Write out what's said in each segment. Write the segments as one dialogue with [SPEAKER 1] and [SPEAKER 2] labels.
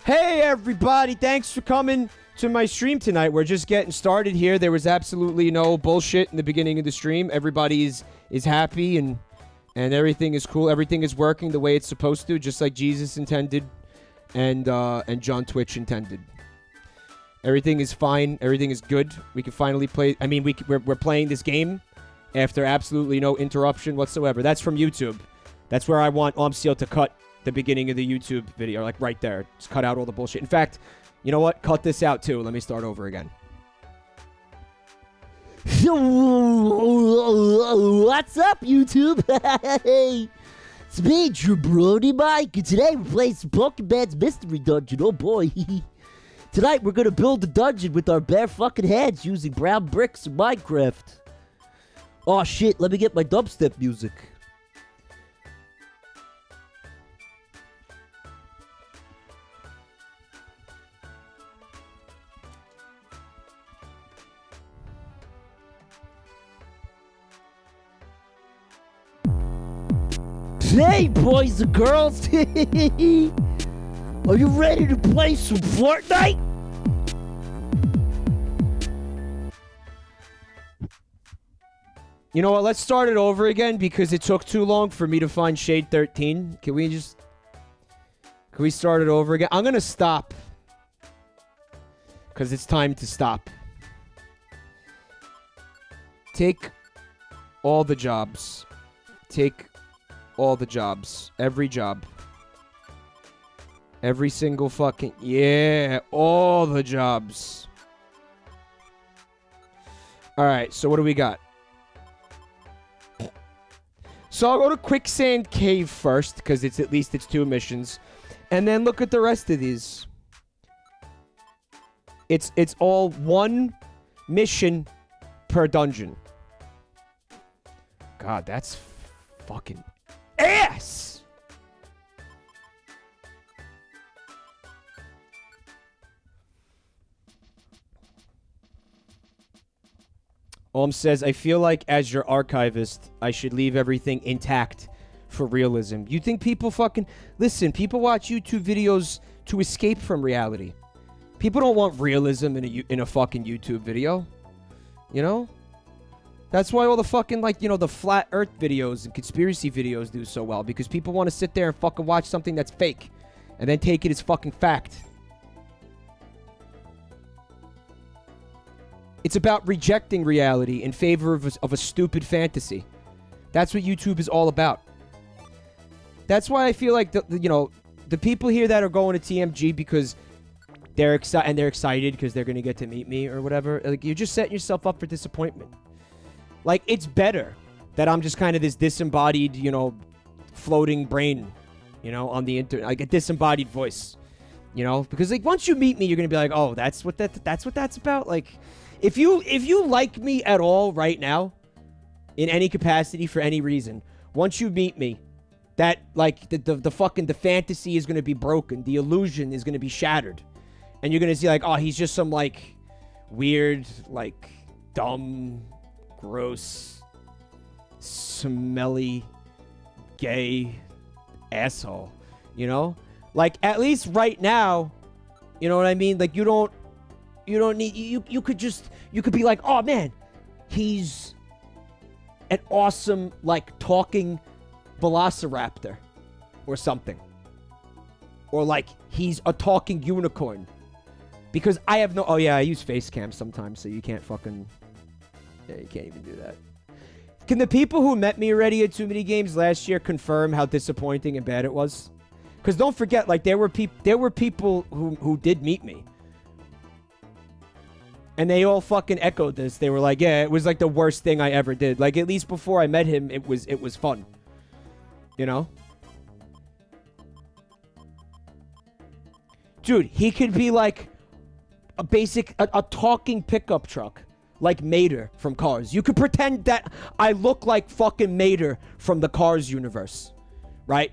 [SPEAKER 1] Hey everybody, thanks for coming to my stream tonight. We're just getting started here. There was absolutely no bullshit in the beginning of the stream. Everybody is happy and everything is cool. Everything is working the way it's supposed to, just like Jesus intended and John Twitch intended. Everything is fine. Everything is good. We can finally play. I mean, we're playing this game after absolutely no interruption whatsoever. That's from YouTube. That's where I want Omseal to cut the beginning of the YouTube video, like right there. Just cut out all the bullshit. In fact, you know what? Cut this out too. Let me start over again.
[SPEAKER 2] What's up, YouTube? Hey, it's me, Jabroni Mike, and today we're playing some Pokemon Mystery Dungeon. Oh boy. Tonight we're gonna build a dungeon with our bare fucking hands using brown bricks in Minecraft. Oh shit, let me get my dubstep music. Hey, boys and girls! Are you ready to play some Fortnite?
[SPEAKER 1] You know what? Let's start it over again because it took too long for me to find Shade 13. Can we start it over again? I'm gonna stop because it's time to stop. Take all the jobs. Take all the jobs. Every job. Every single fucking... Yeah, all the jobs. Alright, so what do we got? So I'll go to Quicksand Cave first, because it's at least it's 2 missions. And then look at the rest of these. It's all 1 mission per dungeon. God, that's fucking ass! Says, I feel like as your archivist, I should leave everything intact for realism. You think people fucking... Listen, people watch YouTube videos to escape from reality. People don't want realism in a fucking YouTube video. You know? That's why all the fucking, like, you know, the flat earth videos and conspiracy videos do so well. Because people want to sit there and fucking watch something that's fake. And then take it as fucking fact. It's about rejecting reality in favor of a stupid fantasy. That's what YouTube is all about. That's why I feel like, you know, the people here that are going to TMG because they're excited because they're going to get to meet me or whatever. Like, you're just setting yourself up for disappointment. Like, it's better that I'm just kind of this disembodied, you know, floating brain, you know, on the internet. Like, a disembodied voice, you know? Because, like, once you meet me, you're going to be like, oh, that's what that's about? Like, if you like me at all right now, in any capacity for any reason, once you meet me, that, like, the fantasy is going to be broken. The illusion is going to be shattered. And you're going to see, like, oh, he's just some, like, weird, like, dumb... gross, smelly, gay asshole, you know? Like, at least right now, you know what I mean? Like, you don't need, you could be like, oh man, he's an awesome, like, talking velociraptor or something. Or like, he's a talking unicorn. Because I have no, oh yeah, I use face cam sometimes, so you can't fucking... Yeah, you can't even do that. Can the people who met me already at Too Many Games last year confirm how disappointing and bad it was? Because don't forget, like, there were people who did meet me. And they all fucking echoed this. They were like, yeah, it was like the worst thing I ever did. Like, at least before I met him, it was fun. You know? Dude, he could be like a talking pickup truck. Like Mater from Cars. You could pretend that I look like fucking Mater from the Cars universe. Right?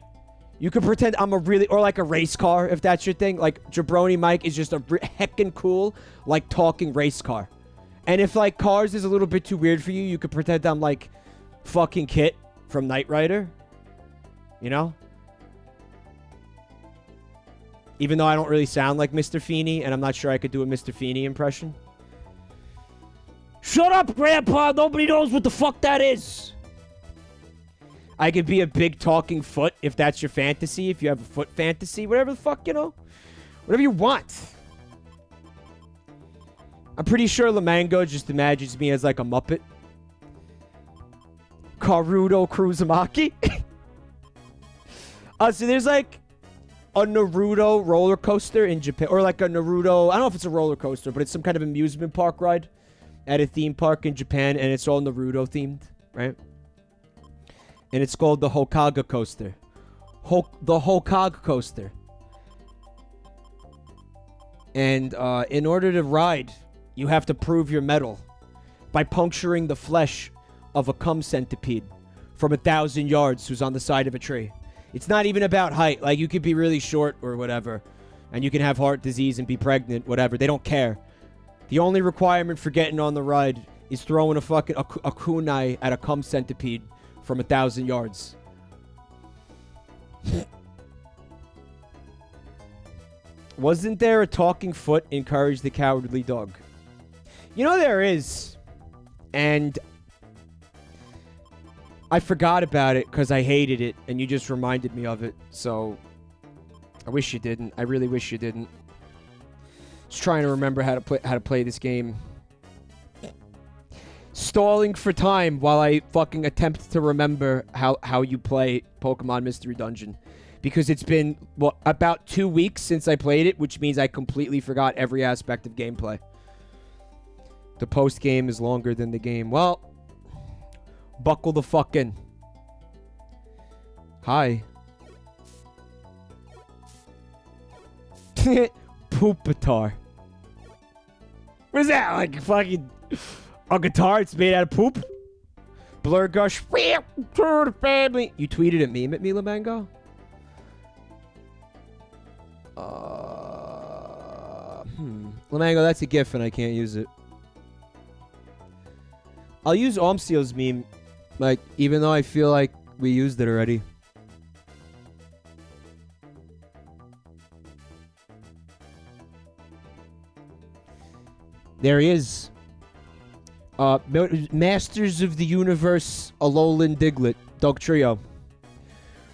[SPEAKER 1] You could pretend I'm or like a race car, if that's your thing. Like, Jabroni Mike is just a heckin' cool, like, talking race car. And if, like, Cars is a little bit too weird for you, you could pretend I'm, like, fucking Kit from Knight Rider. You know? Even though I don't really sound like Mr. Feeney, and I'm not sure I could do a Mr. Feeney impression. Shut up, Grandpa! Nobody knows what the fuck that is! I could be a big talking foot if that's your fantasy, if you have a foot fantasy, whatever the fuck, you know? Whatever you want. I'm pretty sure Lamango just imagines me as like a Muppet. Karudo Kruzumaki. So there's like a Naruto roller coaster in Japan, or like a Naruto, I don't know if it's a roller coaster, but it's some kind of amusement park ride at a theme park in Japan, and it's all Naruto themed, right? And it's called the Hokage coaster. The Hokage coaster. And in order to ride, you have to prove your mettle by puncturing the flesh of a cum centipede from 1,000 yards who's on the side of a tree. It's not even about height. Like, you could be really short or whatever, and you can have heart disease and be pregnant, whatever. They don't care. The only requirement for getting on the ride is throwing a fucking a kunai at a cum centipede from 1,000 yards. Wasn't there a talking foot in Courage the Cowardly Dog? You know there is. And I forgot about it because I hated it, and you just reminded me of it. So I wish you didn't. I really wish you didn't. Just trying to remember how to play this game. Stalling for time while I fucking attempt to remember how you play Pokemon Mystery Dungeon. Because it's been, well, about 2 weeks since I played it, which means I completely forgot every aspect of gameplay. The post-game is longer than the game. Well, buckle the fuck in. Hi. Poopatar. What is that? Like fucking a guitar? It's made out of poop? Blur gush. To the family. You tweeted a meme at me, Lamango? Lamango, that's a GIF and I can't use it. I'll use Omseo's meme, like, even though I feel like we used it already. There he is. Masters of the Universe, Alolan Diglett, Dugtrio,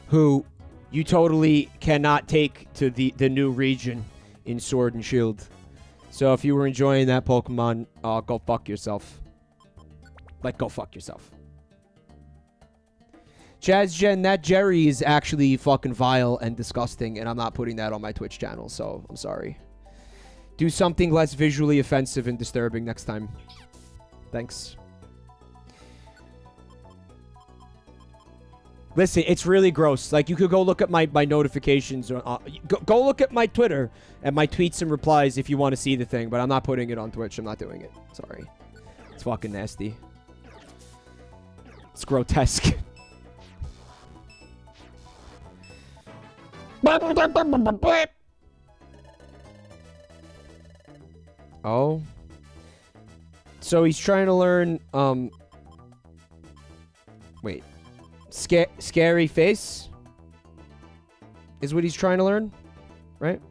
[SPEAKER 1] who you totally cannot take to the new region in Sword and Shield. So if you were enjoying that Pokemon, go fuck yourself. Like, go fuck yourself. Chazgen, that Jerry is actually fucking vile and disgusting, and I'm not putting that on my Twitch channel, so I'm sorry. Do something less visually offensive and disturbing next time. Thanks. Listen, it's really gross. Like, you could go look at my notifications. Or, go look at my Twitter and my tweets and replies if you want to see the thing, but I'm not putting it on Twitch. I'm not doing it. Sorry. It's fucking nasty. It's grotesque. Oh. So he's trying to learn, wait. Scary face? Is what he's trying to learn? Right?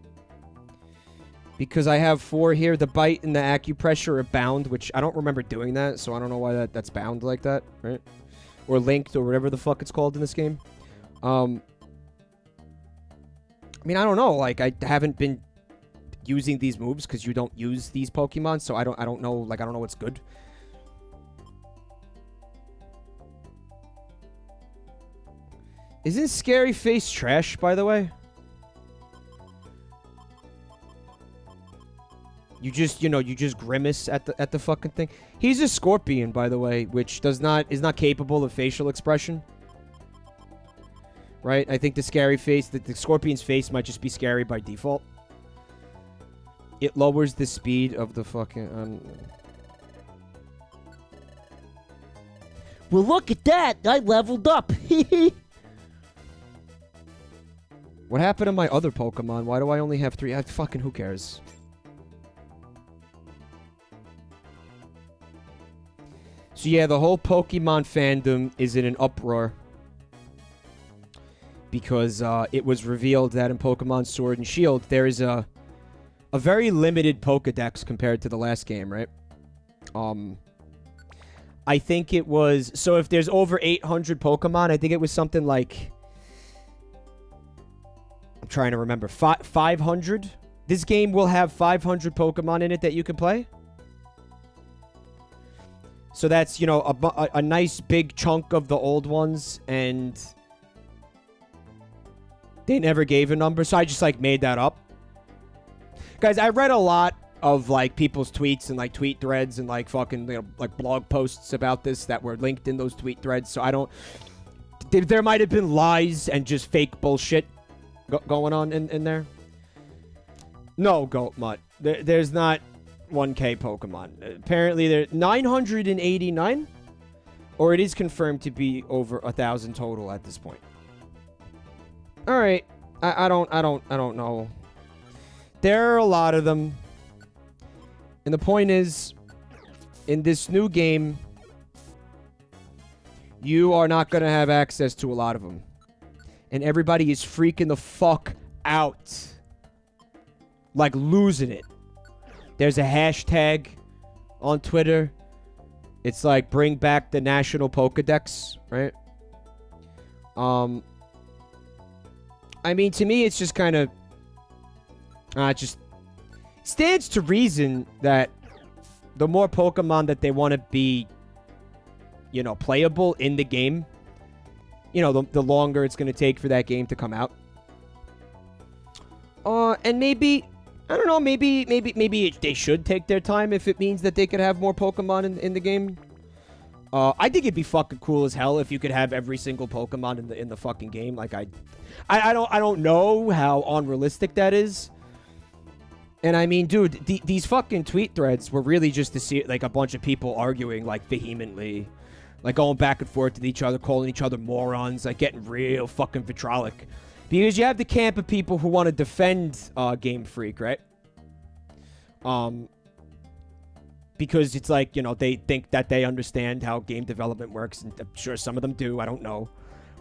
[SPEAKER 1] Because I have 4 here. The bite and the acupressure are bound, which I don't remember doing that, so I don't know why that's bound like that, right? Or linked, or whatever the fuck it's called in this game. I mean, I don't know. Like, I haven't been using these moves because you don't use these Pokemon, so I don't know. Like, I don't know what's good. Isn't Scary Face trash, by the way? You just, you know, you just grimace at the fucking thing. He's a scorpion, by the way, which is not capable of facial expression. Right? I think the scary face, the scorpion's face might just be scary by default. It lowers the speed of the fucking...
[SPEAKER 2] Well, look at that! I leveled up!
[SPEAKER 1] What happened to my other Pokemon? Why do I only have 3? Fucking who cares? So yeah, the whole Pokemon fandom is in an uproar. because it was revealed that in Pokemon Sword and Shield, there is a very limited Pokedex compared to the last game, right? I think it was... So if there's over 800 Pokemon, I think it was something like... I'm trying to remember. 500? This game will have 500 Pokemon in it that you can play. So that's, you know, a nice big chunk of the old ones, and they never gave a number, so I just, like, made that up. Guys, I read a lot of, like, people's tweets and, like, tweet threads and, like, fucking, you know, like, blog posts about this that were linked in those tweet threads, so I don't... There might have been lies and just fake bullshit going on in there. No, Goat Mutt. There's not 1K Pokemon. Apparently, there's 989, or it is confirmed to be over 1,000 total at this point. All right, I don't know. There are a lot of them, and the point is, in this new game, you are not gonna have access to a lot of them, and everybody is freaking the fuck out, like losing it. There's a hashtag on Twitter. It's like, bring back the National Pokedex, right? I mean, to me, it's just kind of... just stands to reason that the more Pokemon that they want to be, you know, playable in the game, you know, the longer it's going to take for that game to come out. And maybe... I don't know, maybe they should take their time if it means that they could have more Pokemon in the game. I think it'd be fucking cool as hell if you could have every single Pokemon in the fucking game. Like, I don't know how unrealistic that is. And I mean, dude, these fucking tweet threads were really just to see, like, a bunch of people arguing, like, vehemently. Like, going back and forth with each other, calling each other morons, like, getting real fucking vitriolic. Because you have the camp of people who want to defend Game Freak, right? Because it's like, you know, they think that they understand how game development works, and I'm sure some of them do. I don't know.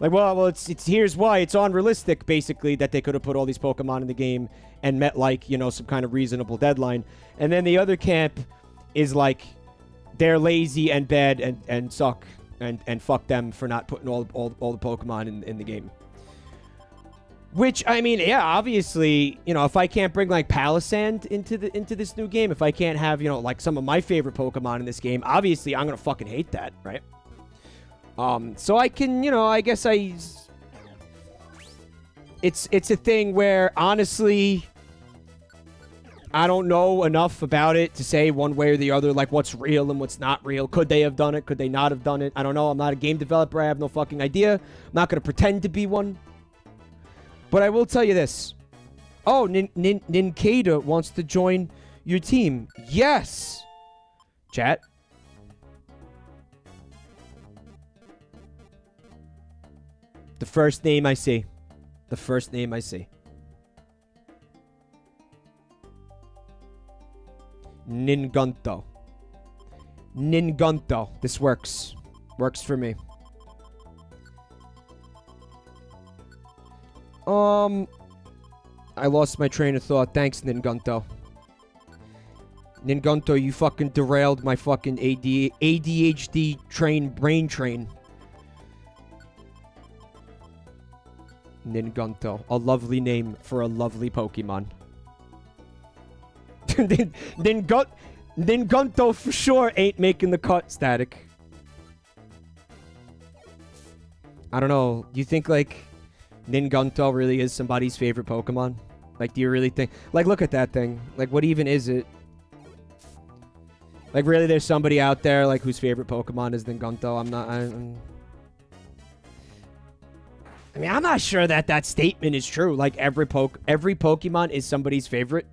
[SPEAKER 1] Like, well, it's here's why. It's unrealistic, basically, that they could have put all these Pokemon in the game and met, like, you know, some kind of reasonable deadline. And then the other camp is like, they're lazy and bad and suck, and fuck them for not putting all the Pokemon in the game. Which, I mean, yeah, obviously, you know, if I can't bring, like, Palisand into this new game, if I can't have, you know, like, some of my favorite Pokemon in this game, obviously, I'm gonna fucking hate that, right? So I can, you know, I guess it's a thing where, honestly, I don't know enough about it to say one way or the other, like, what's real and what's not real. Could they have done it? Could they not have done it? I don't know. I'm not a game developer. I have no fucking idea. I'm not gonna pretend to be one. But I will tell you this. Oh, Ninkada wants to join your team. Yes! Chat. The first name I see. The first name I see. Ningunto. Ningunto. This works. Works for me. I lost my train of thought. Thanks, Ningunto. Ningunto, you fucking derailed my fucking ADHD brain train. Ningunto. A lovely name for a lovely Pokemon. Ningunto for sure ain't making the cut, Static. I don't know. You think, like, Ningunto really is somebody's favorite Pokemon? Like, do you really think... Like, look at that thing. Like, what even is it? Like, really, there's somebody out there, like, whose favorite Pokemon is Ningunto? I mean, I'm not sure that that statement is true. Like, every Pokemon is somebody's favorite.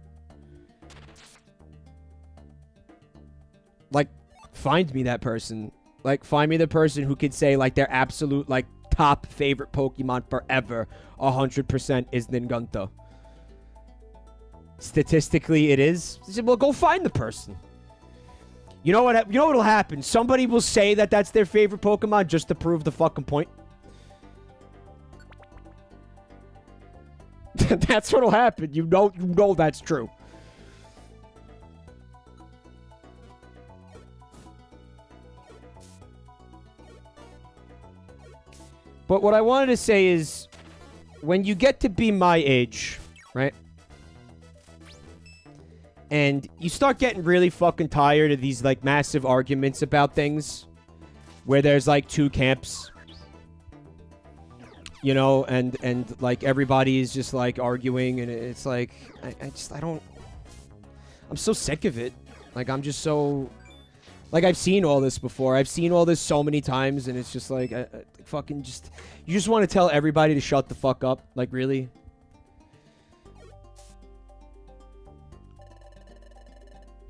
[SPEAKER 1] Like, find me that person. Like, find me the person who could say, like, their absolute, like, top favorite Pokemon forever, 100% is Ningunto. Statistically, it is. Well, go find the person. You know what? You know what'll happen? Somebody will say that that's their favorite Pokemon just to prove the fucking point. That's what'll happen. You know that's true. But what I wanted to say is, when you get to be my age, right? And you start getting really fucking tired of these, like, massive arguments about things where there's, like, two camps. You know, and like, everybody is just, like, arguing, and it's like, I'm so sick of it. Like, I'm just so... Like, I've seen all this before. I've seen all this so many times, and it's just like, fucking just... You just want to tell everybody to shut the fuck up. Like, really?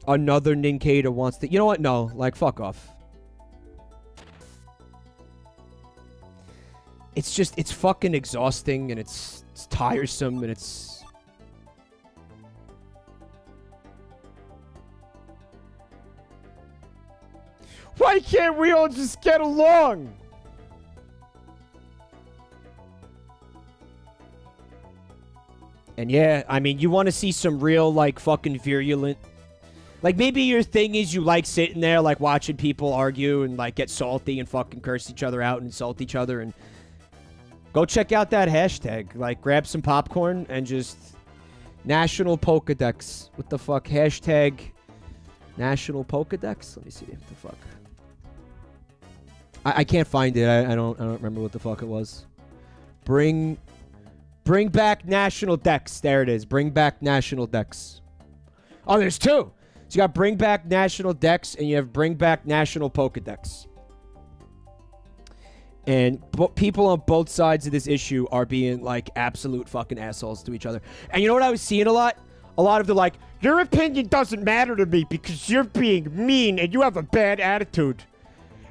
[SPEAKER 1] Another Ninkada wants to... You know what? No. Like, fuck off. It's just... It's fucking exhausting, and it's tiresome, and it's... Why can't we all just get along? And yeah, I mean, you want to see some real, like, fucking virulent... Like, maybe your thing is you like sitting there, like, watching people argue and, like, get salty and fucking curse each other out and insult each other. And go check out that hashtag. Like, grab some popcorn and just... National Pokedex. What the fuck? Hashtag... National Pokedex? Let me see. What the fuck? I can't find it. I don't remember what the fuck it was. Bring back National Dex. There it is. Bring back National Dex. Oh, there's two. So you got Bring Back National Dex and you have Bring Back National Pokedex. And people on both sides of this issue are being, like, absolute fucking assholes to each other. And you know what I was seeing a lot? A lot of the, like, your opinion doesn't matter to me because you're being mean and you have a bad attitude.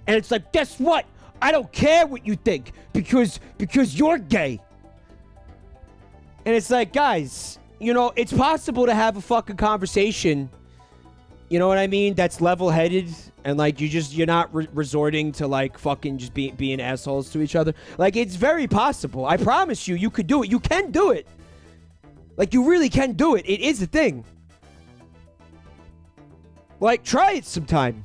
[SPEAKER 1] And it's like, guess what? I don't care what you think because you're gay. And it's like, guys, you know, it's possible to have a fucking conversation, you know what I mean, that's level-headed and, like, you're not resorting to, like, fucking just being assholes to each other. Like, it's very possible. I promise you, you could do it. You can do it. Like, you really can do it. It is a thing. Like, try it sometime.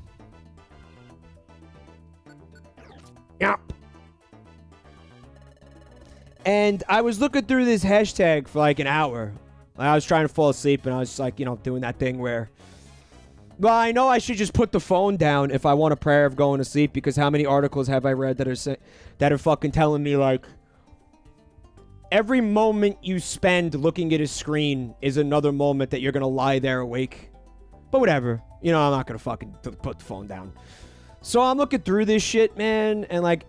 [SPEAKER 1] Yep. And I was looking through this hashtag for like an hour. I was trying to fall asleep, and I was just like, you know, doing that thing where... Well, I know I should just put the phone down if I want a prayer of going to sleep, because how many articles have I read that are fucking telling me, like, every moment you spend looking at a screen is another moment that you're going to lie there awake. But whatever. You know, I'm not going to fucking put the phone down. So I'm looking through this shit, man, and, like,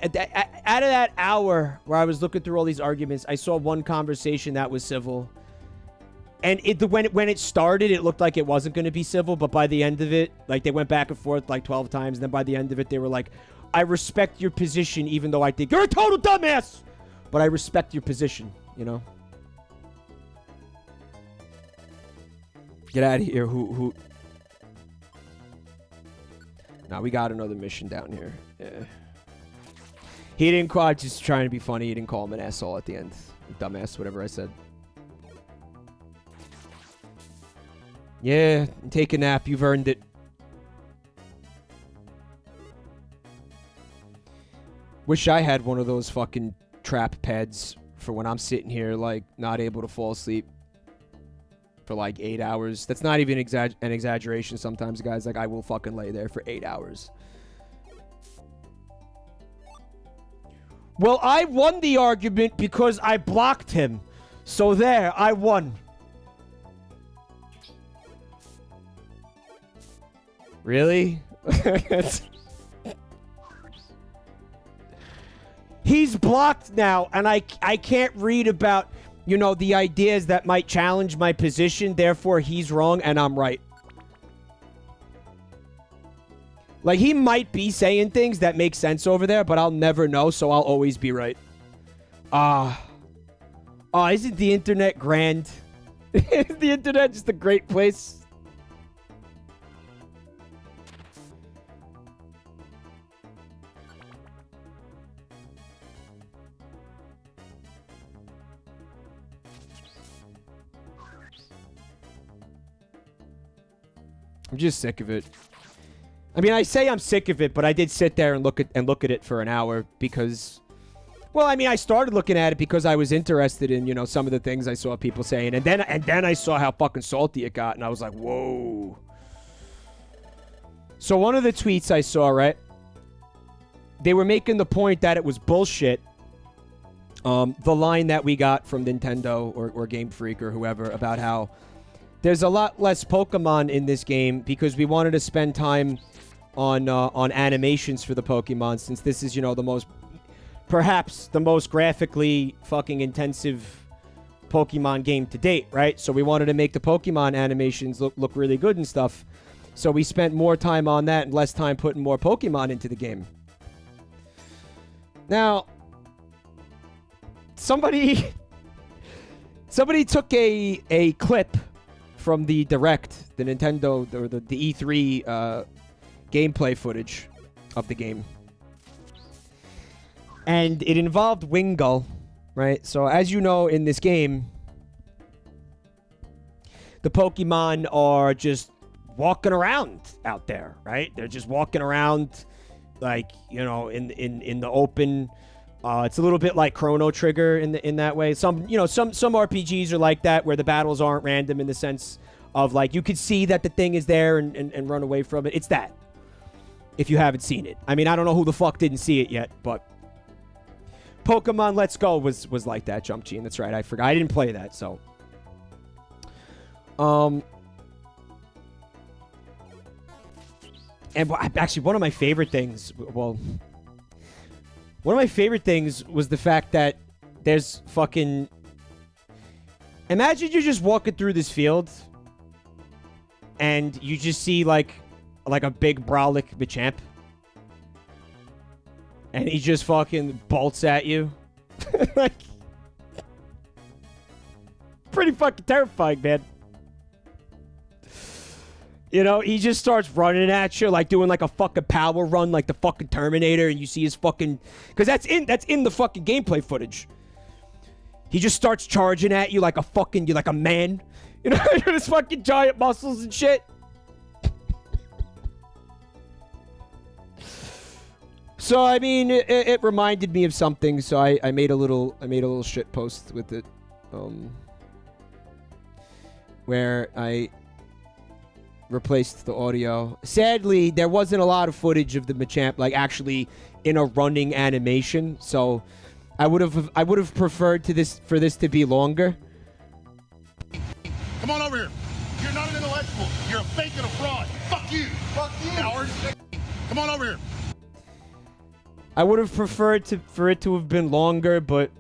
[SPEAKER 1] out of that hour where I was looking through all these arguments, I saw one conversation that was civil. And when it started, it looked like it wasn't going to be civil, but by the end of it, like, they went back and forth, like, 12 times, and then by the end of it, they were like, I respect your position, even though I think you're a total dumbass! But I respect your position, you know? Get out of here, who... Now we got another mission down here. Yeah. He didn't call, just trying to be funny. He didn't call him an asshole at the end. Dumbass, whatever I said. Yeah, take a nap. You've earned it. Wish I had one of those fucking trap pads for when I'm sitting here, like, not able to fall asleep for like 8 hours. That's not even an exaggeration sometimes, guys. Like, I will fucking lay there for 8 hours. Well, I won the argument because I blocked him. So there, I won. Really? He's blocked now, and I can't read about, you know, the ideas that might challenge my position. Therefore, he's wrong and I'm right. Like, he might be saying things that make sense over there, but I'll never know, so I'll always be right. Isn't the internet grand? Is the internet just a great place? I'm just sick of it. I mean, I say I'm sick of it, but I did sit there and look at it for an hour because, well, I mean, I started looking at it because I was interested in, you know, some of the things I saw people saying, and then I saw how fucking salty it got, and I was like, whoa. So one of the tweets I saw, right, they were making the point that it was bullshit. The line that we got from Nintendo or Game Freak or whoever about how there's a lot less Pokemon in this game because we wanted to spend time on animations for the Pokemon, since this is, you know, perhaps the most graphically fucking intensive Pokemon game to date, right? So we wanted to make the Pokemon animations look really good and stuff. So we spent more time on that and less time putting more Pokemon into the game. Now, somebody took a clip from the Direct, the Nintendo, or the E3 gameplay footage of the game. And it involved Wingull, right? So as you know, in this game, the Pokemon are just walking around out there, right? They're just walking around, like, you know, in the open. It's a little bit like Chrono Trigger in that way. Some RPGs are like that, where the battles aren't random in the sense of, like, you could see that the thing is there and run away from it. It's that, if you haven't seen it. I mean, I don't know who the fuck didn't see it yet, but Pokemon Let's Go was like that, Jump Gene. That's right, I forgot. I didn't play that, so. And actually, one of my favorite things, one of my favorite things was the fact that there's fucking... Imagine you're just walking through this field, and you just see, like a big brolic Machamp. And he just fucking bolts at you. Like... Pretty fucking terrifying, man. You know, he just starts running at you, like doing like a fucking power run, like the fucking Terminator, and you see his fucking... Because that's in the fucking gameplay footage. He just starts charging at you like a fucking... You're like a man. You know, his fucking giant muscles and shit. So, I mean, it reminded me of something, so I made a little shit post with it. Where I... replaced the audio. Sadly, there wasn't a lot of footage of the Machamp, like, actually in a running animation, so I would have preferred for this to be longer.
[SPEAKER 3] Come on over here. You're not an intellectual. You're a fake and a fraud. Fuck you. Fuck you. Coward. Come on over here.
[SPEAKER 1] I would have preferred for it to have been longer, but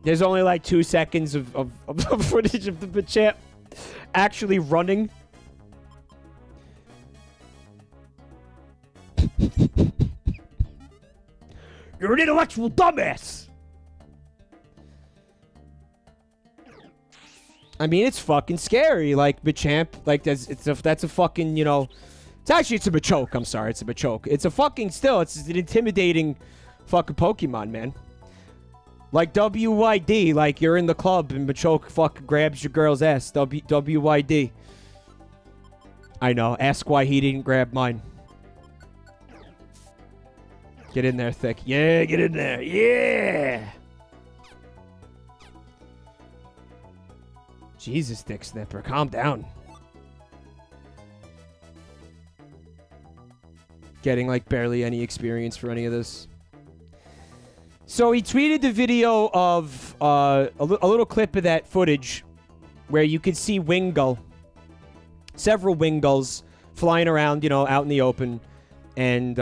[SPEAKER 1] there's only like 2 seconds of footage of the Machamp actually running. You're an intellectual dumbass! I mean, it's fucking scary. Like, Machamp, like, that's a fucking, you know... It's a Machoke, I'm sorry, it's a Machoke. It's a fucking, it's an intimidating fucking Pokemon, man. Like, WYD, like, you're in the club and Machoke fucking grabs your girl's ass. WYD. I know, ask why he didn't grab mine. Get in there, Thick. Yeah, get in there. Yeah! Jesus, Dick Snipper. Calm down. Getting, like, barely any experience for any of this. So he tweeted the video of a little clip of that footage where you could see Wingull. Several Wingulls flying around, you know, out in the open. And,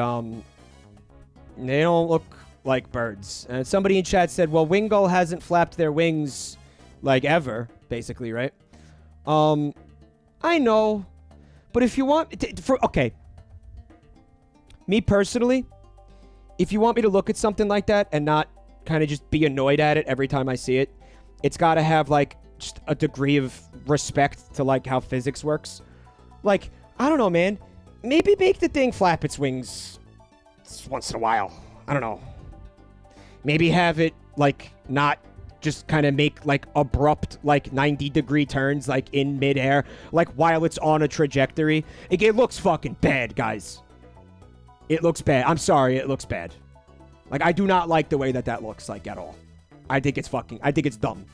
[SPEAKER 1] they don't look like birds. And somebody in chat said, well, Wingull hasn't flapped their wings, like, ever, basically, right? I know. But if you want... Okay. Me, personally, if you want me to look at something like that and not kind of just be annoyed at it every time I see it, it's got to have, like, just a degree of respect to, like, how physics works. Like, I don't know, man. Maybe make the thing flap its wings... once in a while. I don't know. Maybe have it, like, not just kind of make like abrupt like 90-degree turns like in midair, like while it's on a trajectory. It looks fucking bad, guys. It looks bad. I'm sorry, it looks bad. Like, I do not like the way that looks like at all. I think it's dumb.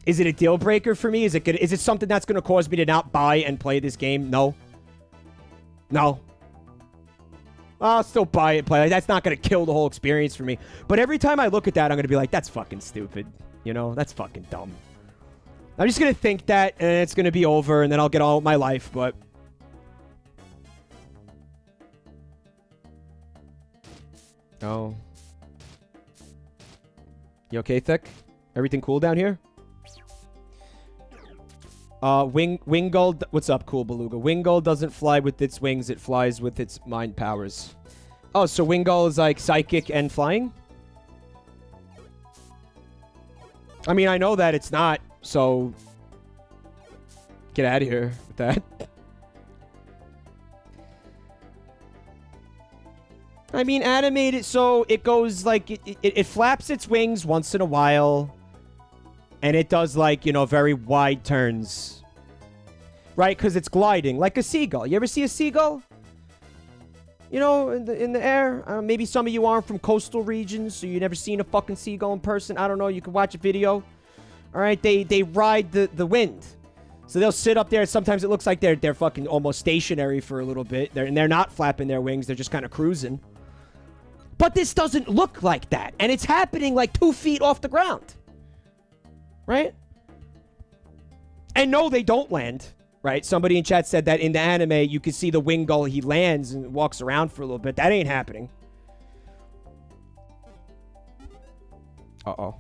[SPEAKER 1] Is it a deal breaker for me? Is it something that's going to cause me to not buy and play this game? No. No. I'll still buy it, play. That's not going to kill the whole experience for me. But every time I look at that, I'm going to be like, that's fucking stupid. You know, that's fucking dumb. I'm just going to think that, and it's going to be over, and then I'll get on with my life, but... Oh. You okay, Thick? Everything cool down here? Wingull... What's up, Cool Beluga? Wingull doesn't fly with its wings, it flies with its mind powers. Oh, so Wingull is like psychic and flying? I mean, I know that it's not, so... Get out of here with that. I mean, animated, so it goes like... It flaps its wings once in a while... And it does, like, you know, very wide turns. Right? Because it's gliding. Like a seagull. You ever see a seagull? You know, in the air? Maybe some of you aren't from coastal regions, so you've never seen a fucking seagull in person. I don't know. You can watch a video. Alright? They ride the wind. So they'll sit up there. Sometimes it looks like they're fucking almost stationary for a little bit. They're not flapping their wings. They're just kind of cruising. But this doesn't look like that. And it's happening like 2 feet off the ground. Right? And no, they don't land. Right? Somebody in chat said that in the anime, you can see the Wingull, he lands and walks around for a little bit. That ain't happening. Uh-oh.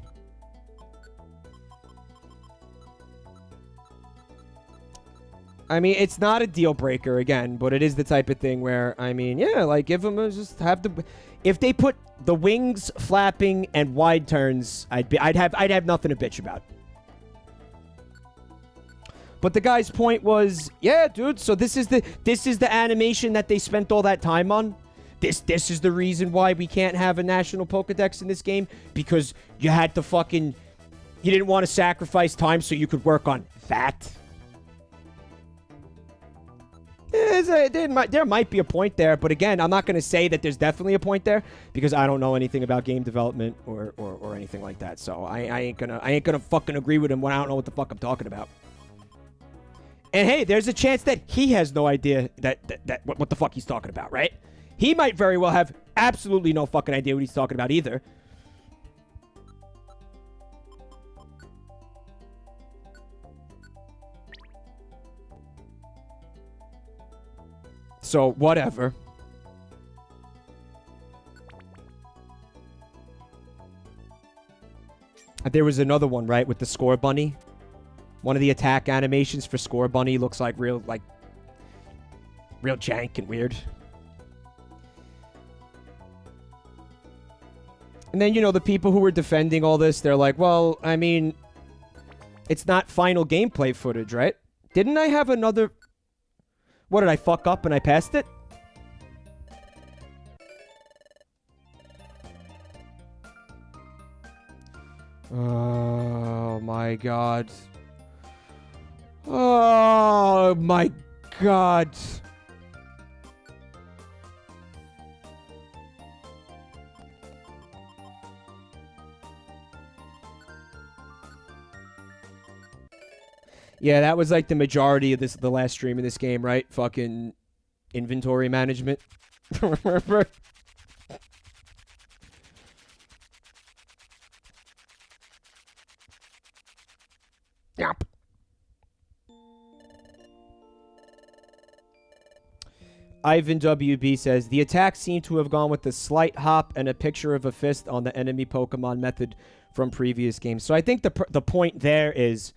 [SPEAKER 1] I mean, it's not a deal breaker, again, but it is the type of thing where, I mean, yeah, like, give them just have the... If they put the wings flapping and wide turns, I'd have nothing to bitch about. But the guy's point was, yeah, dude, so this is the animation that they spent all that time on. This is the reason why we can't have a national Pokedex in this game, because you had to fucking... You didn't want to sacrifice time so you could work on that. There might be a point there, but again, I'm not going to say that there's definitely a point there, because I don't know anything about game development or anything like that. So I ain't gonna fucking agree with him when I don't know what the fuck I'm talking about. And hey, there's a chance that he has no idea what the fuck he's talking about, right? He might very well have absolutely no fucking idea what he's talking about either. So, whatever. There was another one, right, with the Score Bunny. One of the attack animations for Score Bunny looks like real jank and weird. And then, you know, the people who were defending all this, they're like, well, I mean, it's not final gameplay footage, right? Didn't I have another... What, did I fuck up and I passed it? Oh, my God. Oh, my God. Yeah, that was like the majority of the last stream in this game, right? Fucking inventory management. Yep. Ivan WB says, the attack seemed to have gone with a slight hop and a picture of a fist on the enemy Pokemon method from previous games. So I think the point there is,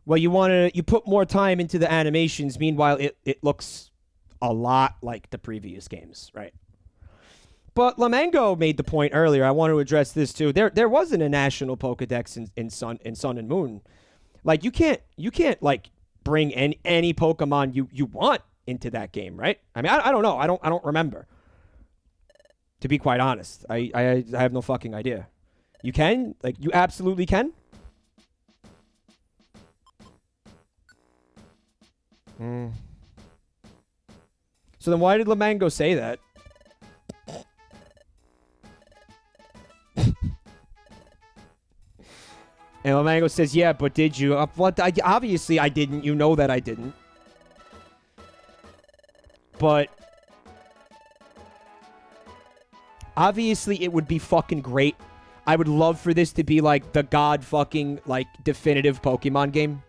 [SPEAKER 1] well, you put more time into the animations. Meanwhile, it looks a lot like the previous games, right? But Lamango made the point earlier. I want to address this too. There wasn't a national Pokedex in Sun and Moon. Like you can't like bring any Pokemon you want into that game, right? I mean, I don't know. I don't remember. To be quite honest, I have no fucking idea. You can? Like, you absolutely can? So then why did Lamango say that? And Lamango says, yeah, but did you? Obviously I didn't. You know that I didn't. But obviously it would be fucking great. I would love for this to be like the god fucking like definitive Pokemon game.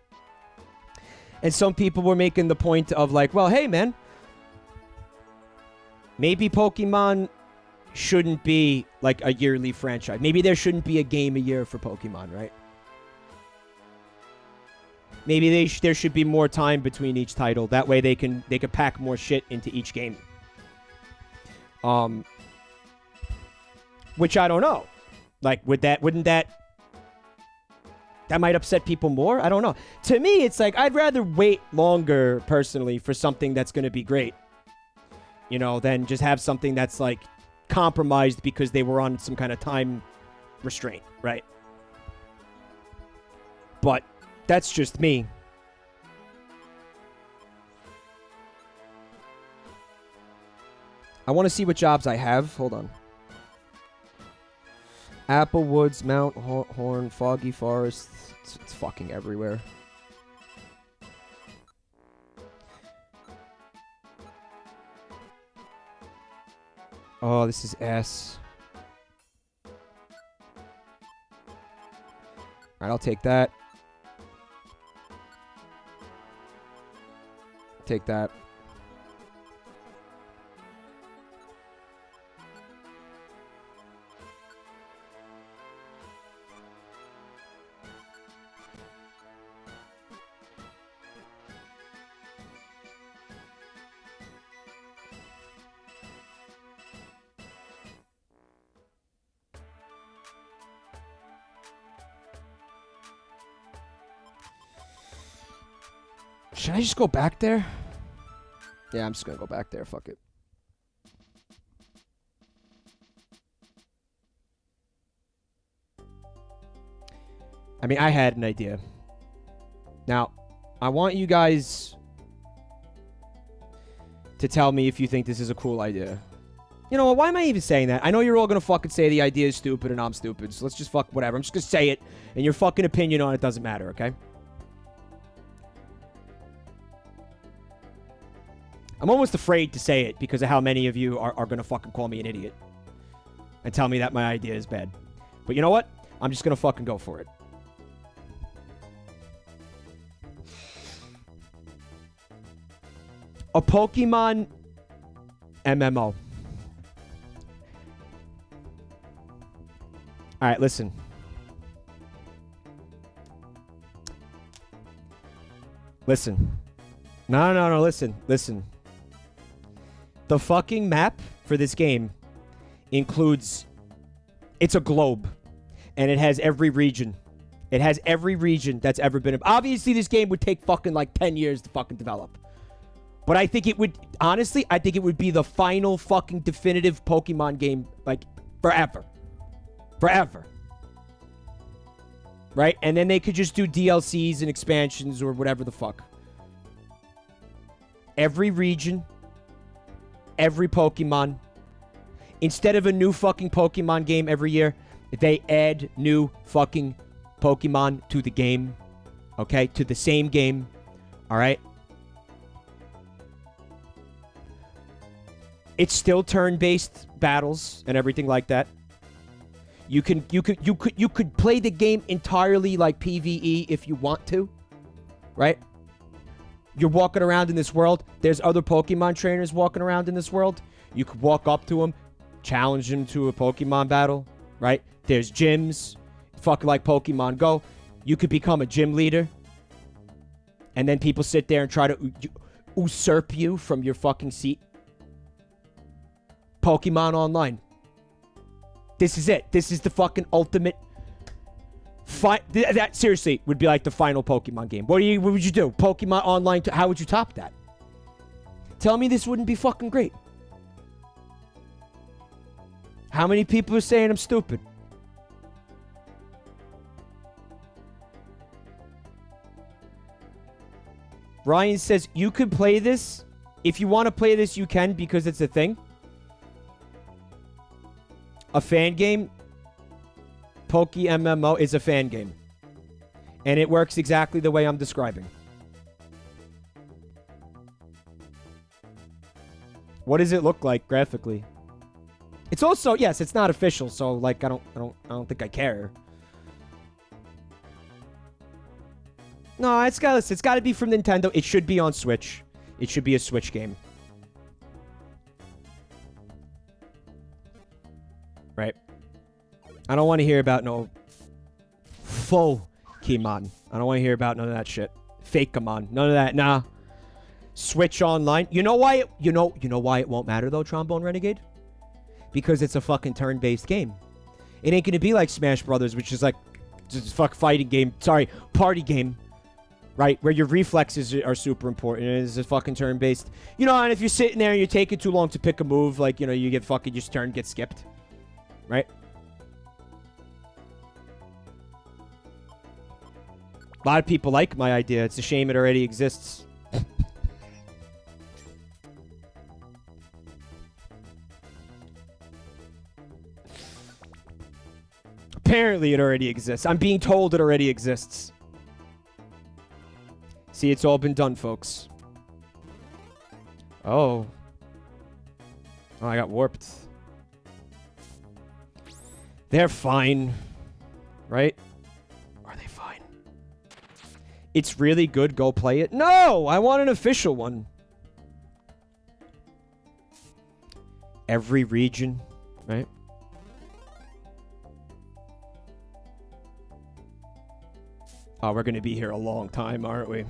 [SPEAKER 1] And some people were making the point of like, well, hey man, maybe Pokemon shouldn't be like a yearly franchise. Maybe there shouldn't be a game a year for Pokemon, right? Maybe there should be more time between each title. That way they can pack more shit into each game. Which I don't know. Like, wouldn't that might upset people more? I don't know. To me, it's like, I'd rather wait longer, personally, for something that's going to be great. You know, than just have something that's, like, compromised because they were on some kind of time restraint, right? But that's just me. I want to see what jobs I have. Hold on. Applewoods, Mount Horn, Foggy Forest. It's fucking everywhere. Oh, this is S. Alright, I'll take that. Take that. Should I just go back there? Yeah, I'm just gonna go back there. Fuck it. I mean, I had an idea. Now, I want you guys to tell me if you think this is a cool idea. You know what? Why am I even saying that? I know you're all gonna fucking say the idea is stupid and I'm stupid, so let's just fuck whatever. I'm just gonna say it, and your fucking opinion on it doesn't matter, okay? I'm almost afraid to say it because of how many of you are going to fucking call me an idiot and tell me that my idea is bad. But you know what? I'm just going to fucking go for it. A Pokemon MMO. Alright, listen. Listen. No, listen. The fucking map for this game includes... It's a globe. And it has every region. It has every region that's ever been... Obviously, this game would take fucking like 10 years to fucking develop. But I think it would... Honestly, I think it would be the final fucking definitive Pokemon game, like, forever. Forever. Right? And then they could just do DLCs and expansions or whatever the fuck. Every region... Every Pokemon. Instead of a new fucking Pokemon game every year, they add new fucking Pokemon to the game. Okay? To the same game. Alright? It's still turn-based battles and everything like that. You could play the game entirely like PvE if you want to. Right? You're walking around in this world. There's other Pokemon trainers walking around in this world. You could walk up to them, challenge them to a Pokemon battle, right? There's gyms, fucking like Pokemon Go. You could become a gym leader. And then people sit there and try to usurp you from your fucking seat. Pokemon Online. This is it. This is the fucking ultimate... That seriously would be like the final Pokemon game. What would you do? Pokemon Online, how would you top that? Tell me this wouldn't be fucking great. How many people are saying I'm stupid? Ryan says, you could play this. If you want to play this, you can because it's a thing. A fan game. Poke MMO is a fan game. And it works exactly the way I'm describing. What does it look like graphically? It's also, yes, it's not official, so like I don't think I care. No, it's got to be from Nintendo. It should be on Switch. It should be a Switch game. Right. I don't want to hear about no Pokemon. I don't want to hear about none of that shit. Fakemon. None of that. Nah. Switch Online. You know why? You know why it won't matter though, Trombone Renegade? Because it's a fucking turn-based game. It ain't gonna be like Smash Brothers, which is like just a fuck fighting game. Sorry, party game. Right, where your reflexes are super important. It's a fucking turn-based. You know, and if you're sitting there and you're taking too long to pick a move, like, you know, you get fucking, your turn gets skipped. Right? A lot of people like my idea. It's a shame it already exists. Apparently it already exists. I'm being told it already exists. See, it's all been done, folks. Oh. Oh, I got warped. They're fine. Right? Are they fine? It's really good. Go play it. No! I want an official one. Every region. Right? Oh, we're going to be here a long time, aren't we?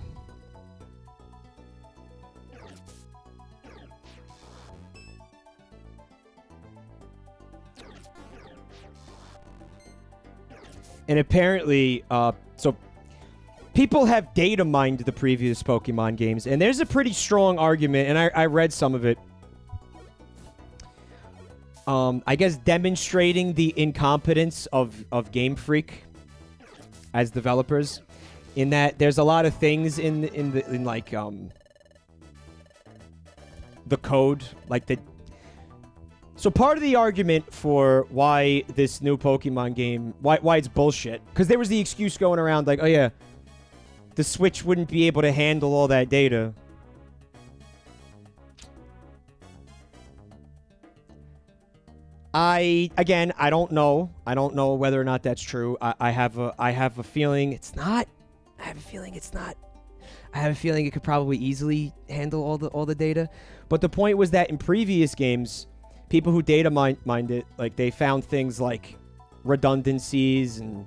[SPEAKER 1] And apparently, so people have data mined the previous Pokemon games, and there's a pretty strong argument, and I read some of it. I guess demonstrating the incompetence of Game Freak as developers, in that there's a lot of things in the code, like the. So part of the argument for why this new Pokemon game, why it's bullshit, because there was the excuse going around like, oh yeah, the Switch wouldn't be able to handle all that data. I don't know. I don't know whether or not that's true. I have a feeling it's not. I have a feeling it's not. I have a feeling it could probably easily handle all the data. But the point was that in previous games, people who data mined it, like they found things like redundancies, and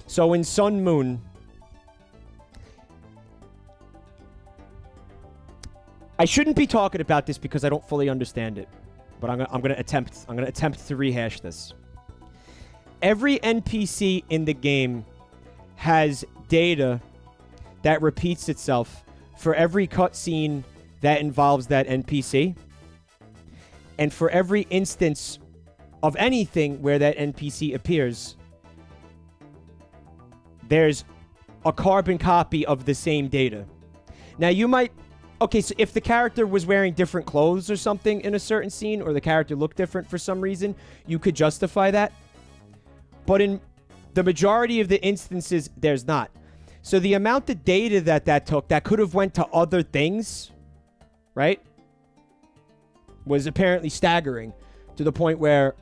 [SPEAKER 1] so in Sun Moon, I shouldn't be talking about this because I don't fully understand it. But I'm gonna attempt to rehash this. Every NPC in the game has data that repeats itself for every cutscene that involves that NPC, and for every instance of anything where that NPC appears, there's a carbon copy of the same data. Now you might. Okay, so if the character was wearing different clothes or something in a certain scene, or the character looked different for some reason, you could justify that. But in the majority of the instances, there's not. So the amount of data that took, that could have went to other things, right, was apparently staggering, to the point where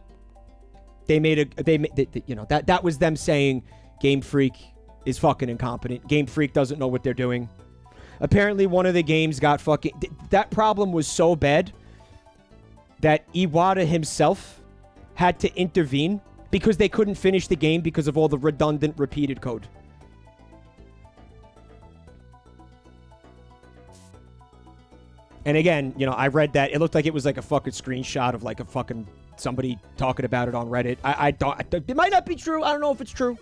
[SPEAKER 1] that was them saying Game Freak is fucking incompetent. Game Freak doesn't know what they're doing. Apparently, one of the games got fucking... That problem was so bad that Iwata himself had to intervene because they couldn't finish the game because of all the redundant, repeated code. And again, you know, I read that. It looked like it was like a fucking screenshot of like a fucking... somebody talking about it on Reddit. I don't... It might not be true. I don't know if it's true.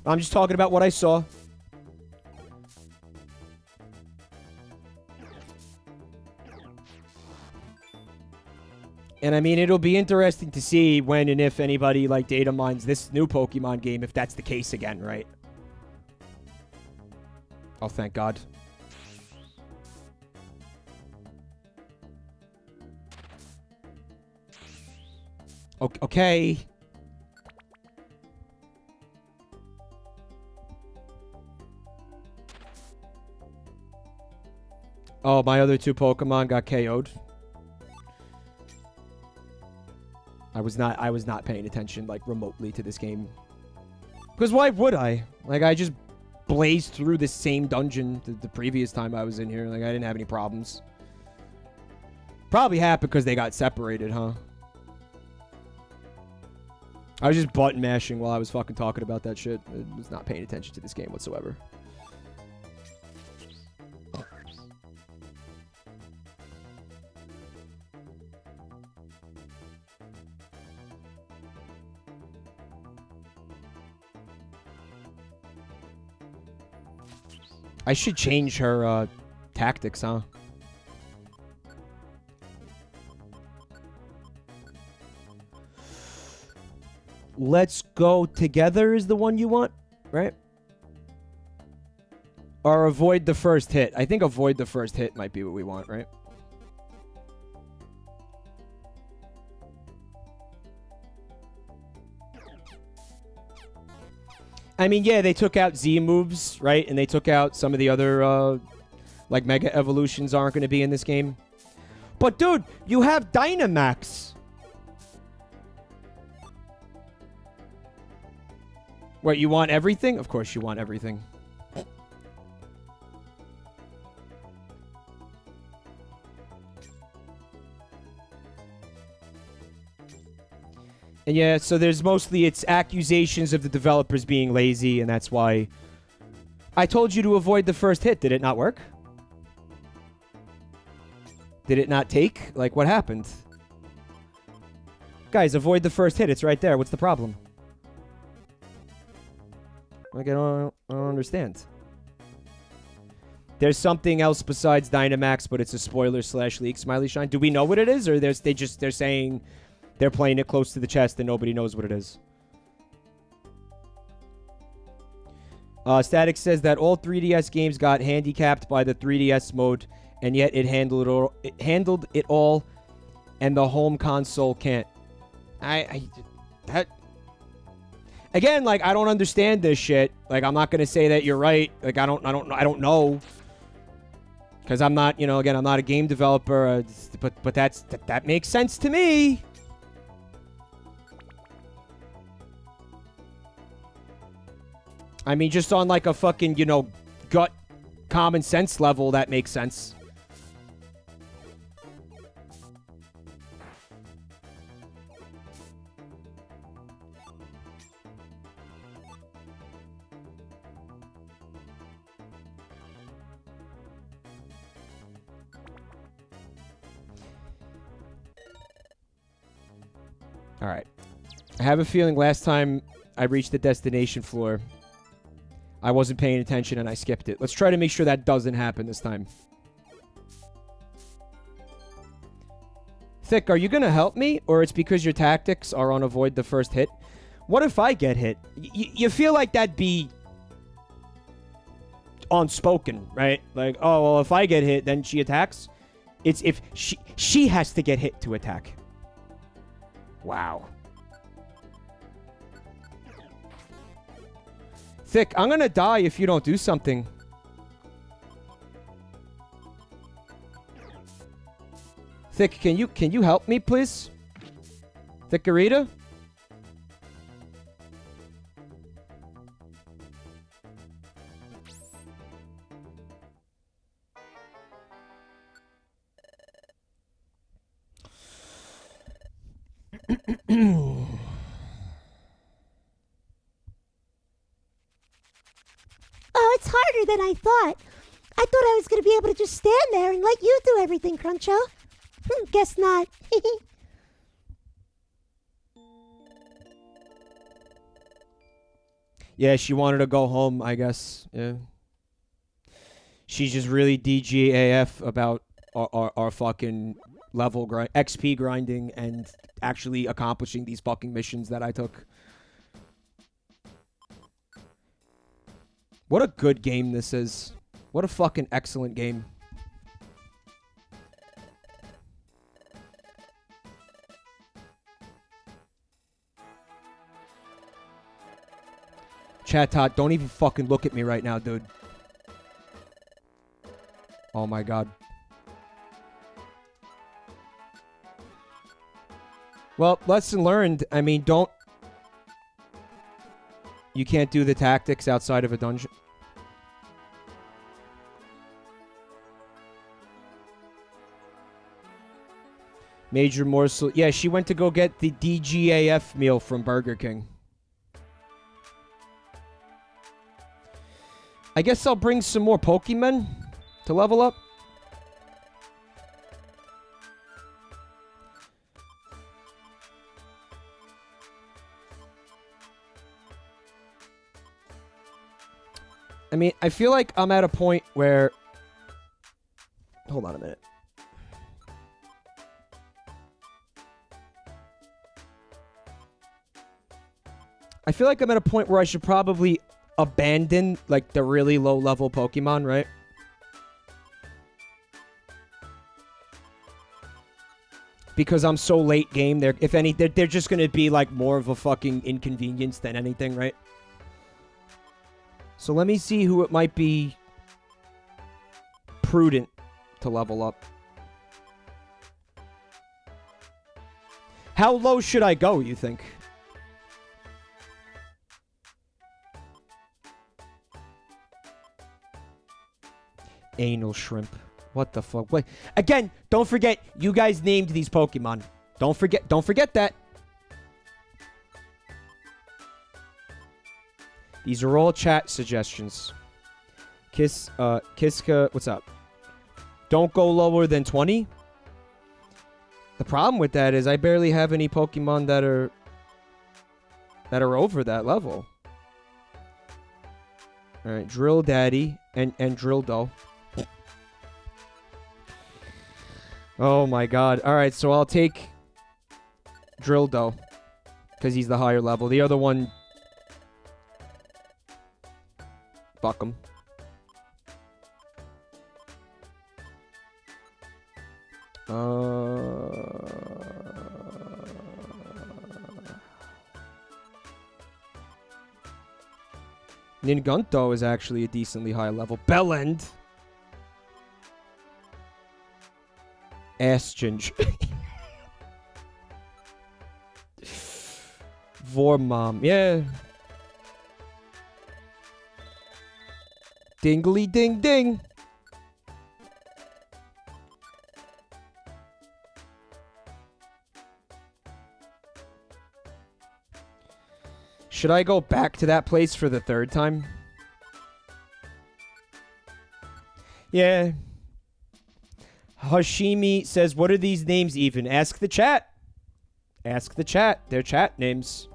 [SPEAKER 1] I'm just talking about what I saw. And I mean, it'll be interesting to see when and if anybody like data mines this new Pokemon game, if that's the case again, right? Oh, thank God. Okay. Oh, my other 2 Pokemon got KO'd. I was not paying attention, like, remotely to this game. Because why would I? Like, I just blazed through the same dungeon the previous time I was in here. Like, I didn't have any problems. Probably happened because they got separated, huh? I was just button mashing while I was fucking talking about that shit. I was not paying attention to this game whatsoever. I should change her tactics, huh? Let's go together is the one you want, right? Or avoid the first hit. I think avoid the first hit might be what we want, right? I mean, yeah, they took out Z moves, right? And they took out some of the other, like, Mega Evolutions aren't going to be in this game. But, dude, you have Dynamax. What, you want everything? Of course you want everything. And yeah, so there's mostly it's accusations of the developers being lazy, and that's why I told you to avoid the first hit. Did it not work? Did it not take? Like, what happened? Guys, avoid the first hit. It's right there. What's the problem? Like, I don't understand. There's something else besides Dynamax, but it's a spoiler / leak, Smiley Shine. Do we know what it is, or they're saying they're playing it close to the chest and nobody knows what it is? Static says that all 3DS games got handicapped by the 3DS mode, and yet it handled it all, and the home console can't. Again, like, I don't understand this shit. Like, I'm not gonna say that you're right. Like, I don't know. Because I'm not, again, I'm not a game developer. But that makes sense to me. I mean, just on like a fucking, gut common sense level, that makes sense. All right. I have a feeling last time I reached the destination floor, I wasn't paying attention and I skipped it. Let's try to make sure that doesn't happen this time. Thick, are you going to help me? Or it's because your tactics are on avoid the first hit? What if I get hit? You feel like that'd be unspoken, right? Like, oh, well, if I get hit, then she attacks. It's if she has to get hit to attack. Wow. Thick, I'm gonna die if you don't do something. Thick, can you help me, please? Thickarita?
[SPEAKER 4] Oh, it's harder than I thought. I thought I was going to be able to just stand there and let you do everything, Cruncho. Guess not.
[SPEAKER 1] Yeah, she wanted to go home, I guess. Yeah. She's just really DGAF about our fucking level XP grinding and actually accomplishing these fucking missions that I took. What a good game this is. What a fucking excellent game. Chat tot, don't even fucking look at me right now, dude. Oh my god. Well, lesson learned. I mean, don't... You can't do the tactics outside of a dungeon. Major morsel. Yeah, she went to go get the DGAF meal from Burger King. I guess I'll bring some more Pokemon to level up. I mean, I feel like I'm at a point where... Hold on a minute. I feel like I'm at a point where I should probably abandon, like, the really low-level Pokemon, right? Because I'm so late game, they're just gonna be, like, more of a fucking inconvenience than anything, right? So let me see who it might be prudent to level up. How low should I go, you think? Anal shrimp. What the fuck? Wait. Again, don't forget, you guys named these Pokemon. Don't forget that. These are all chat suggestions. Kiska, what's up? Don't go lower than 20? The problem with that is I barely have any Pokemon that are over that level. Alright, Drill Daddy and Drildo. Oh my god. Alright, so I'll take Drildo. Because he's the higher level. The other one... Fuck him. Ningunto is actually a decently high level. Bellend. Asginge. Vormom. Yeah. Dingly ding ding. Should I go back to that place for the third time? Yeah. Hashimi says, what are these names even? Ask the chat. Ask the chat. They're chat names.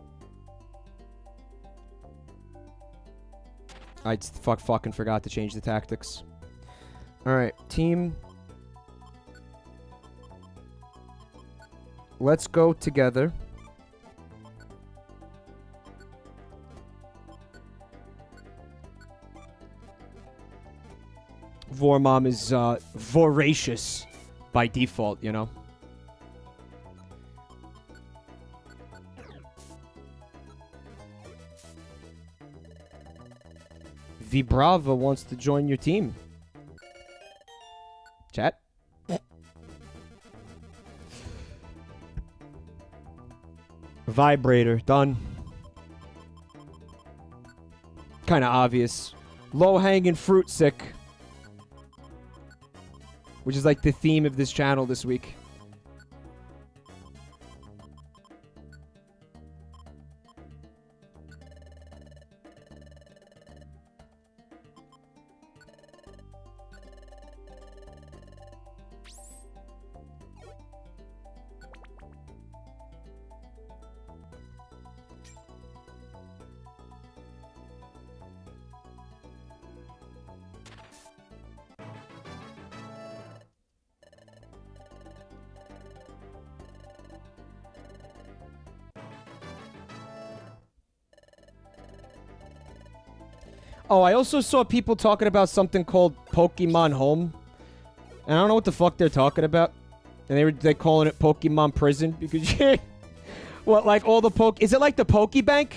[SPEAKER 1] I fucking forgot to change the tactics. Alright, team. Let's go together. Vormom is voracious by default, you know? Vibrava wants to join your team. Chat? Vibrator, done. Kinda obvious. Low-hanging fruit sick. Which is like the theme of this channel this week. Oh, I also saw people talking about something called Pokemon Home. And I don't know what the fuck they're talking about. And they're calling it Pokemon Prison because what, like all the Is it like the Pokebank?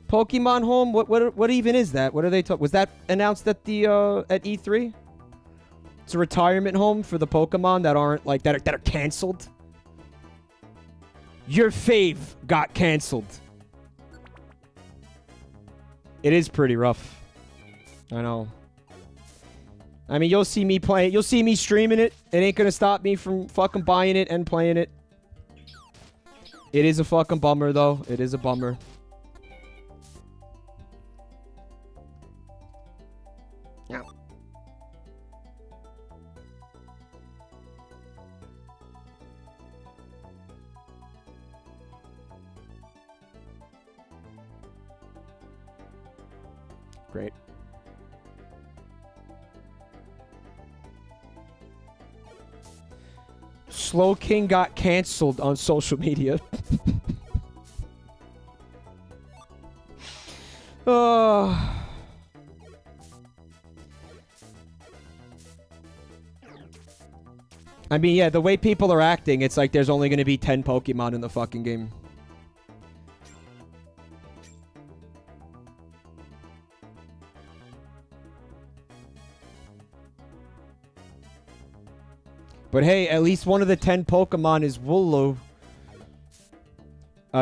[SPEAKER 1] Pokemon Home? What even is that? What are they talking? Was that announced at the at E3? It's a retirement home for the Pokemon that aren't like that are canceled. Your fave got canceled. It is pretty rough. I know. I mean, you'll see me playing. You'll see me streaming it. It ain't gonna stop me from fucking buying it and playing it. It is a fucking bummer, though. It is a bummer. Yeah. Great. Slow King got canceled on social media. I mean, yeah, the way people are acting, it's like there's only going to be 10 Pokemon in the fucking game. But hey, at least one of the 10 Pokemon is Woolo.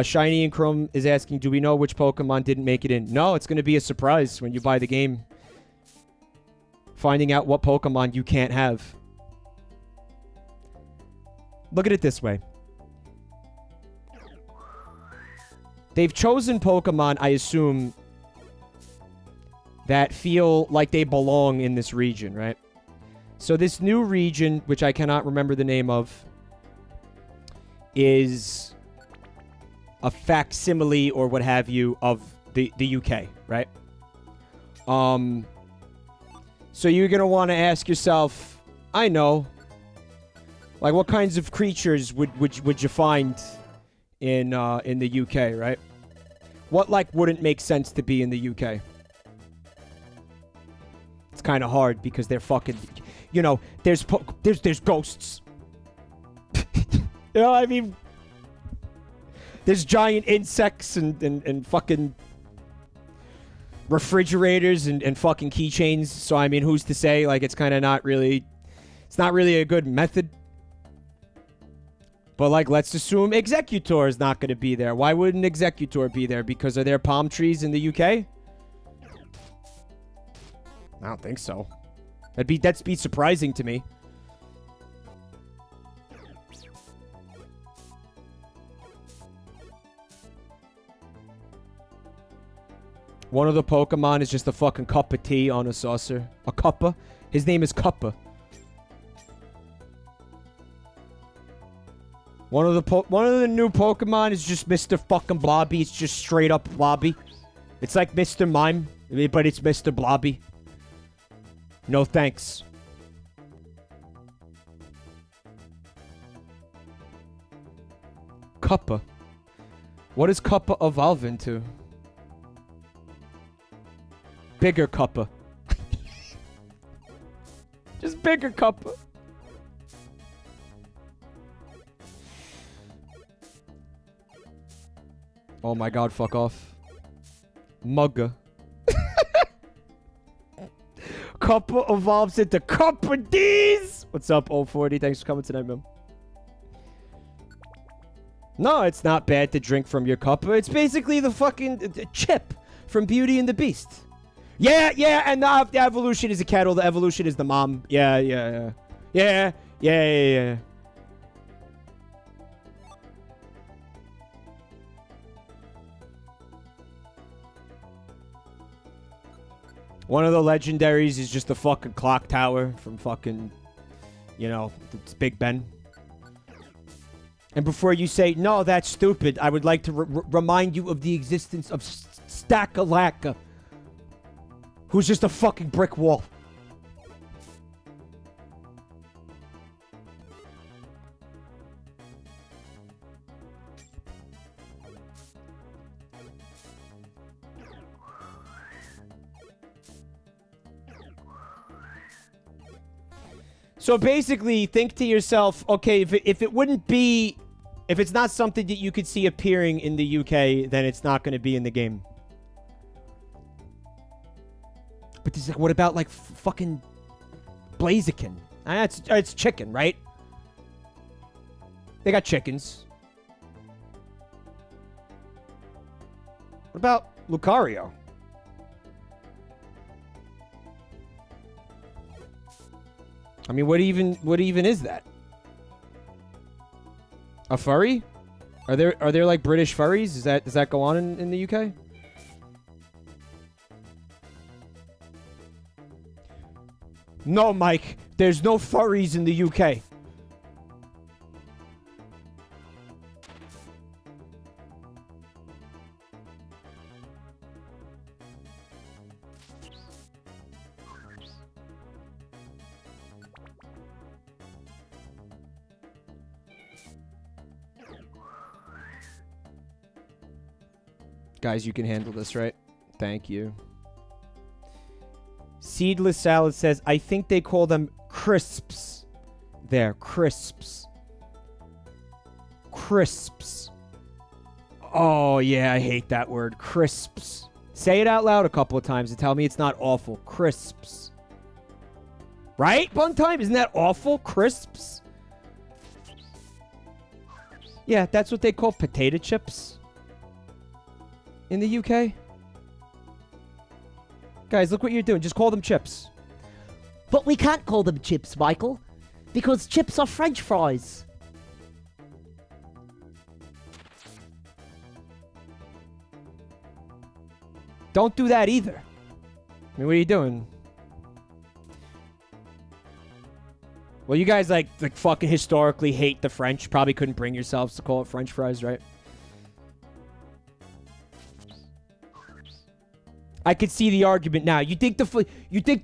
[SPEAKER 1] Shiny and Chrome is asking, do we know which Pokemon didn't make it in? No, it's going to be a surprise when you buy the game. Finding out what Pokemon you can't have. Look at it this way. They've chosen Pokemon, I assume, that feel like they belong in this region, right? So this new region, which I cannot remember the name of, is a facsimile or what have you of the UK, right? So you're going to want to ask yourself, I know, like what kinds of creatures would you find in the UK, right? What like wouldn't make sense to be in the UK? It's kind of hard because they're fucking, you know, there's ghosts. You know, I mean, there's giant insects and fucking refrigerators and fucking keychains. So I mean, who's to say? Like, it's kind of not really, it's not really a good method. But like, let's assume Executor is not going to be there. Why wouldn't Executor be there? Because of their palm trees in the UK? I don't think so. That'd be surprising to me. One of the Pokemon is just a fucking cup of tea on a saucer. A cuppa. His name is Cuppa. One of the new Pokemon is just Mr. fucking Blobby. It's just straight up Blobby. It's like Mr. Mime, but it's Mr. Blobby. No thanks. Cuppa. What does Cuppa evolve into? Bigger Cuppa. Just bigger Cuppa. Oh my god, fuck off. Mugga. Cuppa evolves into Cuppa D's! What's up, 040? Thanks for coming tonight, man. No, it's not bad to drink from your Cuppa. It's basically the fucking Chip from Beauty and the Beast. Yeah, and the evolution is a kettle. The evolution is the mom. Yeah. One of the legendaries is just the fucking clock tower from fucking, you know, it's Big Ben. And before you say, no, that's stupid, I would like to remind you of the existence of Stackalacka, who's just a fucking brick wall. So basically, think to yourself, okay, if it wouldn't be, if it's not something that you could see appearing in the UK, then it's not going to be in the game. But he's like, what about like fucking Blaziken? It's chicken, right? They got chickens. What about Lucario? I mean, what even is that? A furry? Are there like British furries? Does that go on in the UK? No, Mike. There's no furries in the UK. Guys, you can handle this, right? Thank you. Seedless Salad says, I think they call them crisps. There, crisps. Crisps. Oh, yeah, I hate that word. Crisps. Say it out loud a couple of times and tell me it's not awful. Crisps. Right, Buntime? Isn't that awful? Crisps? Yeah, that's what they call potato chips in the UK. Guys, look what you're doing. Just call them chips.
[SPEAKER 2] But we can't call them chips, Michael, because chips are French fries.
[SPEAKER 1] Don't do that either. I mean, what are you doing? Well, you guys like fucking historically hate the French. Probably couldn't bring yourselves to call it French fries, right? I could see the argument now. You think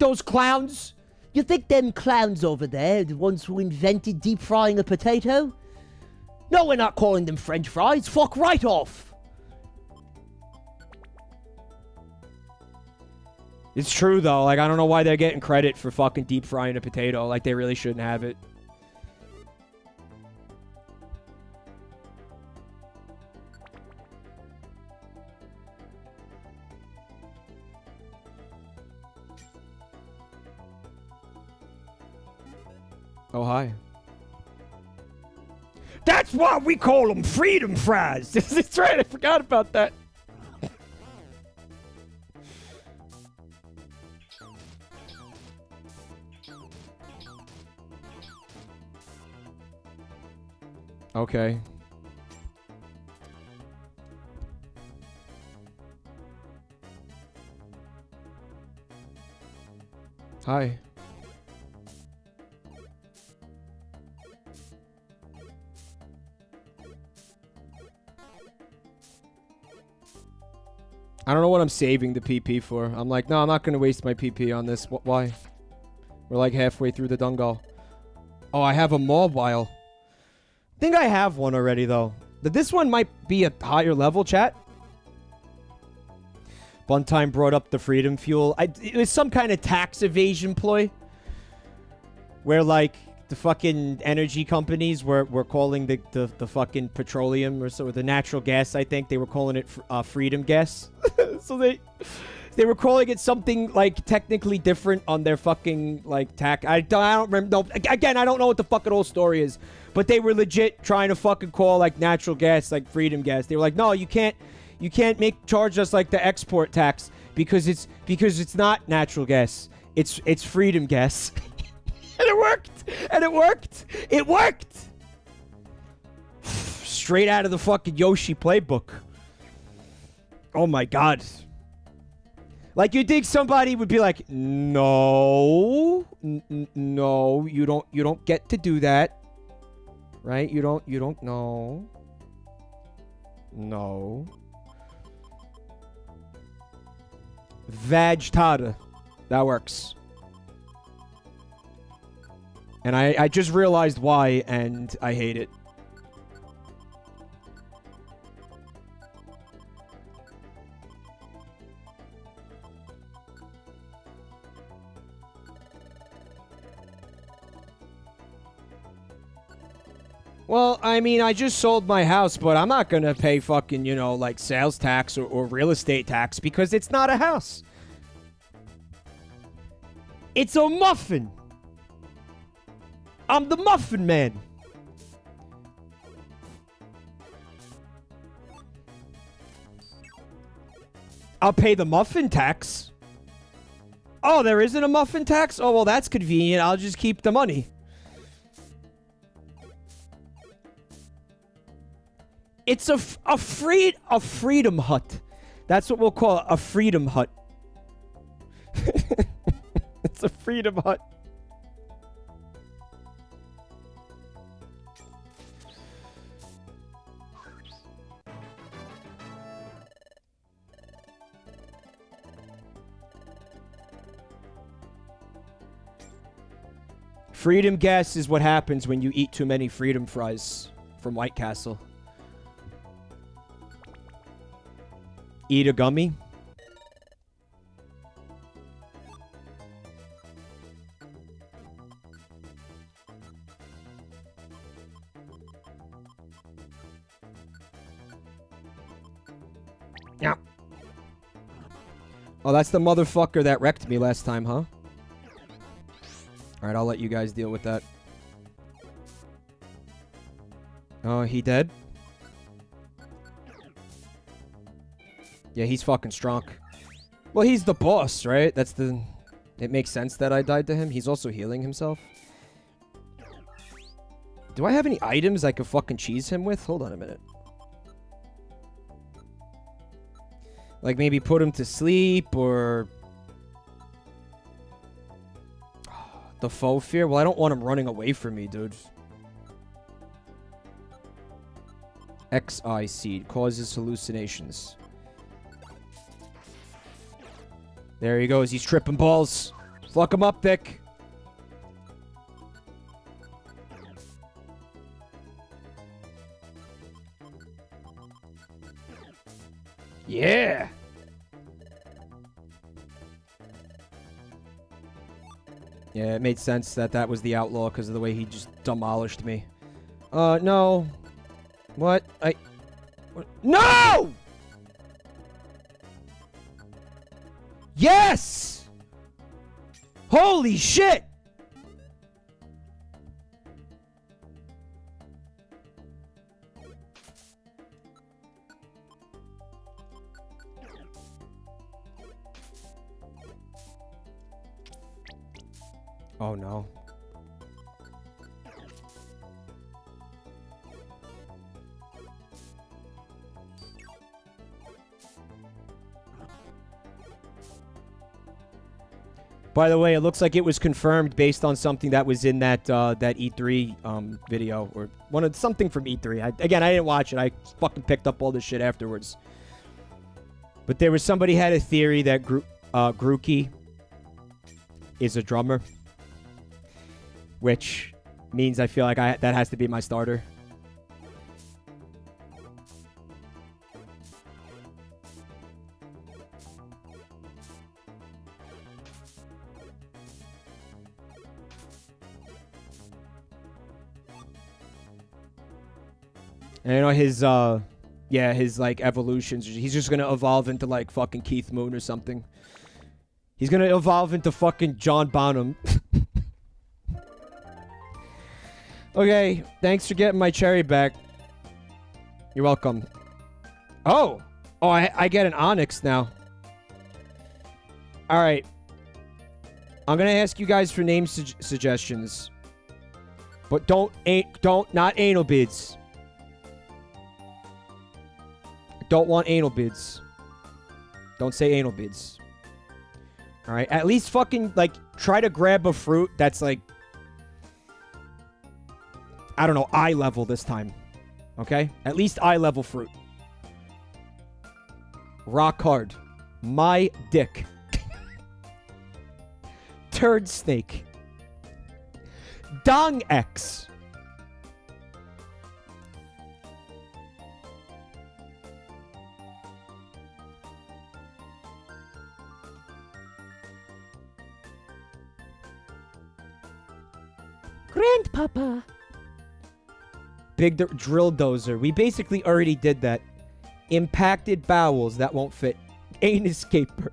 [SPEAKER 1] those clowns?
[SPEAKER 2] You think them clowns over there, the ones who invented deep frying a potato? No, we're not calling them French fries. Fuck right off.
[SPEAKER 1] It's true, though. Like, I don't know why they're getting credit for fucking deep frying a potato. Like, they really shouldn't have it. Oh, hi. That's why we call them freedom fries. That's right. I forgot about that. Okay. Hi. I don't know what I'm saving the PP for. I'm like, no, I'm not going to waste my PP on this. Why? We're like halfway through the Dungal. Oh, I have a Mawile. I think I have one already, though. This one might be a higher level, chat. Buntime brought up the Freedom Fuel. It was some kind of tax evasion ploy. Where, like, the fucking energy companies were calling the fucking petroleum or so, the natural gas, I think. They were calling it freedom gas. So they were calling it something, like, technically different on their fucking, like, tax. I don't remember. No, again, I don't know what the fucking whole story is. But they were legit trying to fucking call, like, natural gas, like, freedom gas. They were like, no, you can't charge us, like, the export tax because it's not natural gas. It's freedom gas. And it worked! And it worked! It worked! Straight out of the fucking Yoshi playbook. Oh my god. Like, you'd think somebody would be like, no, no, you don't get to do that. Right? You don't, no. No. Vagtada. That works. And I just realized why, and I hate it. Well, I mean, I just sold my house, but I'm not going to pay fucking, like, sales tax or real estate tax because it's not a house. It's a muffin. I'm the muffin man. I'll pay the muffin tax. Oh, there isn't a muffin tax? Oh, well, that's convenient. I'll just keep the money. It's a freedom hut. That's what we'll call it, a freedom hut. It's a freedom hut. Freedom gas is what happens when you eat too many freedom fries from White Castle. Eat a gummy. Yeah. Oh, that's the motherfucker that wrecked me last time, huh? Alright, I'll let you guys deal with that. Oh, he dead? Yeah, he's fucking strong. Well, he's the boss, right? That's the... It makes sense that I died to him. He's also healing himself. Do I have any items I could fucking cheese him with? Hold on a minute. Like, maybe put him to sleep, or... The faux fear? Well, I don't want him running away from me, dude. XI seed causes hallucinations. There he goes. He's tripping balls. Fuck him up, Vic. Yeah. Yeah, it made sense that that was the outlaw because of the way he just demolished me. No. What? What? No! Yes! Holy shit! Oh no. By the way, it looks like it was confirmed based on something that was in that that E3 video, or something from E3. Again, I didn't watch it. I fucking picked up all this shit afterwards. But there was somebody had a theory that Grookey is a drummer, which means I feel like that has to be my starter. And you know his his like evolutions, he's just gonna evolve into like fucking Keith Moon or something. He's gonna evolve into fucking John Bonham. Okay, thanks for getting my cherry back. You're welcome. Oh, I get an Onyx now. All right, I'm gonna ask you guys for name suggestions, but not anal beads. Don't want anal beads. Don't say anal beads. All right, at least fucking like try to grab a fruit that's like, I don't know, eye level this time. Okay? At least eye level fruit. Rock hard. My dick. Turd snake. Dong X.
[SPEAKER 4] Grandpapa.
[SPEAKER 1] Big drill dozer. We basically already did that. Impacted bowels that won't fit. Anus caper.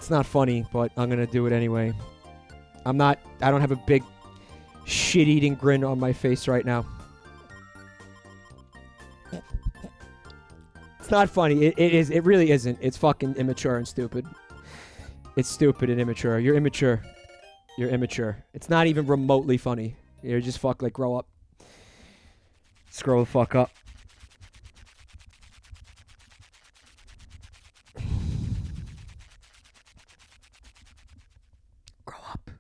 [SPEAKER 1] It's not funny, but I'm gonna do it anyway. I don't have a big shit-eating grin on my face right now. It's not funny. It really isn't. It's fucking immature and stupid. It's stupid and immature. You're immature. You're immature. It's not even remotely funny. You're just grow up. Scroll the fuck up. Grow up.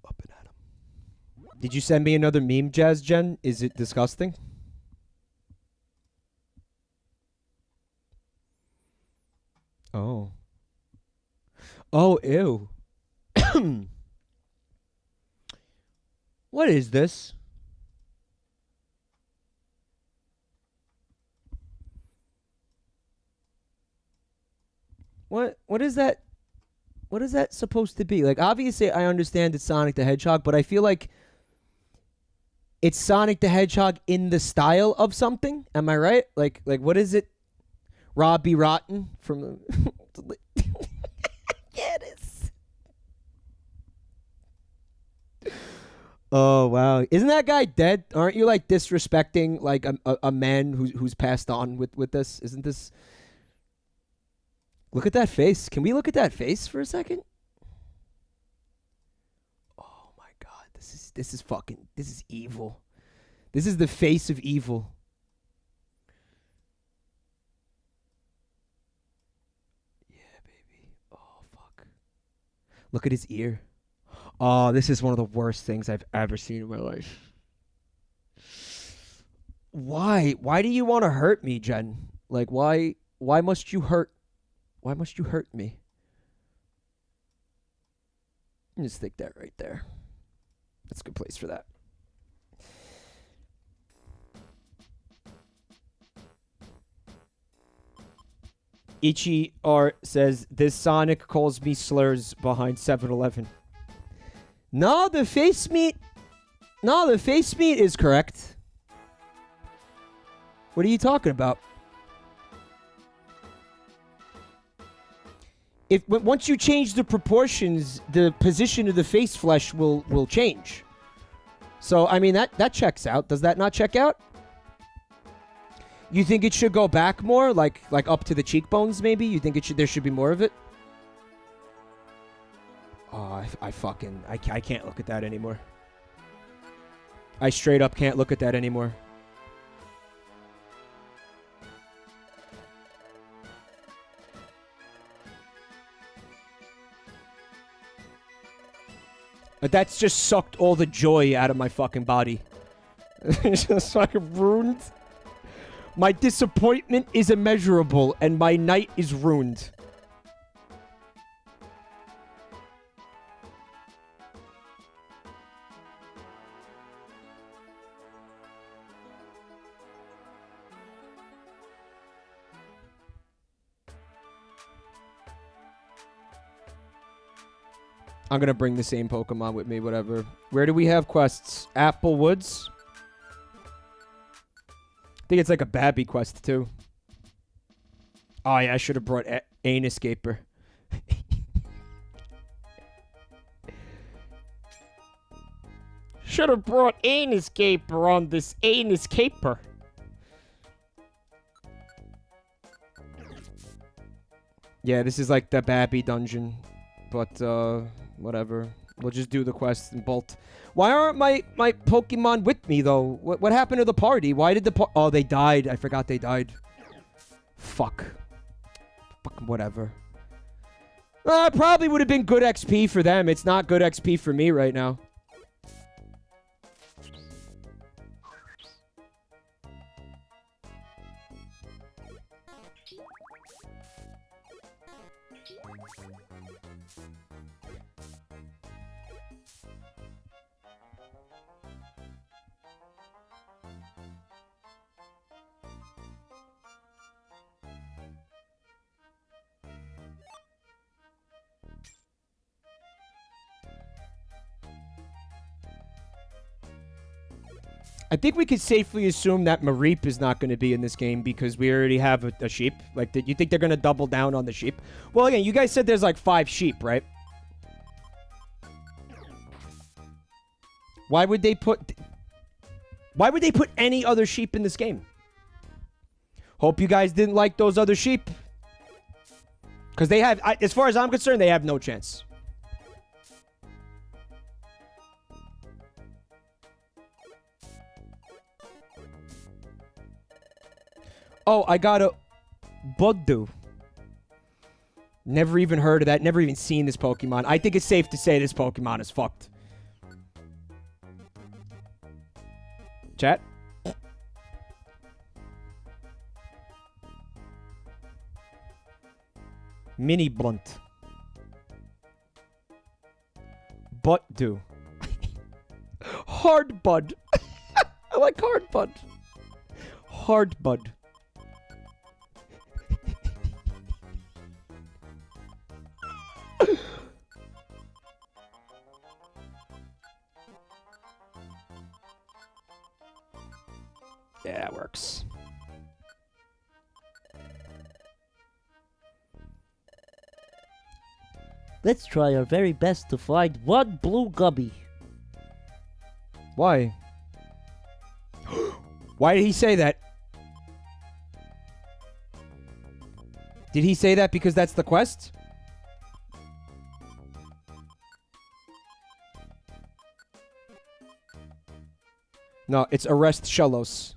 [SPEAKER 1] Up and at him. Did you send me another meme, Jazz Jen? Is it disgusting? Oh. Oh, ew. What is this? What is that? What is that supposed to be? Like, obviously I understand it's Sonic the Hedgehog, but I feel like it's Sonic the Hedgehog in the style of something. Am I right? Like what is it? Robbie Rotten from the yeah, it is. Oh wow. Isn't that guy dead? Aren't you like disrespecting like a man who's passed on with this? Isn't this? Look at that face. Can we look at that face for a second? Oh my god. This is evil. This is the face of evil. Look at his ear. Oh, this is one of the worst things I've ever seen in my life. Why? Why do you want to hurt me, Jen? Like, why must you hurt? Why must you hurt me? Just stick that right there. That's a good place for that. Ichi R says, this Sonic calls me slurs behind 7-Eleven. No, the face meat is correct. What are you talking about? Once you change the proportions, the position of the face flesh will change. So, I mean, that checks out. Does that not check out? You think it should go back more, like up to the cheekbones, maybe? You think there should be more of it? Oh, I can't look at that anymore. I straight up can't look at that anymore. That's just sucked all the joy out of my fucking body. It's just fucking ruined. My disappointment is immeasurable, and my night is ruined. I'm gonna bring the same Pokemon with me, whatever. Where do we have quests? Apple Woods? I think it's like a Babby quest, too. Oh, yeah, I should have brought Anus Escaper. Should have brought Anus Escaper on this Anus Caper. Yeah, this is like the Babby dungeon. But, whatever. We'll just do the quest and bolt. Why aren't my Pokemon with me, though? What happened to the party? Why did the oh, they died. I forgot they died. Fuck. Fucking whatever. Probably would have been good XP for them. It's not good XP for me right now. I think we could safely assume that Mareep is not going to be in this game because we already have a sheep. Like, did you think they're going to double down on the sheep? Well, again, you guys said there's like 5 sheep, right? Why would they put any other sheep in this game? Hope you guys didn't like those other sheep. Because they have, as far as I'm concerned, they have no chance. Oh, I got a Buddu. Never even heard of that. Never even seen this Pokemon. I think it's safe to say this Pokemon is fucked. Chat? Mini Blunt. Buddu. Hard Bud. I like Hard Bud. Hard Bud. Yeah, that works.
[SPEAKER 2] Let's try our very best to find one blue gummy.
[SPEAKER 1] Why? Why did he say that? Did he say that because that's the quest? No, it's arrest Shellos.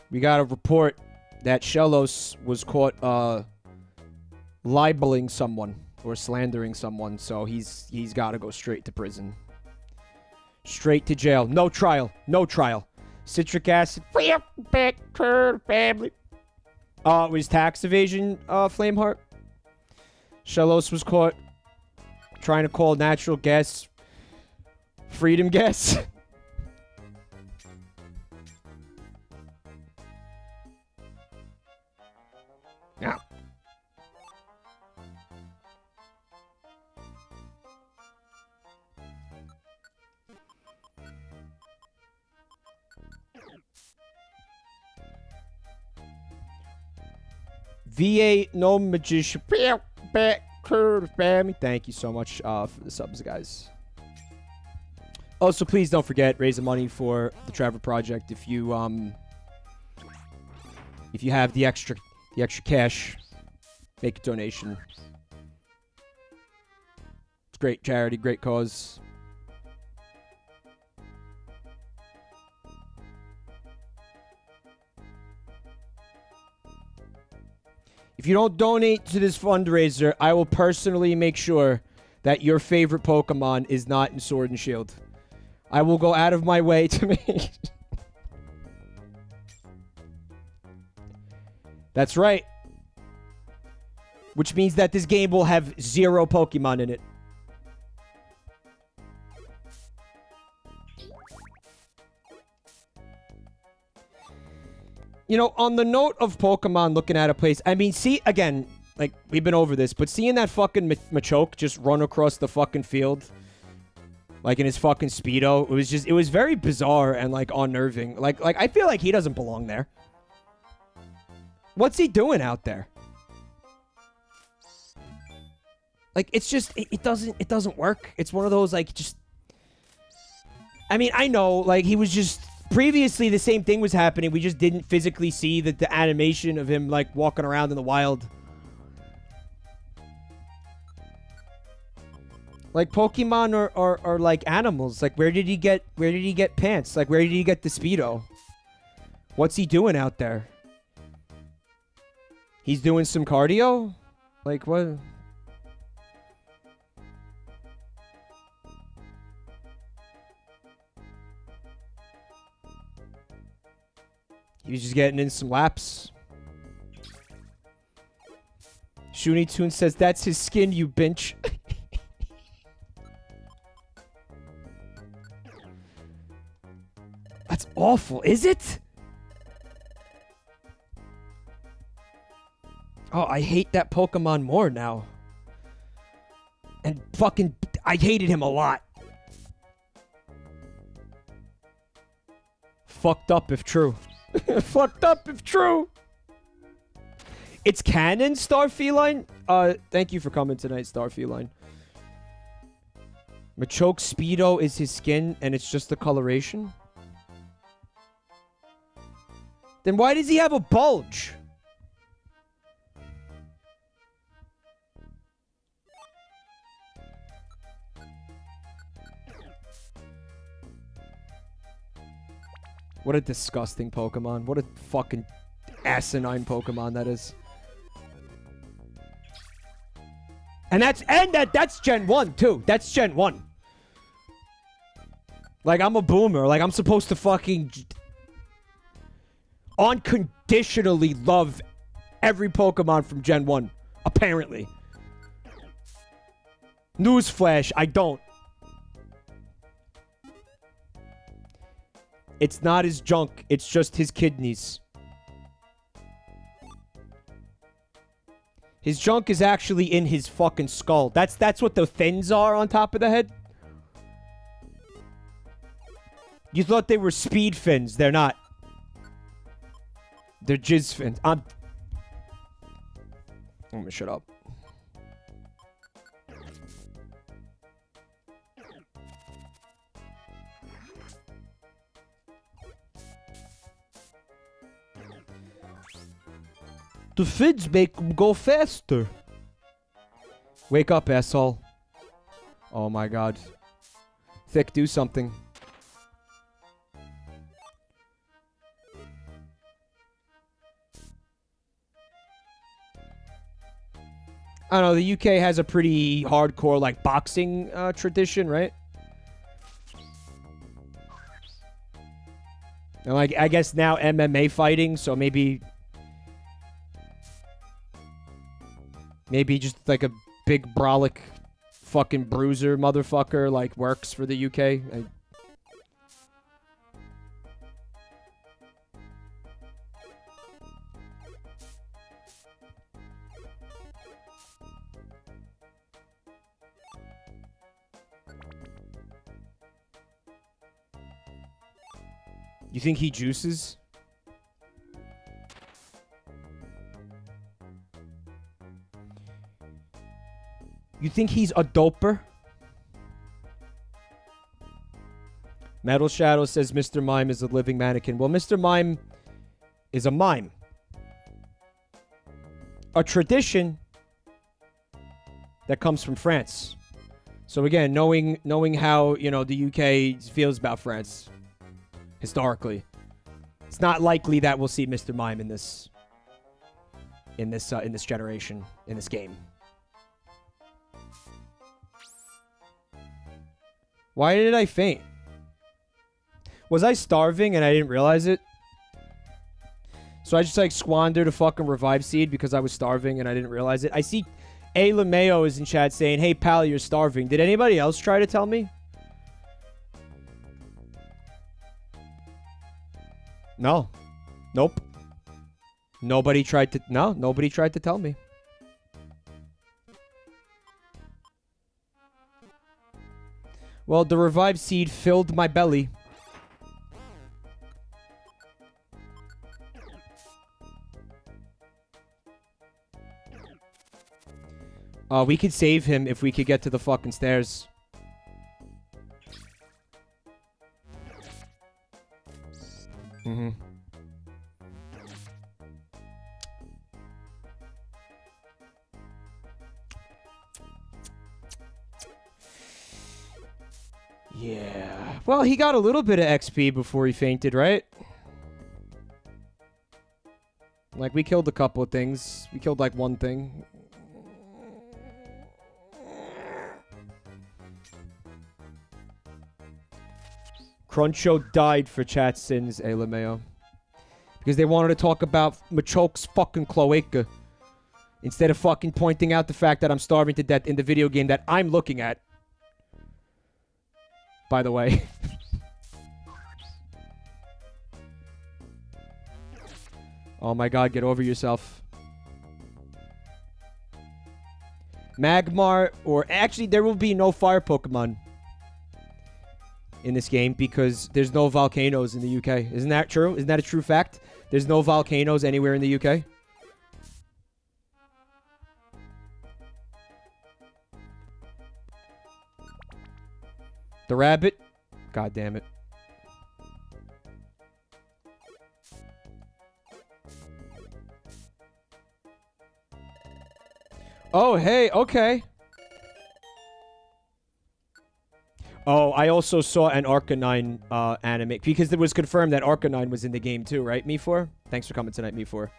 [SPEAKER 1] We got a report that Shellos was caught libeling someone or slandering someone, so he's got to go straight to prison. Straight to jail. No trial. No trial. Citric acid. Back to family. It was tax evasion, Flameheart. Shellos was caught trying to call natural gas freedom gas. Yeah. VA no magician. Back to the family. Thank you so much for the subs, guys. Also, please don't forget raise the money for the Trevor Project. If you have the extra cash, make a donation. It's great charity, great cause. If you don't donate to this fundraiser, I will personally make sure that your favorite Pokemon is not in Sword and Shield. I will go out of my way to make... That's right. Which means that this game will have 0 Pokemon in it. You know, on the note of Pokemon looking at a place, I mean, see, again, like, we've been over this, but seeing that fucking Machoke just run across the fucking field, like, in his fucking Speedo, it was very bizarre and, like, unnerving. Like, I feel like he doesn't belong there. What's he doing out there? Like, it's just, it doesn't work. It's one of those, like, just... I mean, I know, like, he was just... Previously, the same thing was happening. We just didn't physically see the animation of him, like, walking around in the wild. Like, Pokemon are like animals. Like, where did he get pants? Like, where did he get the Speedo? What's he doing out there? He's doing some cardio? Like, what? He was just getting in some laps. Shoony Toon says, that's his skin, you bitch. awful, is it? Oh, I hate that Pokemon more now. And fucking, I hated him a lot. Fucked up if true. Fucked up if true. It's canon, Starfeline? Thank you for coming tonight, Starfeline. Machoke's Speedo is his skin, and it's just the coloration? Then why does he have a bulge? What a disgusting Pokemon. What a fucking asinine Pokemon that is. And that's Gen 1 too. That's Gen 1. Like, I'm a boomer. Like, I'm supposed to fucking unconditionally love every Pokemon from Gen 1. Apparently. Newsflash, I don't. It's not his junk. It's just his kidneys. His junk is actually in his fucking skull. That's what the fins are on top of the head. You thought they were speed fins. They're not. They're jizz fins. I'm gonna shut up. The fins make them go faster. Wake up, asshole. Oh my god. Thick, do something. I don't know, the UK has a pretty hardcore, like, boxing tradition, right? And, like, I guess now MMA fighting, so maybe just, like, a big brolic fucking bruiser motherfucker, like, works for the UK. You think he juices? You think he's a doper? Metal Shadow says Mr. Mime is a living mannequin. Well, Mr. Mime is a mime. A tradition that comes from France. So again, knowing how, you know, the UK feels about France historically, it's not likely that we'll see Mr. Mime in this generation, in this game. Why did I faint? Was I starving and I didn't realize it? So I just, like, squandered a fucking revive seed because I was starving and I didn't realize it. I see A. LeMayo is in chat saying, hey, pal, you're starving. Did anybody else try to tell me? No. Nope. Nobody tried to tell me. Well, the revive seed filled my belly. We could save him if we could get to the fucking stairs. Mm-hmm. Yeah. Well, he got a little bit of XP before he fainted, right? Like, we killed a couple of things. We killed, like, one thing. Cruncho died for chat sins, LMAO. Because they wanted to talk about Machoke's fucking cloaca. Instead of fucking pointing out the fact that I'm starving to death in the video game that I'm looking at. By the way. Oh my god, get over yourself. Magmar, or actually there will be no fire Pokemon in this game because there's no volcanoes in the UK. Isn't that true? Isn't that a true fact? There's no volcanoes anywhere in the UK? The rabbit? God damn it. Oh, hey, okay. Oh, I also saw an Arcanine anime, because it was confirmed that Arcanine was in the game too, right, Me4? Thanks for coming tonight, Me4.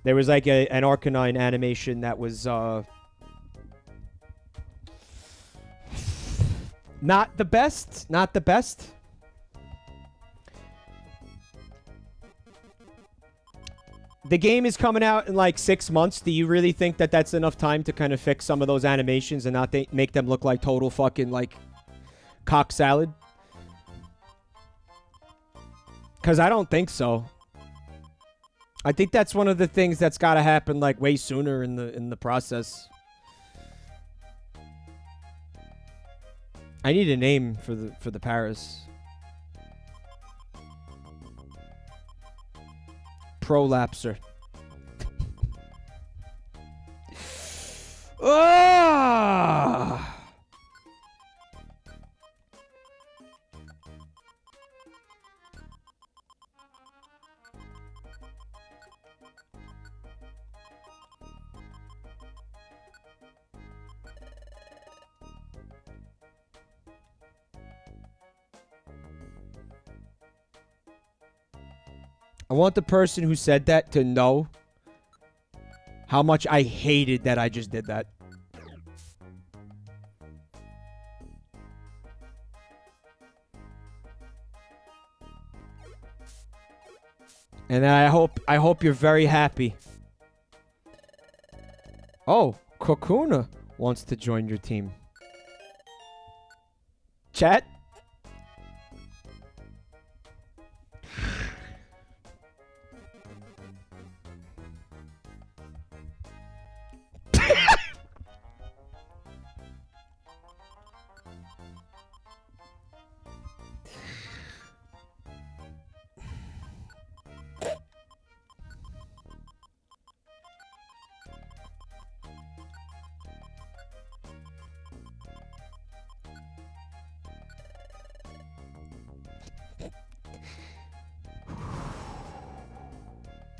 [SPEAKER 1] There was like an Arcanine animation that was not the best, not the best. The game is coming out in like 6 months. Do you really think that that's enough time to kind of fix some of those animations and not make them look like total fucking like cock salad? Because I don't think so. I think that's one of the things that's got to happen like way sooner in the process. I need a name for the Paris. Prolapser. Ah! I want the person who said that to know how much I hated that I just did that. And I hope you're very happy. Oh, Kokuna wants to join your team. Chat?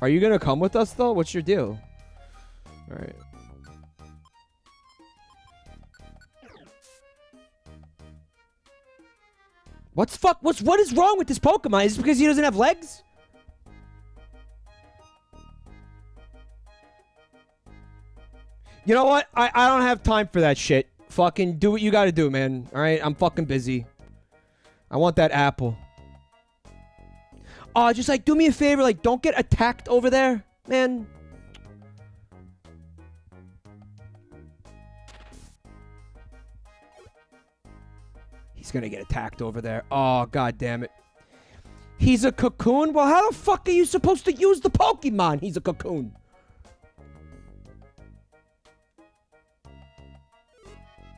[SPEAKER 1] Are you gonna come with us though? What's your deal? All right. What is wrong with this Pokemon? Is it because he doesn't have legs? You know what? I don't have time for that shit. Fucking do what you gotta do, man. All right, I'm fucking busy. I want that apple. Oh, just like do me a favor, like don't get attacked over there, man. He's gonna get attacked over there. Oh, god damn it. He's a cocoon? Well, how the fuck are you supposed to use the Pokemon? He's a cocoon.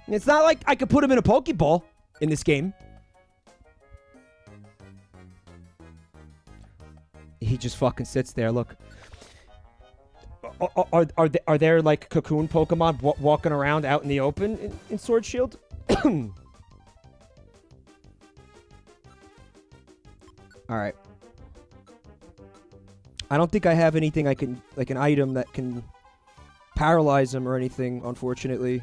[SPEAKER 1] It's not like I could put him in a Pokeball in this game. He just fucking sits there, look. Are there like cocoon Pokemon walking around out in the open in Sword Shield? Alright. I don't think I have anything I can, like an item that can paralyze him or anything, unfortunately.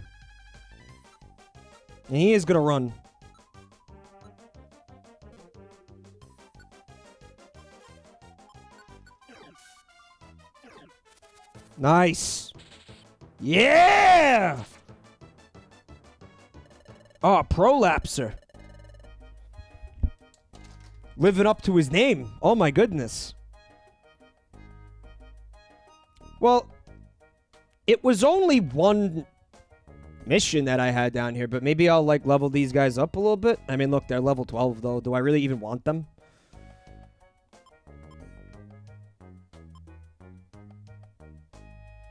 [SPEAKER 1] And he is gonna run. Nice. Yeah! Oh, Prolapser. Living up to his name. Oh my goodness. Well, it was only one mission that I had down here, but maybe I'll like level these guys up a little bit. I mean, look, they're level 12 though. Do I really even want them?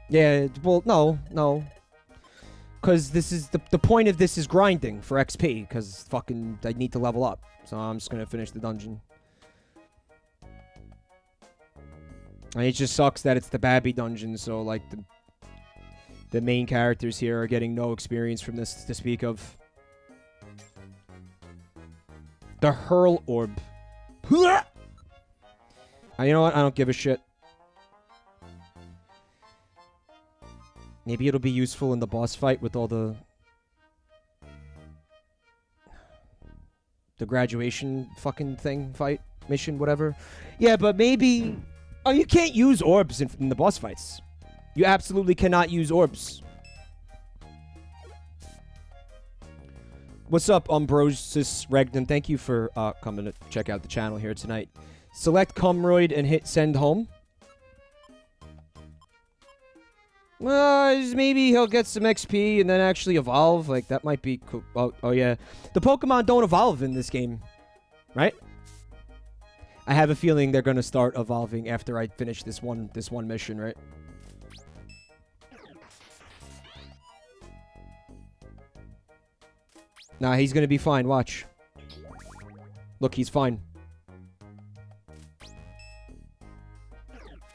[SPEAKER 1] Yeah, well, no. Because this is the point of this is grinding for XP, because fucking I need to level up. So I'm just gonna finish the dungeon. And it just sucks that it's the Babby dungeon, so like the main characters here are getting no experience from this to speak of. The Hurl Orb. You know what? I don't give a shit. Maybe it'll be useful in the boss fight with all the graduation fucking thing fight mission, whatever. Yeah, but maybe... Oh, you can't use orbs in the boss fights. You absolutely cannot use orbs. What's up, Umbrosis Regnum? Thank you for coming to check out the channel here tonight. Select Cumroid and hit send home. Maybe he'll get some XP and then actually evolve. Like, that might be cool. Oh, yeah. The Pokemon don't evolve in this game, right? I have a feeling they're going to start evolving after I finish this one mission, right? Nah, he's going to be fine. Watch. Look, he's fine.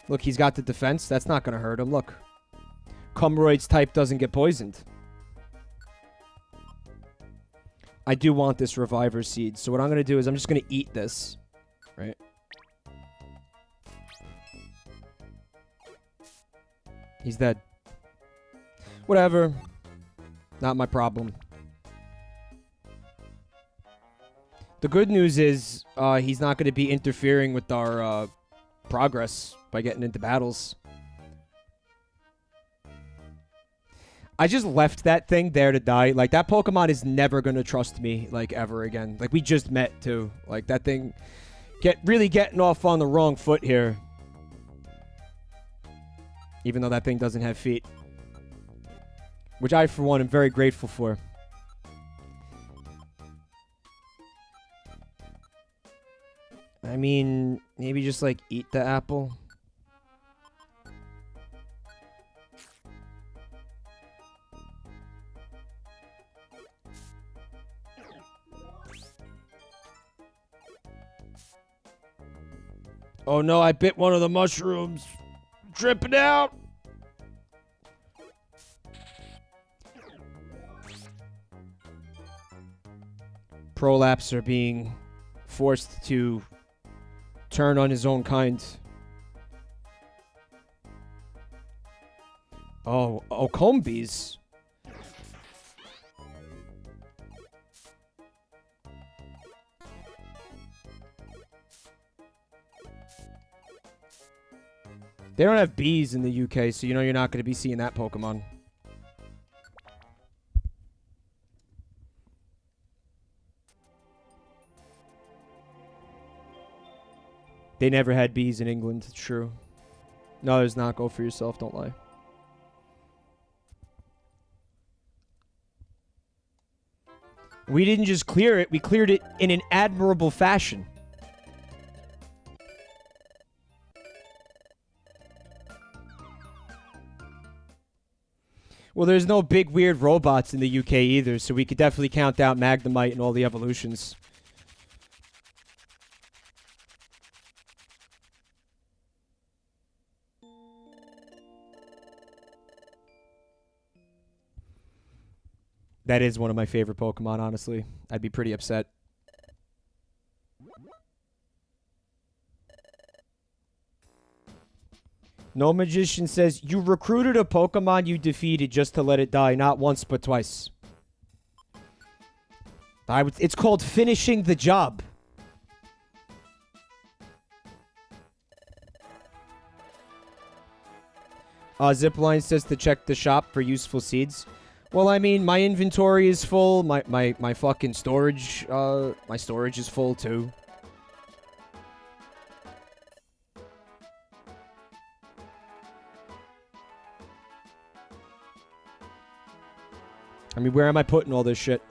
[SPEAKER 1] Look, he's got the defense. That's not going to hurt him. Look. Cumroid's type doesn't get poisoned. I do want this Reviver Seed. So what I'm going to do is I'm just going to eat this. Right? He's dead. Whatever. Not my problem. The good news is he's not going to be interfering with our progress by getting into battles. I just left that thing there to die. Like, that Pokemon is never going to trust me, like, ever again. Like, we just met, too. Like, that thing really getting off on the wrong foot here. Even though that thing doesn't have feet. Which I, for one, am very grateful for. I mean, maybe just, like, eat the apple. Oh no, I bit one of the mushrooms. Dripping out. Prolapse are being forced to turn on his own kind. Oh, Combees. They don't have bees in the UK, so you know you're not going to be seeing that Pokemon. They never had bees in England, it's true. No, there's not. Go for yourself, don't lie. We didn't just clear it, we cleared it in an admirable fashion. Well, there's no big weird robots in the UK either, so we could definitely count out Magnemite and all the evolutions. That is one of my favorite Pokemon, honestly. I'd be pretty upset. No Magician says, you recruited a Pokemon you defeated just to let it die, not once but twice. It's called finishing the job. Zipline says to check the shop for useful seeds. Well, I mean, my inventory is full. My fucking storage, my storage is full too. I mean, where am I putting all this shit?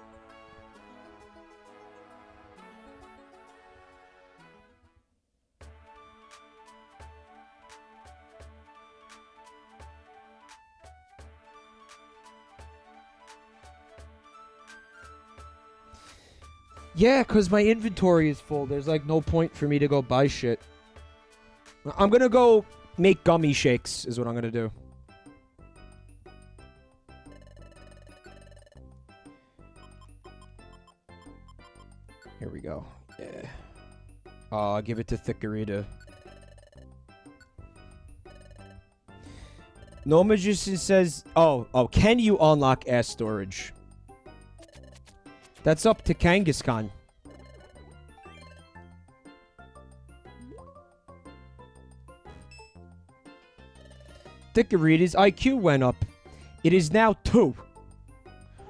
[SPEAKER 1] Yeah, because my inventory is full. There's like no point for me to go buy shit. I'm gonna go make gummy shakes is what I'm gonna do. Here we go. Yeah. I'll give it to Thickerita. No Magician says... Oh, can you unlock ass storage? That's up to Kangaskhan. Thickerita's IQ went up. It is now 2.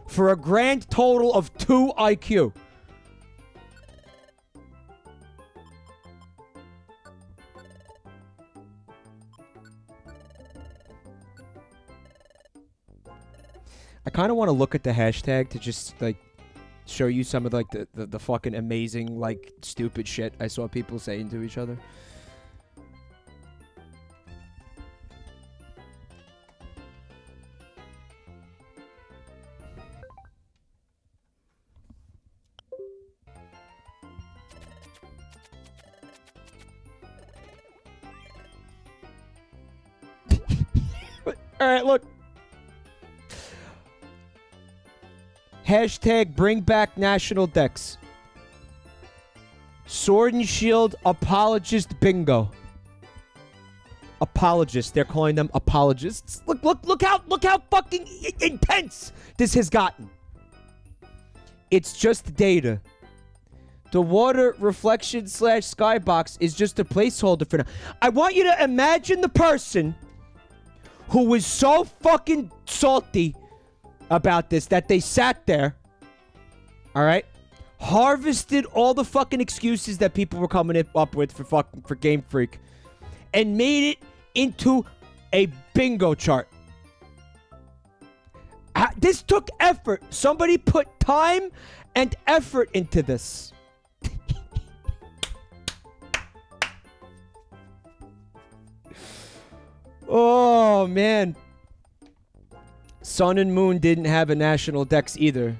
[SPEAKER 1] For a grand total of 2 IQ. I kind of want to look at the hashtag to just, like, show you some of, like, the fucking amazing, like, stupid shit I saw people saying to each other. Alright, look. Hashtag bring back national decks. Sword and Shield apologist bingo. Apologists. They're calling them apologists. Look how fucking intense this has gotten. It's just data. The water reflection / skybox is just a placeholder for now. I want you to imagine the person who was so fucking salty about this that they sat there, all right, harvested all the fucking excuses that people were coming up with for Game Freak, and made it into a bingo chart. This took effort. Somebody put time and effort into this. Oh, man. Sun and Moon didn't have a national dex either.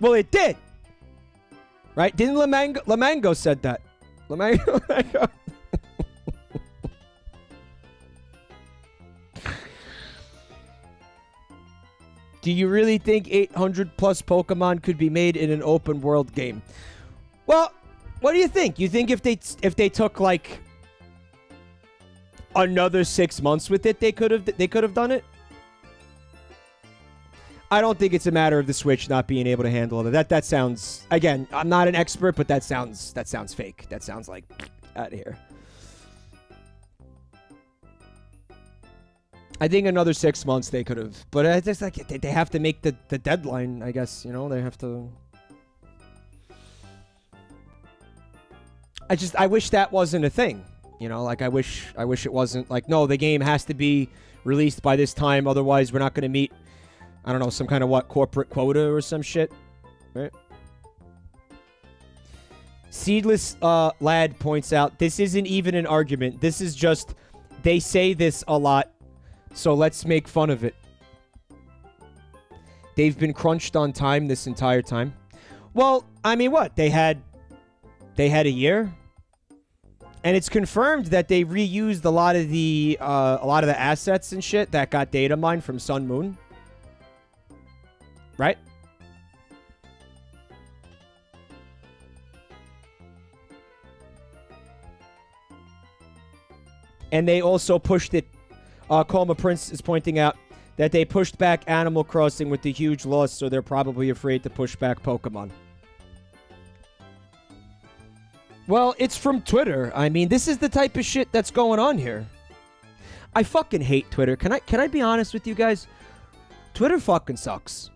[SPEAKER 1] Well, it did. Right? Didn't Lamango said that? Lamango. Do you really think 800 plus Pokemon could be made in an open world game? Well, what do you think? You think if they took like another 6 months with it, they could have done it? I don't think it's a matter of the Switch not being able to handle it. That sounds, again, I'm not an expert, but that sounds fake. That sounds like out of here. I think another 6 months they could have, but it's just like they have to make the deadline, I guess, you know, they have to. I wish that wasn't a thing, you know, like I wish it wasn't like, no, the game has to be released by this time, otherwise we're not going to meet, I don't know, some kind of corporate quota or some shit, right? Seedless Lad points out, this isn't even an argument. This is just, they say this a lot, so let's make fun of it. They've been crunched on time this entire time. Well, I mean, what? They had a year? And it's confirmed that they reused a lot of the assets and shit that got data mined from Sun Moon. Right? And they also pushed it. Coma Prince is pointing out that they pushed back Animal Crossing with the huge loss, so they're probably afraid to push back Pokemon. Well, it's from Twitter. I mean, this is the type of shit that's going on here. I fucking hate Twitter. Can I be honest with you guys? Twitter fucking sucks.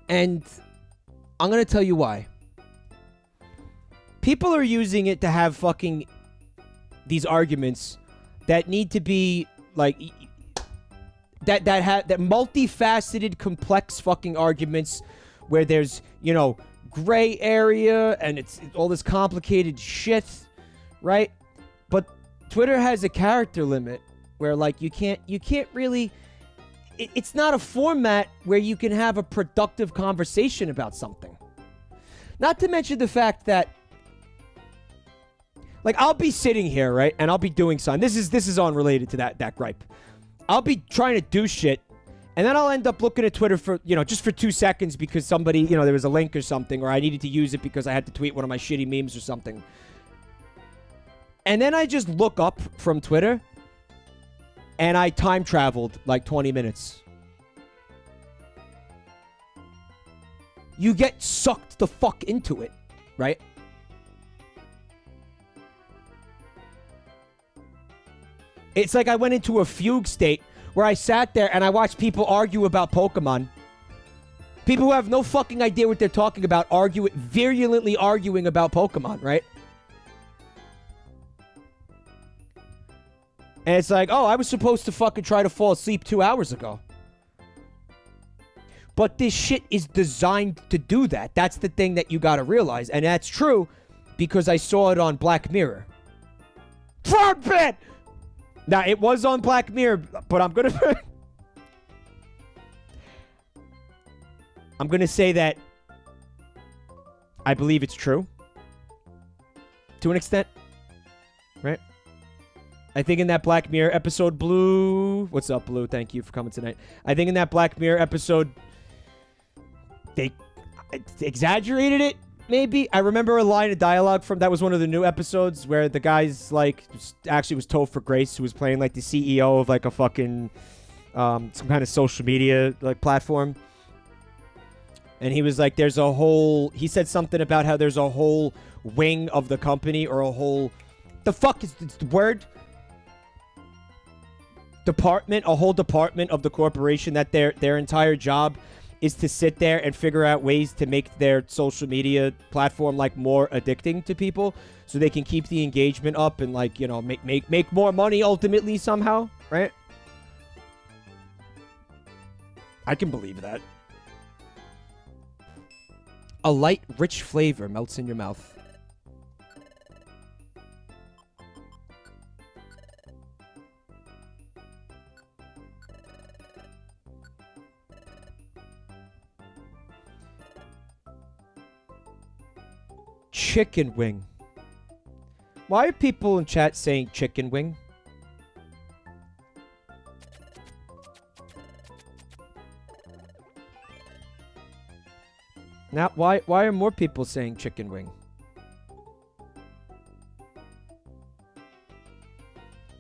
[SPEAKER 1] And I'm going to tell you why. People are using it to have fucking these arguments that need to be like that multifaceted, complex fucking arguments where there's, you know, gray area and it's all this complicated shit, right? But Twitter has a character limit where like you can't really. It's not a format where you can have a productive conversation about something. Not to mention the fact that, like, I'll be sitting here, right, and I'll be doing something. This is unrelated to that gripe. I'll be trying to do shit, and then I'll end up looking at Twitter for, just for 2 seconds because somebody, there was a link or something, or I needed to use it because I had to tweet one of my shitty memes or something. And then I just look up from Twitter, and I time traveled like 20 minutes. You get sucked the fuck into it, right? It's like I went into a fugue state where I sat there and I watched people argue about Pokemon. People who have no fucking idea what they're talking about, virulently arguing about Pokemon, right? And it's like, oh, I was supposed to fucking try to fall asleep 2 hours ago. But this shit is designed to do that. That's the thing that you gotta realize. And that's true because I saw it on Black Mirror. Frog bit! Now, it was on Black Mirror, but I'm gonna... I'm gonna say that I believe it's true. To an extent. Right? I think in that Black Mirror episode, Blue... What's up, Blue? Thank you for coming tonight. I think in that Black Mirror episode... They exaggerated it, maybe. I remember a line of dialogue from that was one of the new episodes where the guy's like actually was Topher Grace, who was playing like the CEO of like a fucking some kind of social media like platform, and he was like, "There's a whole." He said something about how there's a whole wing of the company or a whole the fuck is the word department, a whole department of the corporation that their entire job is to sit there and figure out ways to make their social media platform like more addicting to people so they can keep the engagement up and like, make more money ultimately somehow, right? I can believe that. A light, rich flavor melts in your mouth. Chicken wing. Why are people in chat saying chicken wing? Now, why are more people saying chicken wing?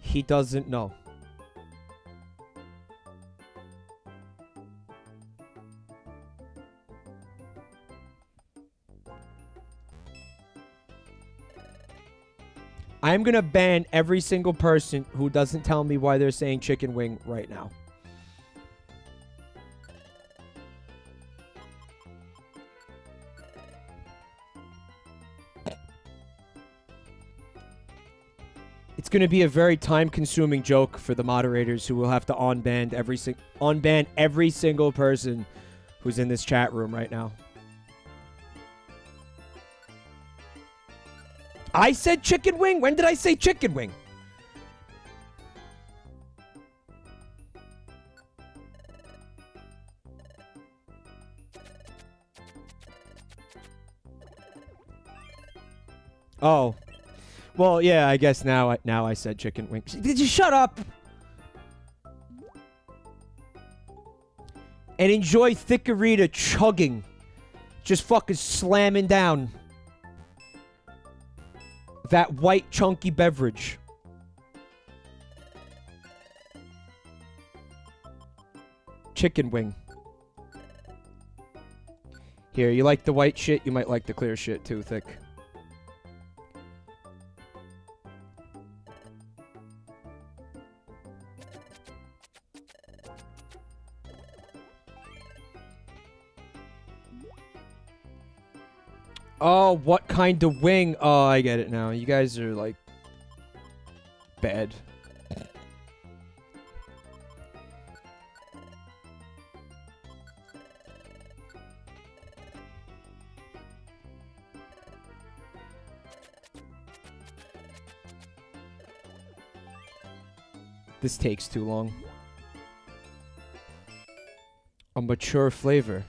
[SPEAKER 1] He doesn't know. I'm gonna ban every single person who doesn't tell me why they're saying chicken wing right now. It's gonna be a very time-consuming joke for the moderators who will have to unban every single person who's in this chat room right now. I said chicken wing? When did I say chicken wing? Oh. Well, yeah, I guess now I said chicken wing. Did you shut up? And enjoy Thickerita chugging. Just fucking slamming down that white chunky beverage. Chicken wing. Here, you like the white shit? You might like the clear shit too, Thick. Oh, what kind of wing? Oh, I get it now. You guys are, like, bad. This takes too long. A mature flavor.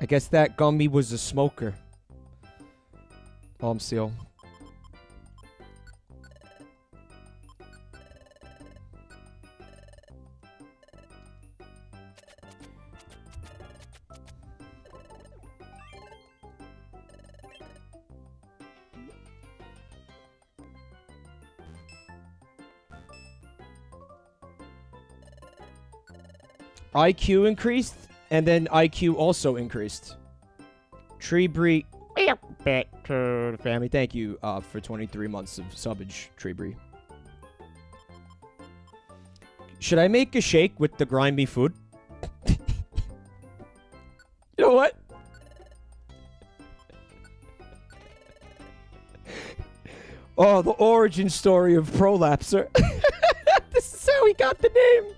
[SPEAKER 1] guess that gummy was a smoker. Seal. IQ increased, and then IQ also increased. Tree Bree. Back to the family. Thank you for 23 months of subbage, Tree Bree. Should I make a shake with the grimy food? You know what? Oh, the origin story of Prolapser. This is how he got the name.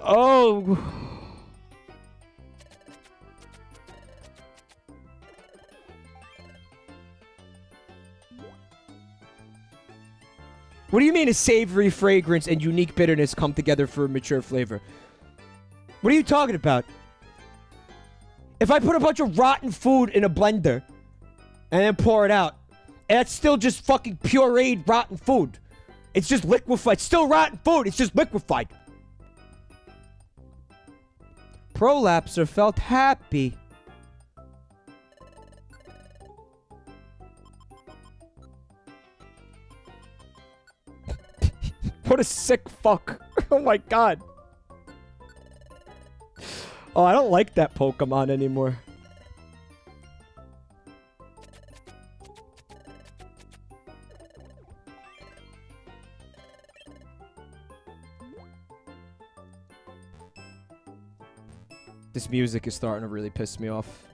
[SPEAKER 1] Oh. What do you mean a savory fragrance and unique bitterness come together for a mature flavor? What are you talking about? If I put a bunch of rotten food in a blender and then pour it out, that's still just fucking pureed rotten food. It's just liquefied. It's still rotten food. It's just liquefied. Prolapser felt happy. What a sick fuck. Oh my god. Oh, I don't like that Pokemon anymore. This music is starting to really piss me off.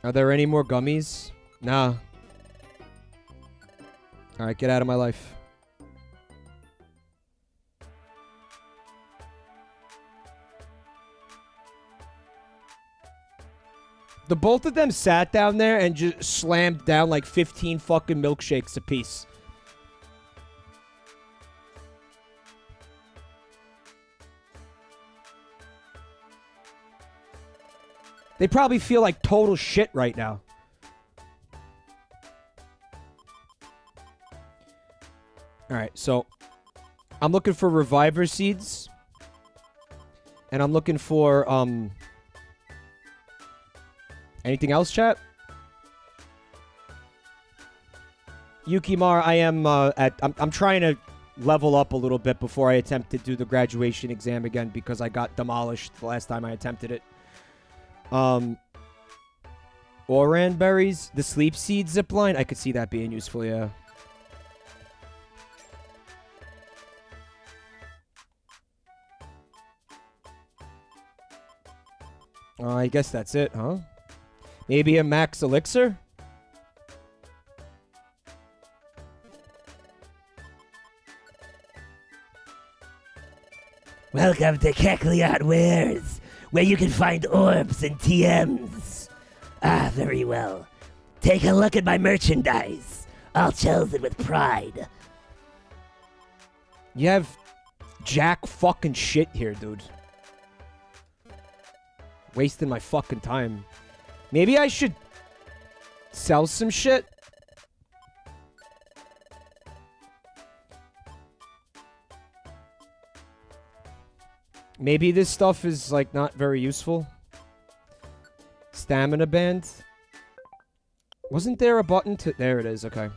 [SPEAKER 1] Are there any more gummies? Nah. Alright, get out of my life. The both of them sat down there and just slammed down like 15 fucking milkshakes apiece. They probably feel like total shit right now. Alright, so I'm looking for reviver seeds. And I'm looking for anything else, chat? Yukimar, I am I'm trying to level up a little bit before I attempt to do the graduation exam again because I got demolished the last time I attempted it. Oran berries, the sleep seed zipline. I could see that being useful, yeah. I guess that's it, huh? Maybe a max elixir?
[SPEAKER 2] Welcome to Kecleon Wares, where you can find orbs and TMs. Ah, very well. Take a look at my merchandise, all chosen with pride.
[SPEAKER 1] You have jack fucking shit here, dude. Wasting my fucking time. Maybe I should sell some shit? Maybe this stuff is, like, not very useful. Stamina band. Wasn't there a button to... There it is, okay.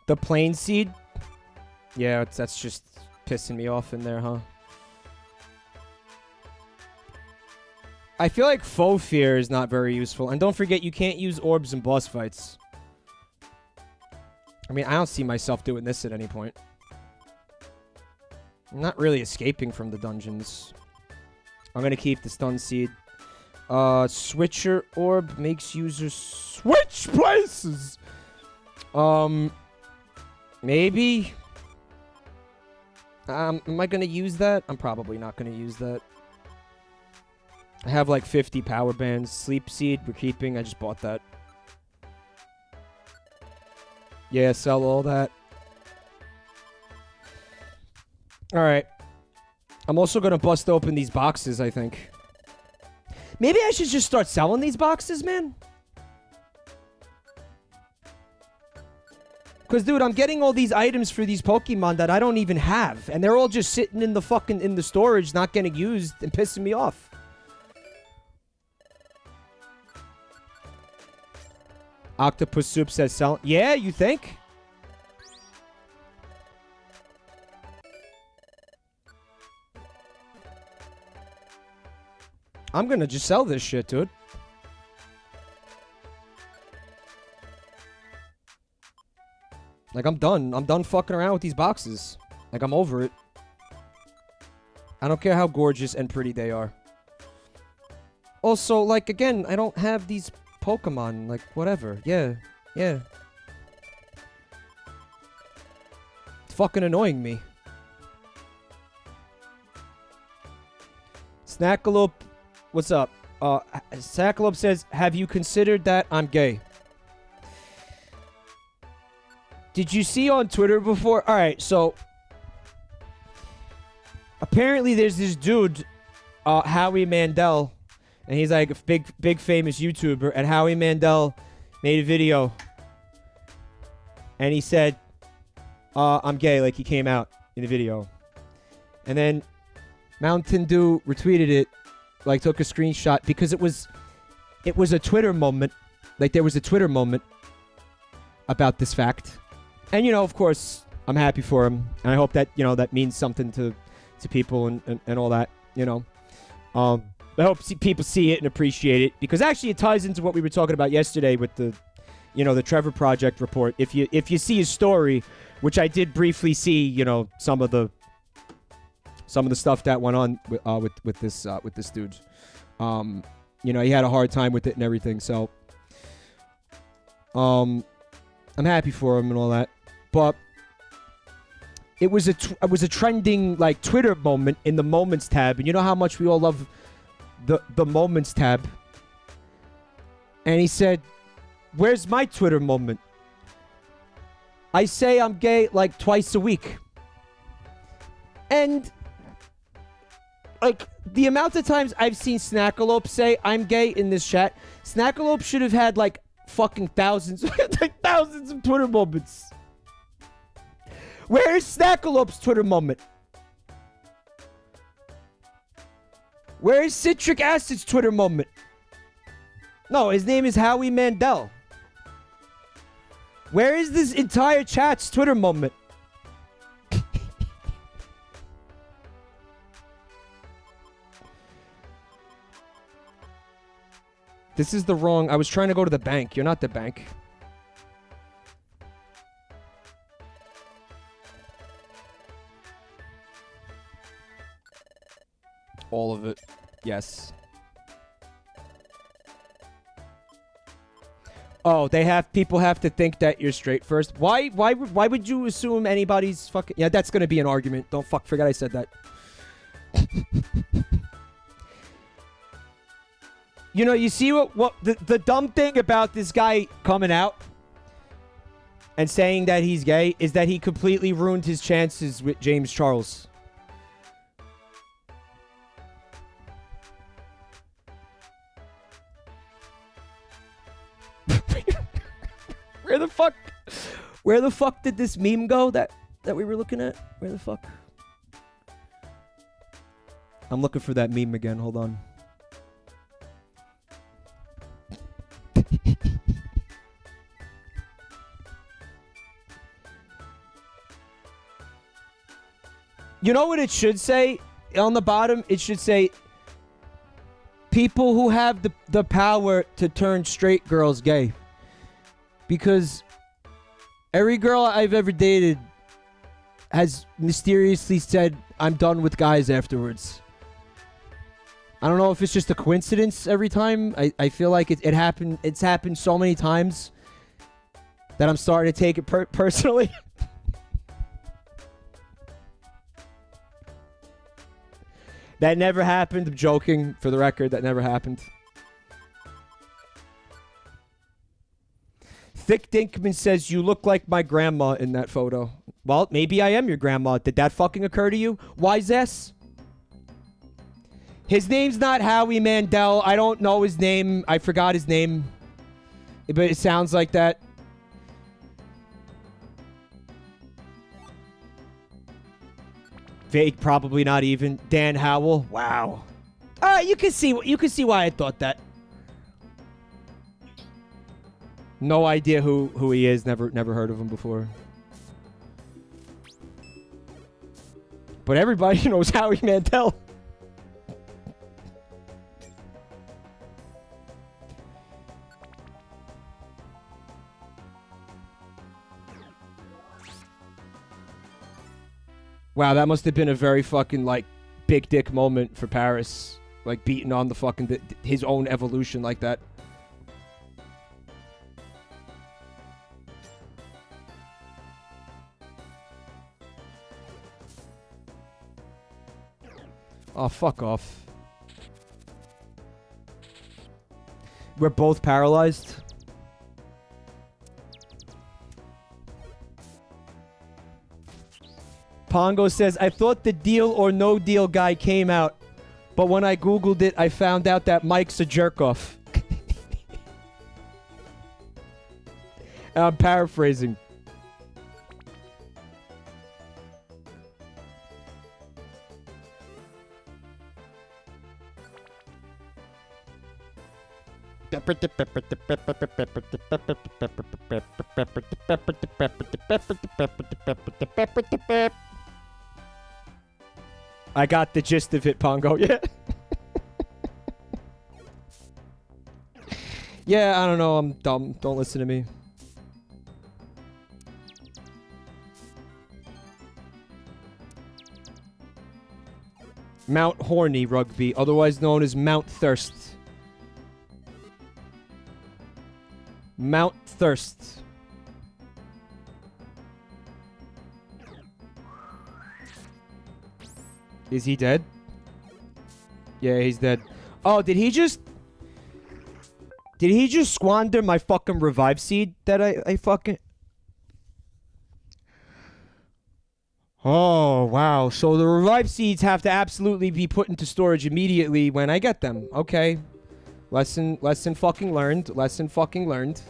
[SPEAKER 1] The plain seed? Yeah, that's just pissing me off in there, huh? I feel like faux fear is not very useful. And don't forget, you can't use orbs in boss fights. I mean, I don't see myself doing this at any point. I'm not really escaping from the dungeons. I'm gonna keep the stun seed. Switcher orb makes users switch places. Maybe. Am I gonna use that? I'm probably not gonna use that. I have like 50 power bands. Sleep seed, we're keeping. I just bought that. Yeah, sell all that. Alright. I'm also gonna bust open these boxes, I think. Maybe I should just start selling these boxes, man? Because, dude, I'm getting all these items for these Pokemon that I don't even have. And they're all just sitting in the storage, not getting used, and pissing me off. Octopus Soup says sell. Yeah, you think? I'm gonna just sell this shit, dude. Like, I'm done. I'm done fucking around with these boxes. Like, I'm over it. I don't care how gorgeous and pretty they are. Also, like, again, I don't have these Pokemon. Like, whatever. Yeah. Yeah. It's fucking annoying me. Snackalope, what's up? Snackalope says, have you considered that I'm gay? Did you see on Twitter before? Alright, so apparently there's this dude, Howie Mandel, and he's like a big famous YouTuber, and Howie Mandel made a video, and he said, I'm gay, like he came out in the video. And then Mountain Dew retweeted it, like took a screenshot, because it was a Twitter moment. Like, there was a Twitter moment about this fact. And, you know, of course, I'm happy for him. And I hope that, you know, that means something to people and all that, you know. I hope people see it and appreciate it. Because actually it ties into what we were talking about yesterday with the, you know, the Trevor Project report. If you see his story, which I did briefly see, you know, some of the stuff that went on with this dude. You know, he had a hard time with it and everything. So, I'm happy for him and all that. But it was a trending, like, Twitter moment in the Moments tab. And you know how much we all love the Moments tab. And he said, where's my Twitter moment? I say I'm gay like twice a week. And, like, the amount of times I've seen Snackalope say I'm gay in this chat, Snackalope should have had, like, fucking thousands of Twitter moments. Where is Snackalope's Twitter moment? Where is Citric Acid's Twitter moment? No, his name is Howie Mandel. Where is this entire chat's Twitter moment? This is the wrong... I was trying to go to the bank. You're not the bank. All of it. Yes. Oh, people have to think that you're straight first. Why would you assume anybody's fucking... Yeah, that's gonna be an argument. Don't forget I said that. You know, you see what the dumb thing about this guy coming out and saying that he's gay is that he completely ruined his chances with James Charles. Where the fuck did this meme go that we were looking at? Where the fuck? I'm looking for that meme again. Hold on. You know what it should say? On the bottom, it should say, people who have the power to turn straight girls gay. Because every girl I've ever dated has mysteriously said, I'm done with guys afterwards. I don't know if it's just a coincidence every time. I feel like it happened. It's happened so many times that I'm starting to take it personally. That never happened. I'm joking. For the record, that never happened. Thick Dinkman says, you look like my grandma in that photo. Well, maybe I am your grandma. Did that fucking occur to you? Wise S? His name's not Howie Mandel. I don't know his name. I forgot his name. But it sounds like that. Fake, probably not even. Dan Howell. Wow. You can see why I thought that. No idea who he is. Never heard of him before. But everybody knows Howie Mandel. Wow, that must have been a very fucking, like, big dick moment for Paris. Like, beating on the fucking, his own evolution like that. Oh, fuck off. We're both paralyzed. Pongo says, I thought the Deal or No Deal guy came out, but when I Googled it, I found out that Mike's a jerk-off. I'm paraphrasing. I got the gist of it, Pongo. Yeah. Yeah, I don't know. I'm dumb. Don't listen to me. Mount Horny Rugby, otherwise known as Mount Thirst. Mount Thirst. Is he dead? Yeah, he's dead. Oh, did he just squander my fucking revive seed that I fucking... Oh, wow. So the revive seeds have to absolutely be put into storage immediately when I get them. Okay. Lesson fucking learned. Lesson fucking learned.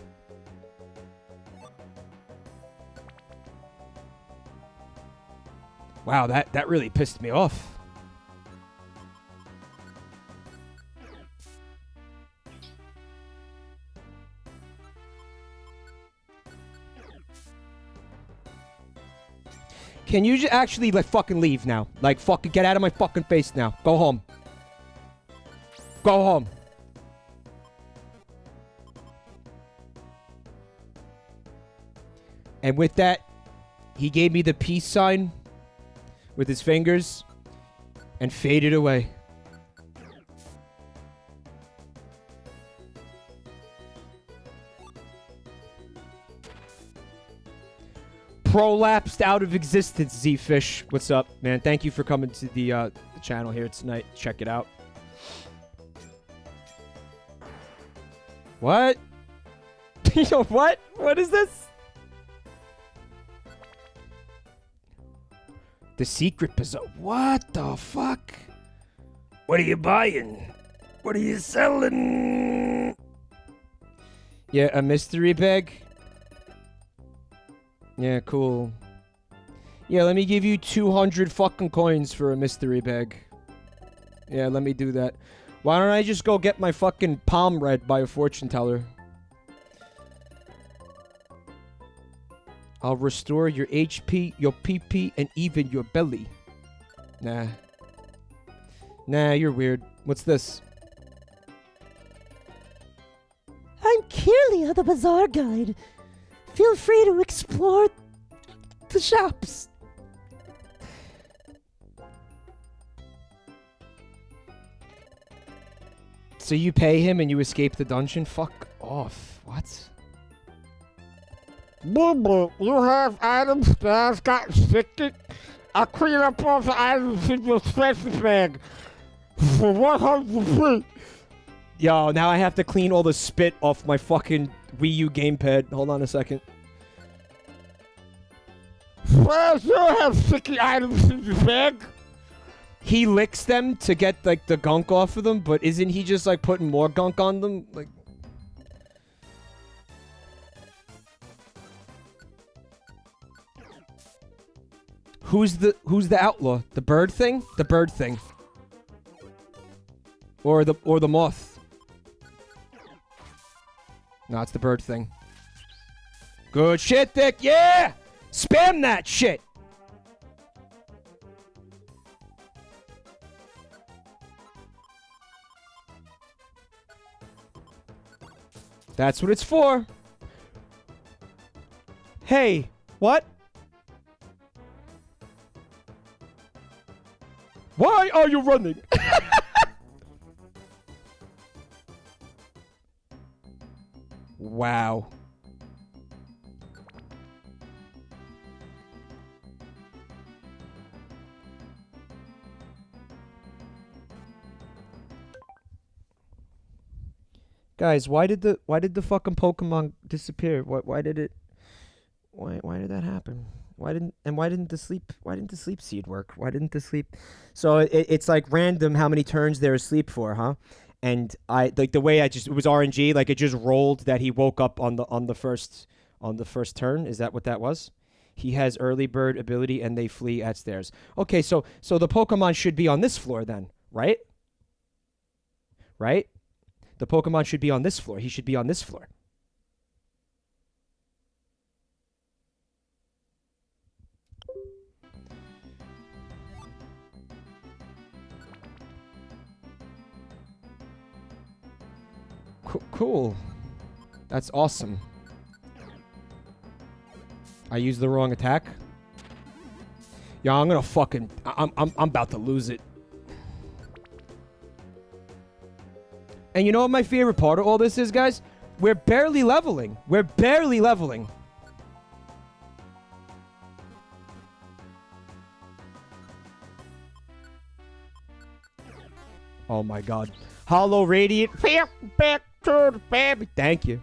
[SPEAKER 1] Wow, that really pissed me off. Can you just actually, like, fucking leave now? Like, fucking get out of my fucking face now. Go home. Go home. And with that, he gave me the peace sign with his fingers and faded away. Prolapsed out of existence, Z-Fish. What's up, man? Thank you for coming to the channel here tonight. Check it out. What? Yo, what? What is this? The secret bazaar. What the fuck? What are you buying? What are you selling? Yeah, a mystery bag. Yeah, cool. Yeah, let me give you 200 fucking coins for a mystery bag. Yeah, let me do that. Why don't I just go get my fucking palm read by a fortune teller? I'll restore your HP, your PP, and even your belly. Nah. Nah, you're weird. What's this?
[SPEAKER 4] I'm Kirlia, the bazaar guide. Feel free to explore the shops.
[SPEAKER 1] So you pay him and you escape the dungeon? Fuck off. What?
[SPEAKER 5] Boo Boo, you have items that have got restricted? I'll clean up all the items in your special bag. For 100%.
[SPEAKER 1] Yo, now I have to clean all the spit off my fucking Wii U gamepad. Hold on a second.
[SPEAKER 5] Well, you have sticky items in your bag.
[SPEAKER 1] He licks them to get, like, the gunk off of them, but isn't he just, like, putting more gunk on them? Like... Who's the outlaw? The bird thing? The bird thing. Or the moth. No, it's the bird thing. Good shit, Dick. Yeah! Spam that shit! That's what it's for. Hey, what? Why are you running? Wow. Guys, why did the fucking Pokemon disappear? Why did that happen? Why didn't the sleep seed work? Why didn't the sleep? So it's like random how many turns they're asleep for, huh? And I like the way it was RNG, like it just rolled that he woke up on the first turn. Is that what that was? He has early bird ability and they flee at stairs. Okay, so the Pokemon should be on this floor then, right? Right? The Pokemon should be on this floor. He should be on this floor. Cool. That's awesome. I used the wrong attack. Yeah, I'm gonna fucking... I'm about to lose it. And you know what my favorite part of all this is, guys? We're barely leveling. We're barely leveling. Oh my god. Hollow Radiant. Back to the baby. Thank you.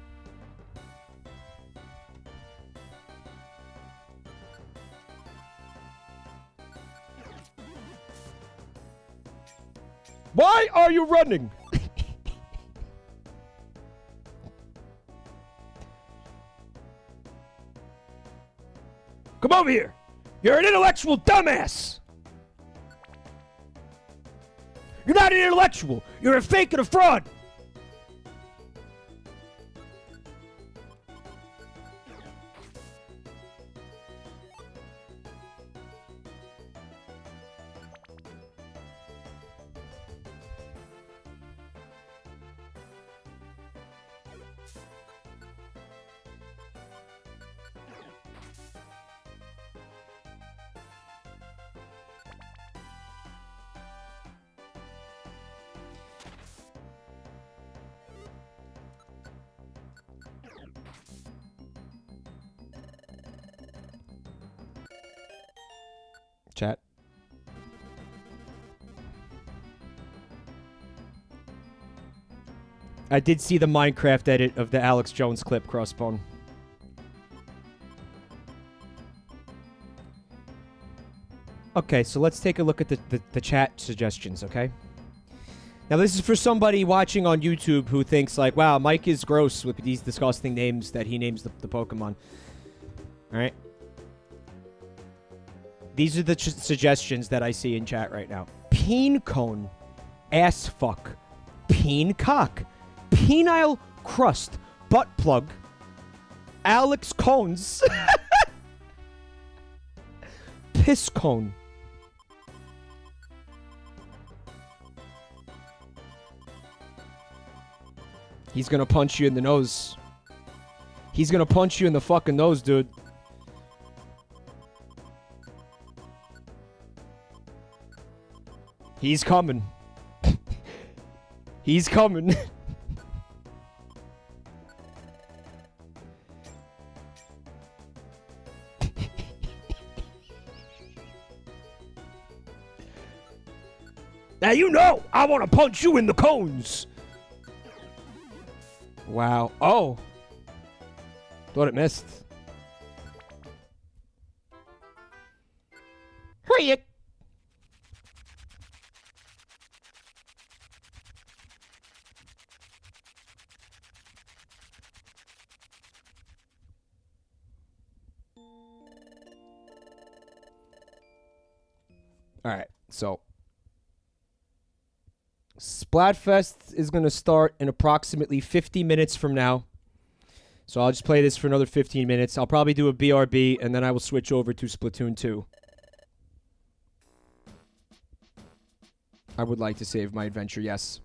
[SPEAKER 1] Why are you running? Come over here. You're an intellectual dumbass. You're not an intellectual. You're a fake and a fraud. Chat. I did see the Minecraft edit of the Alex Jones clip, Crossbone. Okay, so let's take a look at the chat suggestions, okay? Now, this is for somebody watching on YouTube who thinks, like, wow, Mike is gross with these disgusting names that he names the Pokemon. Alright? These are the suggestions that I see in chat right now. Peen cone. Ass fuck. Peen cock. Penile crust. Butt plug. Alex Cones. Piss cone. He's gonna punch you in the nose. He's gonna punch you in the fucking nose, dude. He's coming. He's coming. Now you know I want to punch you in the cones. Wow. Oh. Thought it missed. Hurry. All right, so Splatfest is going to start in approximately 50 minutes from now. So I'll just play this for another 15 minutes. I'll probably do a BRB, and then I will switch over to Splatoon 2. I would like to save my adventure, yes.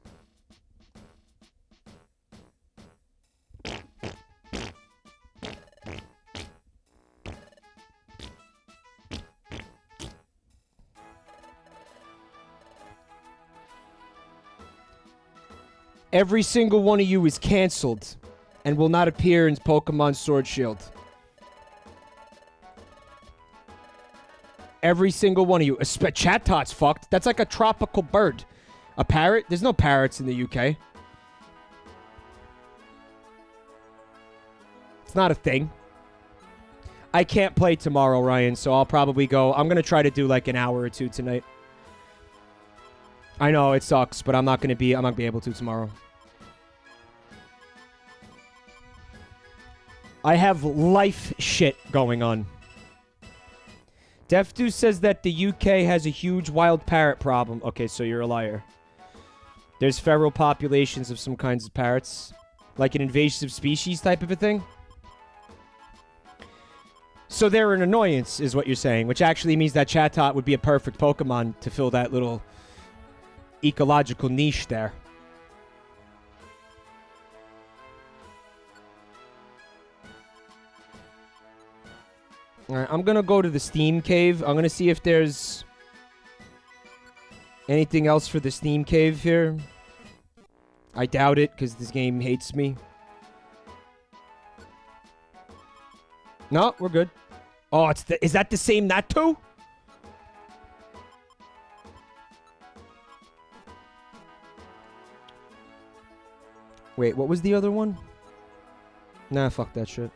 [SPEAKER 1] Every single one of you is canceled and will not appear in Pokemon Sword Shield. Every single one of you. Chatot fucked. That's like a tropical bird. A parrot? There's no parrots in the UK. It's not a thing. I can't play tomorrow, Ryan, so I'll probably go. I'm going to try to do like an hour or two tonight. I know it sucks, but I'm not going to be able to tomorrow. I have life shit going on. Defdu says that the UK has a huge wild parrot problem. Okay, so you're a liar. There's feral populations of some kinds of parrots. Like an invasive species type of a thing. So they're an annoyance, is what you're saying. Which actually means that Chatot would be a perfect Pokemon to fill that little ecological niche there. Alright, I'm gonna go to the Steam Cave. I'm gonna see if there's anything else for the Steam Cave here. I doubt it, because this game hates me. No, we're good. Oh, is that the same Natu? Wait, what was the other one? Nah, fuck that shit.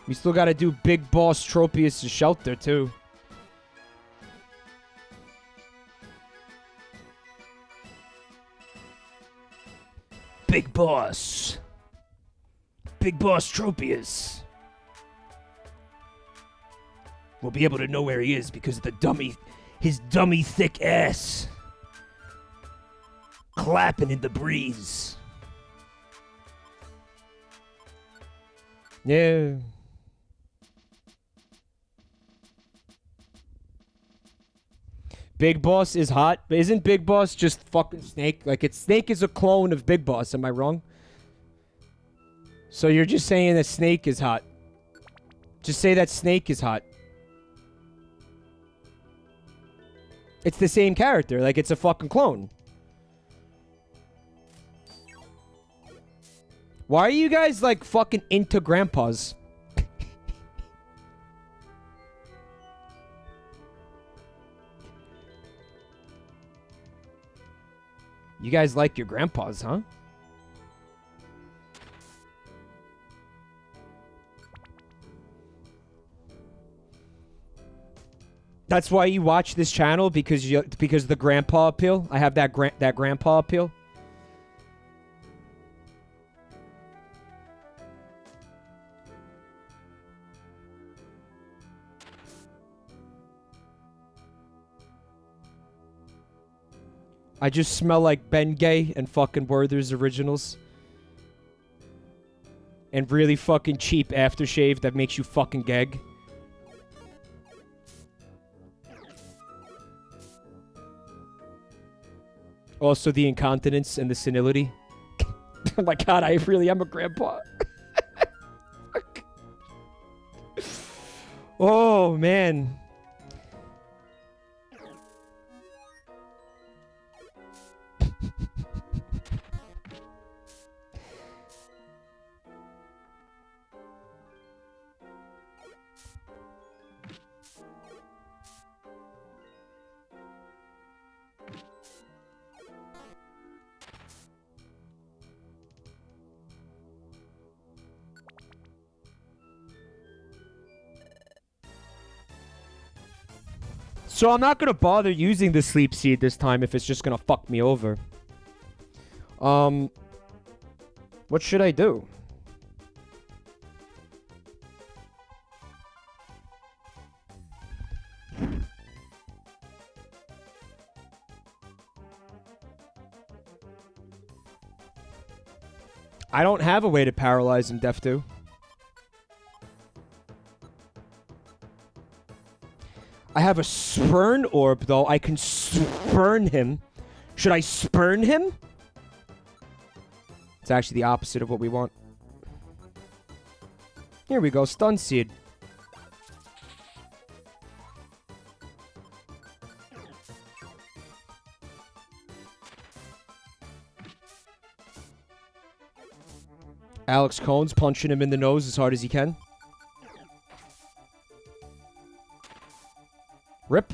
[SPEAKER 1] We still gotta do Big Boss Tropius' shelter, too. Big Boss. Big Boss Tropius. We'll be able to know where he is because of his dummy thick ass. Clapping in the breeze. Yeah. Big Boss is hot, but isn't Big Boss just fucking Snake? Like, Snake is a clone of Big Boss, am I wrong? So you're just saying that Snake is hot. Just say that Snake is hot. It's the same character, like it's a fucking clone. Why are you guys, like, fucking into grandpas? You guys like your grandpas, huh? That's why you watch this channel, because the grandpa appeal. I have that grandpa appeal. I just smell like Bengay and fucking Werther's Originals. And really fucking cheap aftershave that makes you fucking gag. Also the incontinence and the senility. Oh my god, I really am a grandpa. Oh, man. So I'm not gonna bother using the sleep seed this time if it's just gonna fuck me over. What should I do? I don't have a way to paralyze him, Def2. I have a spurn orb, though. I can spurn him. Should I spurn him? It's actually the opposite of what we want. Here we go. Stun seed. Alex Cohn's punching him in the nose as hard as he can. Rip.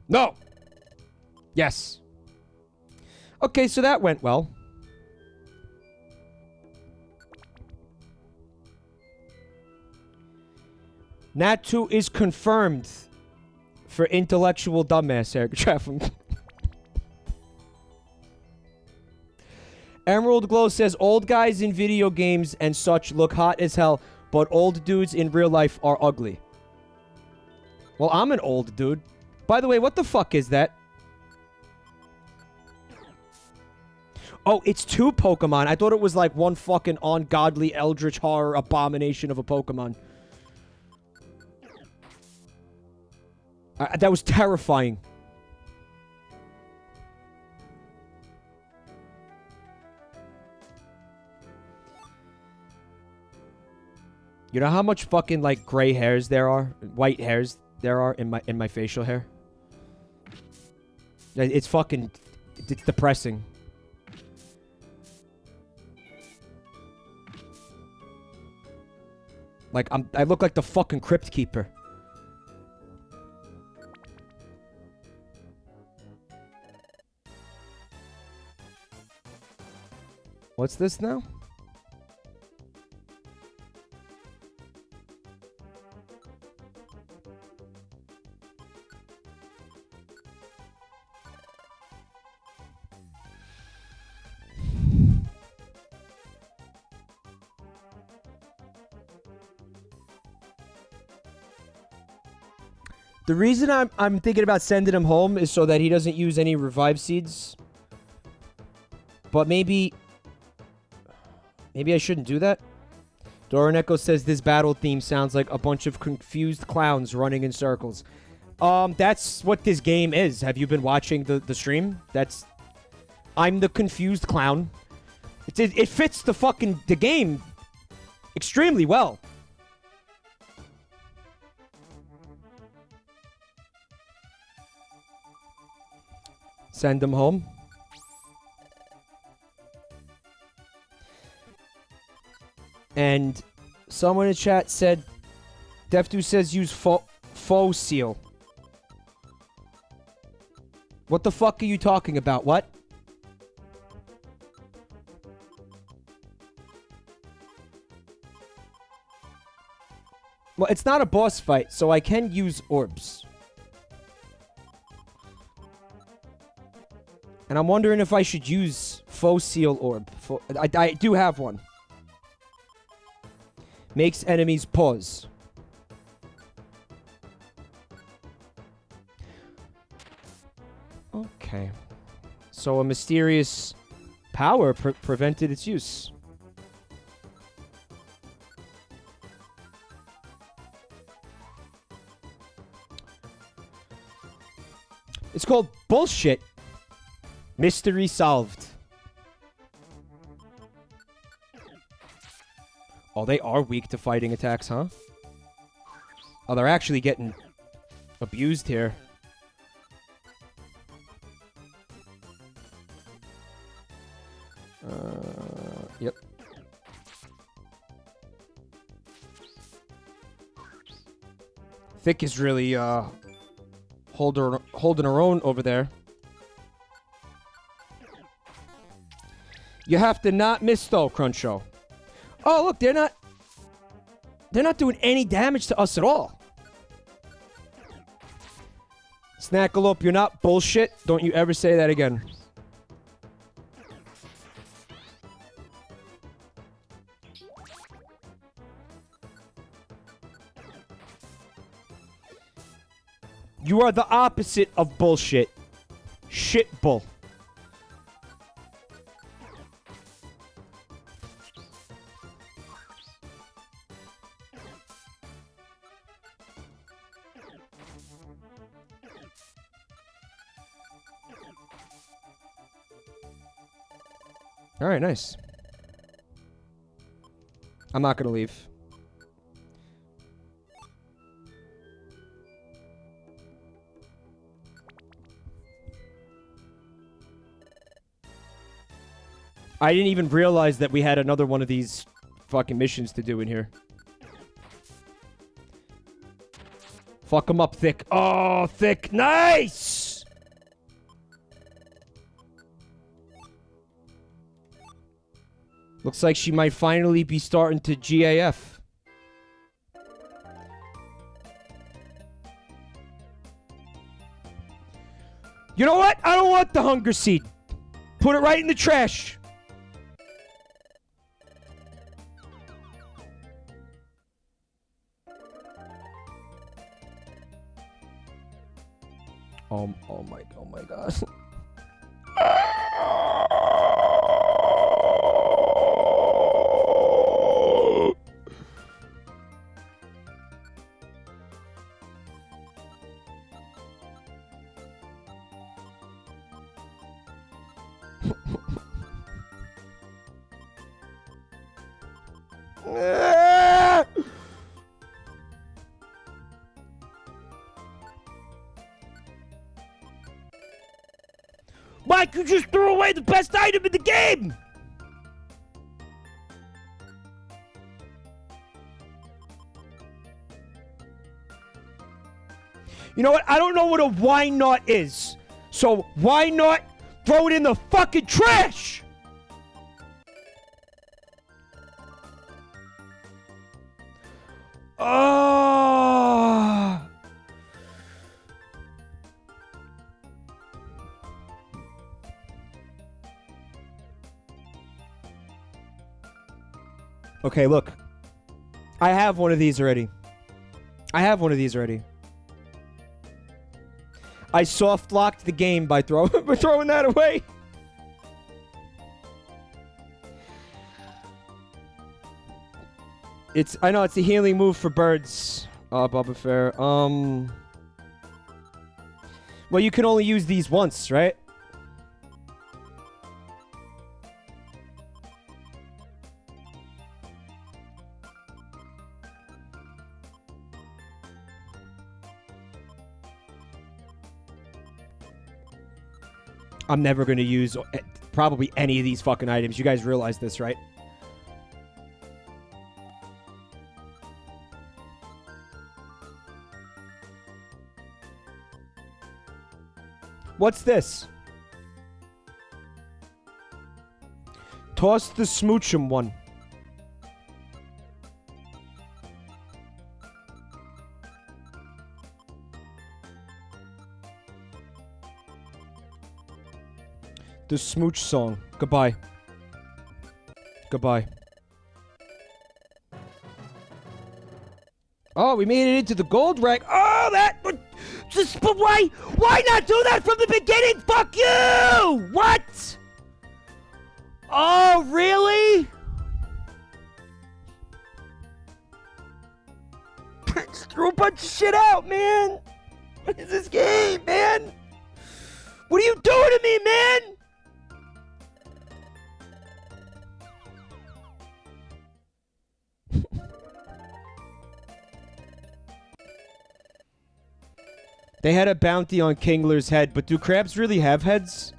[SPEAKER 1] No! Yes. Okay, so that went well. Nat 2 is confirmed for intellectual dumbass, Eric Traffam. Emerald Glow says, old guys in video games and such look hot as hell, but old dudes in real life are ugly. Well, I'm an old dude. By the way, what the fuck is that? Oh, it's 2 Pokemon. I thought it was like one fucking ungodly eldritch horror abomination of a Pokemon. That was terrifying. You know how much fucking like gray hairs there are, white hairs there are in my facial hair? It's fucking, it's depressing. Like I look like the fucking Crypt Keeper. What's this now? The reason I'm thinking about sending him home is so that he doesn't use any revive seeds. But maybe I shouldn't do that. Doran Echo says this battle theme sounds like a bunch of confused clowns running in circles. That's what this game is. Have you been watching the stream? I'm the confused clown. It fits the game extremely well. Send him home. And someone in chat said, Def2 says use faux seal. What the fuck are you talking about? What? Well, it's not a boss fight, so I can use orbs. And I'm wondering if I should use faux seal orb. I do have one. Makes enemies pause. Okay. So a mysterious power prevented its use. It's called bullshit. Mystery solved. Oh, they are weak to fighting attacks, huh? Oh, they're actually getting abused here. Yep. Thick is really holding her own over there. You have to not miss though, Cruncho. Oh, look, they're not doing any damage to us at all. Snackalope, you're not bullshit. Don't you ever say that again. You are the opposite of bullshit. Shit bull. All right, nice. I'm not gonna leave. I didn't even realize that we had another one of these fucking missions to do in here. Fuck him up, Thick. Oh, Thick. Nice! Looks like she might finally be starting to GAF. You know what? I don't want the hunger seed. Put it right in the trash. Oh my god. Mike, you just threw away the best item in the game! You know what? I don't know what a why not is. So why not throw it in the fucking trash? Okay, look. I have one of these already. I soft locked the game by throwing that away. I know it's a healing move for birds. Bubba Fair. Well, you can only use these once, right? I'm never going to use probably any of these fucking items. You guys realize this, right? What's this? Toss the smoochum one. The smooch song. Goodbye. Goodbye. Oh, we made it into the gold rank. Oh, but why not do that from the beginning? Fuck you! What? Oh, really? Just threw a bunch of shit out, man. What is this game, man? What are you doing to me, man? They had a bounty on Kingler's head, but do crabs really have heads?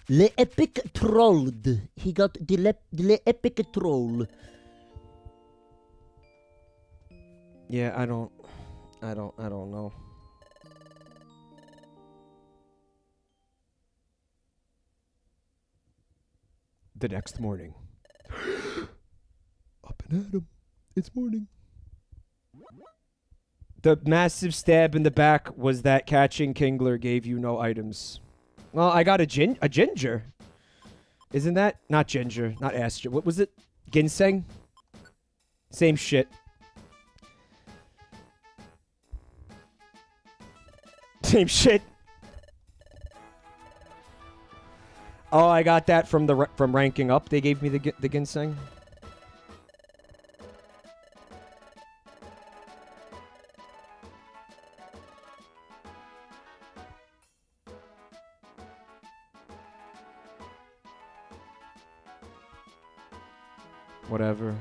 [SPEAKER 2] Le epic trolled. He got the epic troll.
[SPEAKER 1] Yeah, I don't know. The next morning. Up and at 'em. It's morning. The massive stab in the back was that catching Kingler gave you no items. Well, I got a ginger. Isn't that? Not ginger. Not Astro. What was it? Ginseng? Same shit. Same shit. Oh, I got that from from ranking up. They gave me the ginseng. Whatever.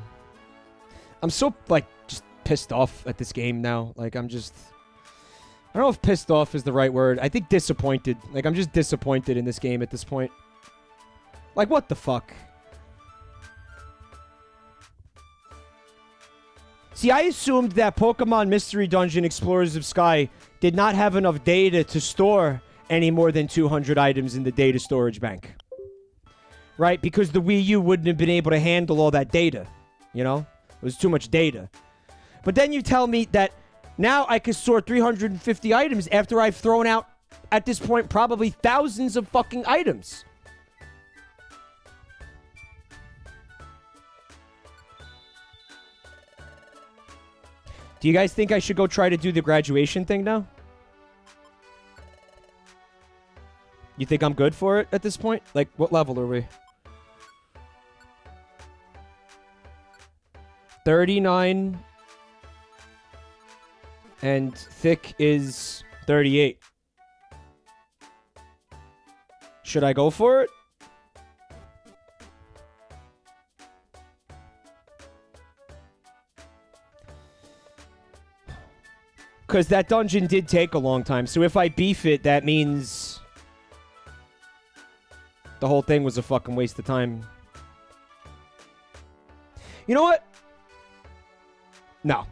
[SPEAKER 1] I'm so, like, just pissed off at this game now. Like, I'm just... I don't know if pissed off is the right word. I think disappointed. Like, I'm just disappointed in this game at this point. Like, what the fuck? See, I assumed that Pokemon Mystery Dungeon Explorers of Sky did not have enough data to store any more than 200 items in the data storage bank. Right? Because the Wii U wouldn't have been able to handle all that data. You know? It was too much data. But then you tell me that now I could store 350 items after I've thrown out, at this point, probably thousands of fucking items. Do you guys think I should go try to do the graduation thing now? You think I'm good for it at this point? Like, what level are we? 39 and thick is 38. Should I go for it? Because that dungeon did take a long time. So if I beef it, that means the whole thing was a fucking waste of time. You know what? No.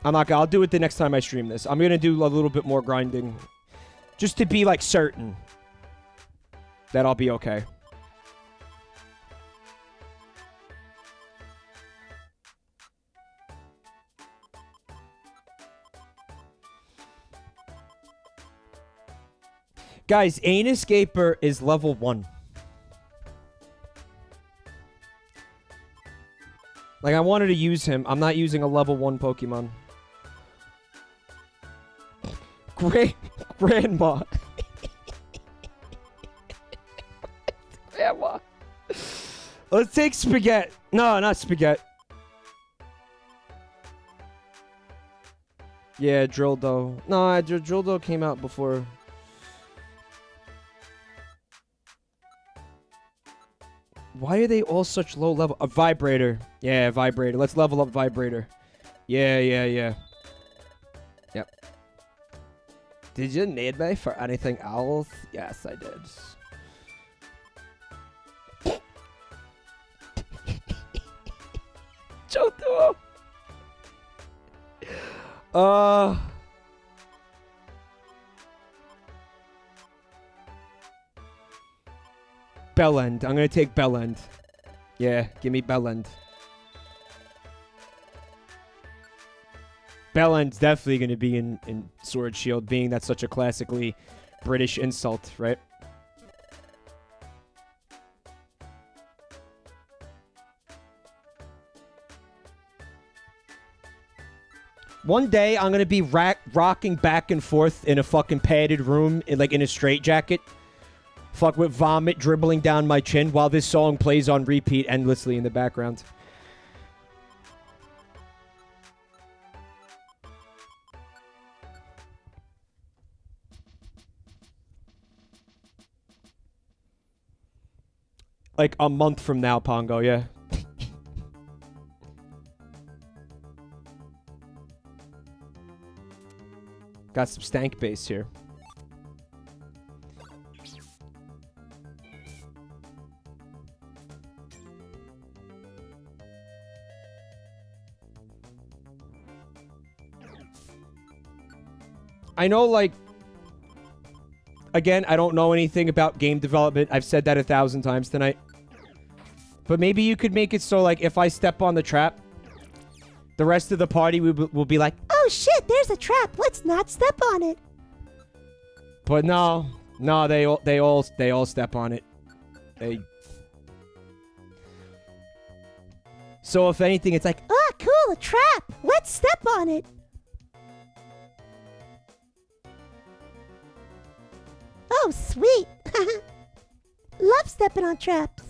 [SPEAKER 1] I'm not gonna. I'll do it the next time I stream this. I'm gonna do a little bit more grinding. Just to be, like, certain that I'll be okay. Guys, Anus Gaper is level 1. Like, I wanted to use him. I'm not using a level 1 Pokemon. Grandma. Grandma. Let's take Spaghetti. No, not Spaghetti. Yeah, Drildo. No, Drildo came out before. Why are they all such low level? A Vibrator. Yeah, Vibrator. Let's level up Vibrator. Yeah. Yep. Did you need me for anything else? Yes, I did. Johto. Bellend. I'm gonna take Bellend. Yeah, give me Bellend. Bellend's definitely gonna be in Sword Shield, being that's such a classically British insult, right? One day, I'm gonna be rocking back and forth in a fucking padded room, in a straitjacket. Fuck with vomit dribbling down my chin while this song plays on repeat endlessly in the background. Like a month from now, Pongo, yeah. Got some stank bass here. I know, like, again, I don't know anything about game development. I've said that 1,000 times tonight. But maybe you could make it so, like, if I step on the trap, the rest of the party will be like,
[SPEAKER 4] Oh shit, there's a trap. Let's not step on it.
[SPEAKER 1] but no, they all step on it. So if anything, it's like,
[SPEAKER 4] Ah, cool, a trap. Let's step on it. Oh, sweet. Love stepping on traps.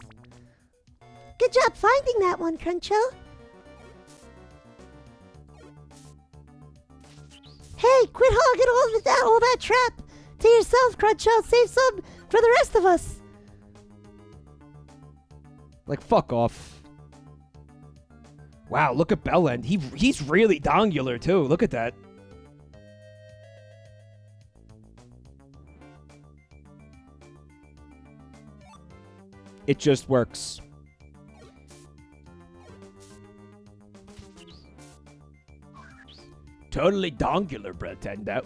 [SPEAKER 4] Good job finding that one, Cruncho. Hey, quit hogging all that trap to yourself, Cruncho. Save some for the rest of us.
[SPEAKER 1] like, fuck off. Wow, look at Bellend. He's really dongular too. Look at that. It just works. Totally dongular, Pretendo.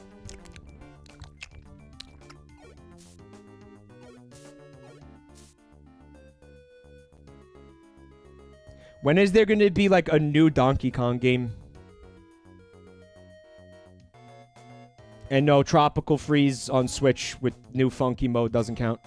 [SPEAKER 1] When is there going to be like a new Donkey Kong game? And no, Tropical Freeze on Switch with new funky mode doesn't count.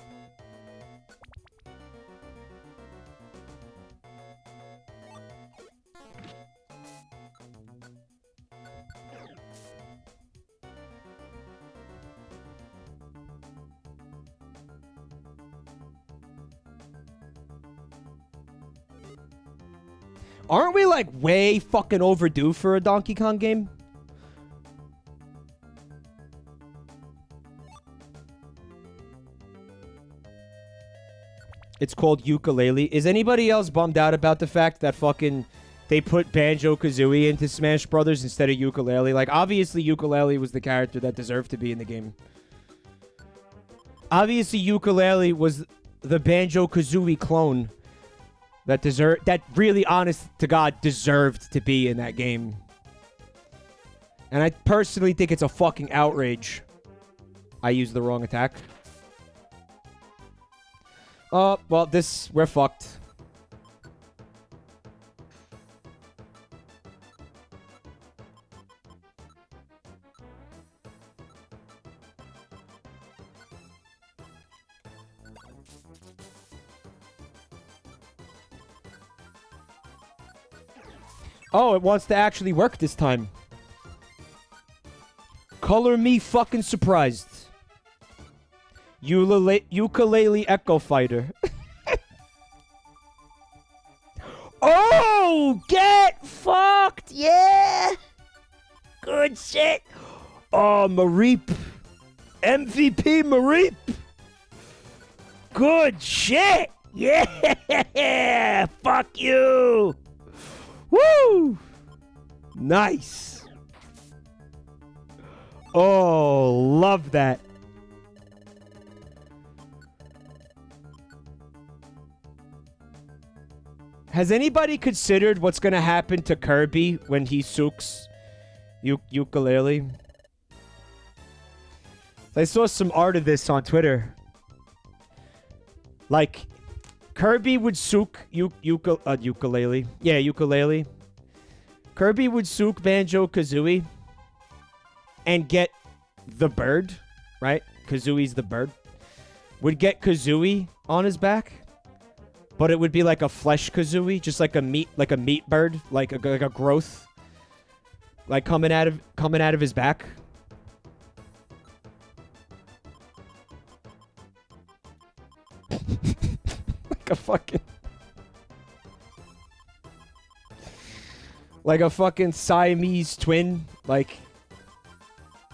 [SPEAKER 1] Aren't we like way fucking overdue for a Donkey Kong game? It's called Ukulele. Is anybody else bummed out about the fact that fucking they put Banjo-Kazooie into Smash Brothers instead of Ukulele? Like, obviously Ukulele was the character that deserved to be in the game. Obviously Ukulele was the Banjo-Kazooie clone that really, honest to God, deserved to be in that game. And I personally think it's a fucking outrage. I used the wrong attack. Oh, well, we're fucked. Oh, it wants to actually work this time. Color me fucking surprised. Ukulele Echo Fighter. Oh, get fucked. Yeah. Good shit. Oh, Mareep. MVP Mareep. Good shit. Yeah. Fuck you. Woo! Nice. Oh, love that. Has anybody considered what's going to happen to Kirby when he sooks Ukulele? I saw some art of this on Twitter. Like, Kirby would sook ukulele. Yeah, ukulele. Kirby would sook Banjo-Kazooie and get the bird, right? Kazooie's the bird. Would get Kazooie on his back, but it would be like a flesh Kazooie, just like a meat bird, like a growth, like coming out of his back. Like a fucking Siamese twin, like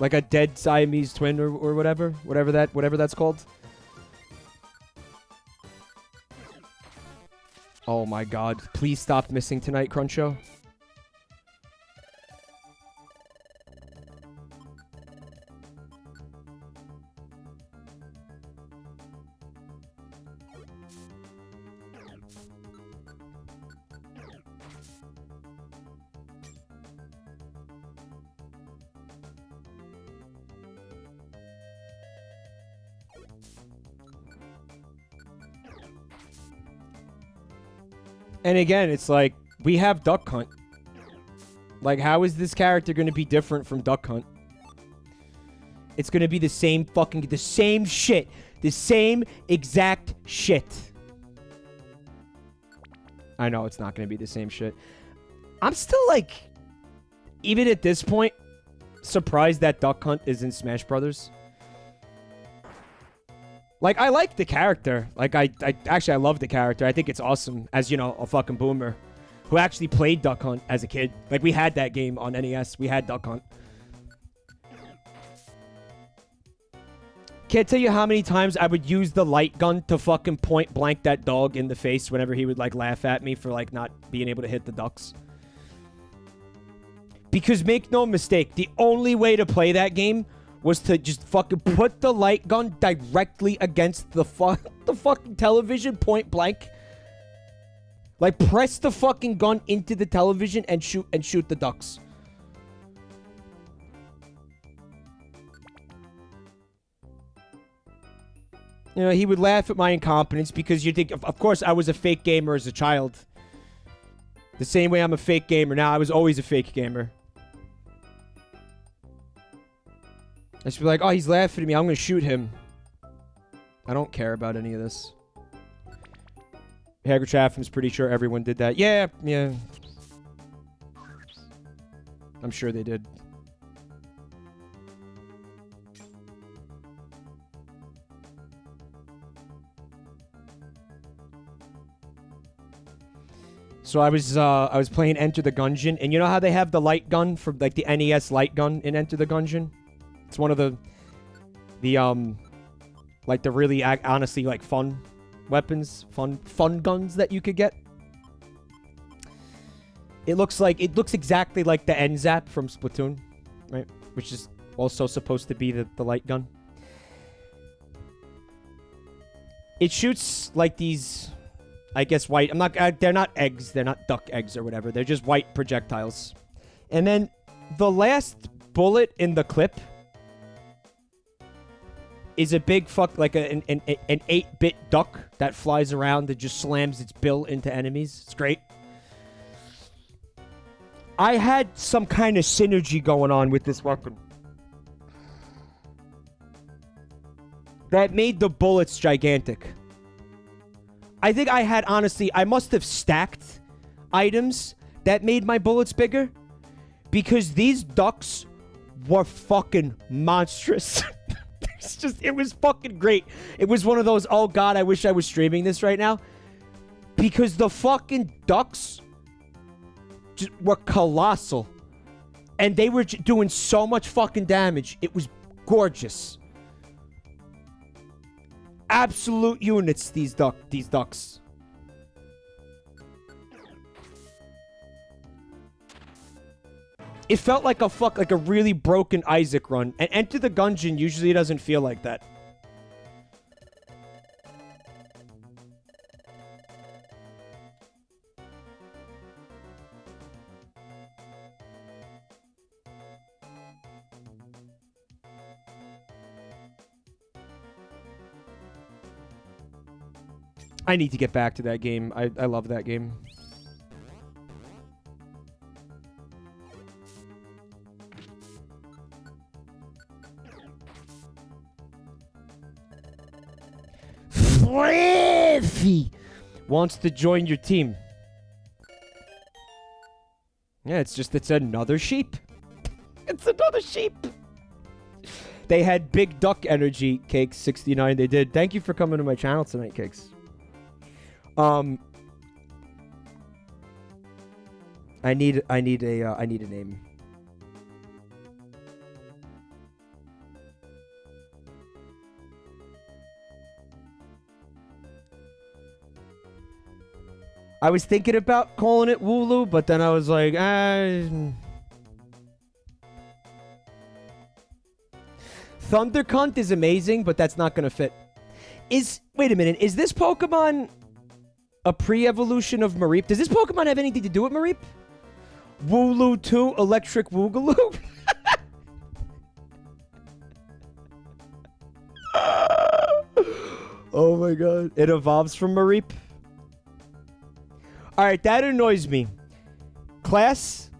[SPEAKER 1] a dead Siamese twin or whatever that's called. Oh my god, please stop missing tonight, Cruncho. And again, it's like, we have Duck Hunt. Like, how is this character going to be different from Duck Hunt? It's going to be the same shit. The same exact shit. I know it's not going to be the same shit. I'm still, like, even at this point, surprised that Duck Hunt is in Smash Brothers. Like, I like the character. Like, I love the character. I think it's awesome as, you know, a fucking boomer who actually played Duck Hunt as a kid. Like, we had that game on NES. We had Duck Hunt. Can't tell you how many times I would use the light gun to fucking point blank that dog in the face whenever he would, like, laugh at me for, like, not being able to hit the ducks. Because make no mistake, the only way to play that game was to just fucking put the light gun directly against the fucking television, point blank. Like, press the fucking gun into the television and shoot the ducks. You know, he would laugh at my incompetence because you think, of course, I was a fake gamer as a child. The same way I'm a fake gamer now, I was always a fake gamer. I should be like, oh, he's laughing at me. I'm going to shoot him. I don't care about any of this. Hagrid Chaffin's pretty sure everyone did that. Yeah. I'm sure they did. So I was playing Enter the Gungeon, and you know how they have the light gun from like the NES light gun in Enter the Gungeon? It's one of the like the really honestly like fun weapons, fun guns that you could get. It looks exactly like the N-Zap from Splatoon, right? Which is also supposed to be the light gun. It shoots like these, I guess, white. They're not eggs. They're not duck eggs or whatever. They're just white projectiles. And then the last bullet in the clip is a big like an 8-bit duck that flies around and just slams its bill into enemies. It's great. I had some kind of synergy going on with this weapon that made the bullets gigantic. I think I had, honestly, I must have stacked items that made my bullets bigger because these ducks were fucking monstrous. It was fucking great. It was one of those, oh god, I wish I was streaming this right now. Because the fucking ducks just were colossal. And they were doing so much fucking damage. It was gorgeous. Absolute units, these ducks. It felt like a really broken Isaac run. And Enter the Gungeon usually doesn't feel like that. I need to get back to that game. I love that game.
[SPEAKER 2] Fluffy
[SPEAKER 1] Wants to join your team. Yeah, it's another sheep. It's another sheep. They had big duck energy, Cakes 69. They did. Thank you for coming to my channel tonight, Cakes. I need a name. I was thinking about calling it Wooloo, but then I was like, Thundercunt is amazing, but that's not gonna fit. Wait a minute, is this Pokemon a pre-evolution of Mareep? Does this Pokemon have anything to do with Mareep? Wooloo 2 Electric Woogaloo? Oh my god. It evolves from Mareep? Alright, that annoys me. Class?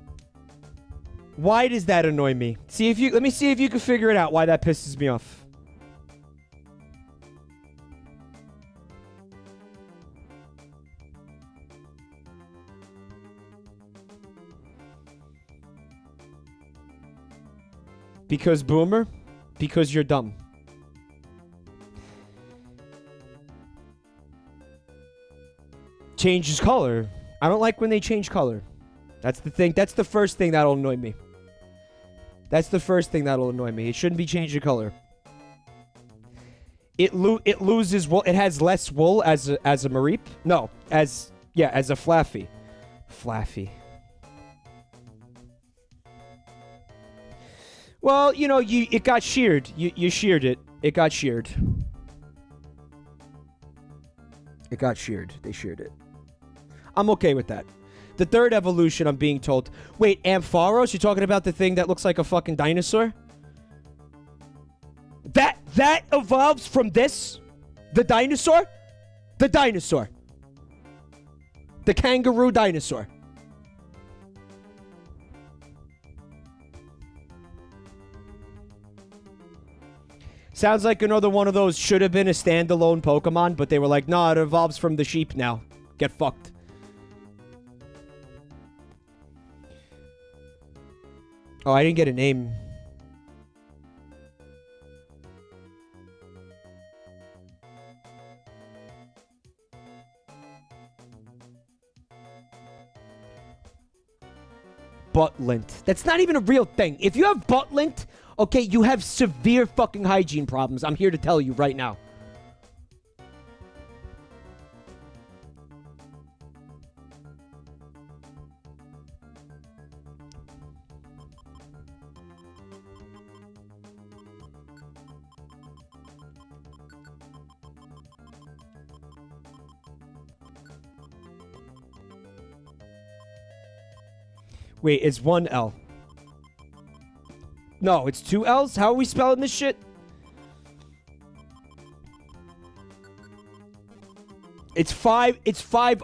[SPEAKER 1] Why does that annoy me? Let me see if you can figure it out why that pisses me off. Because boomer? Because you're dumb. Changes color. I don't like when they change color. That's the thing. That's the first thing that'll annoy me. That's the first thing that'll annoy me. It shouldn't be changing color. It loses wool. It has less wool as a Mareep. No, as a Flaffy. Flaffy. Well, you know, it got sheared. You sheared it. It got sheared. It got sheared. They sheared it. I'm okay with that. The third evolution, I'm being told. Wait, Ampharos? You're talking about the thing that looks like a fucking dinosaur? That evolves from this? The dinosaur? The dinosaur. The kangaroo dinosaur. Sounds like another one of those should have been a standalone Pokemon, but they were like, nah, it evolves from the sheep now. Get fucked. Oh, I didn't get a name. Butt lint. That's not even a real thing. If you have butt lint, okay, you have severe fucking hygiene problems. I'm here to tell you right now. Wait, it's one L. No, it's two L's? How are we spelling this shit? It's five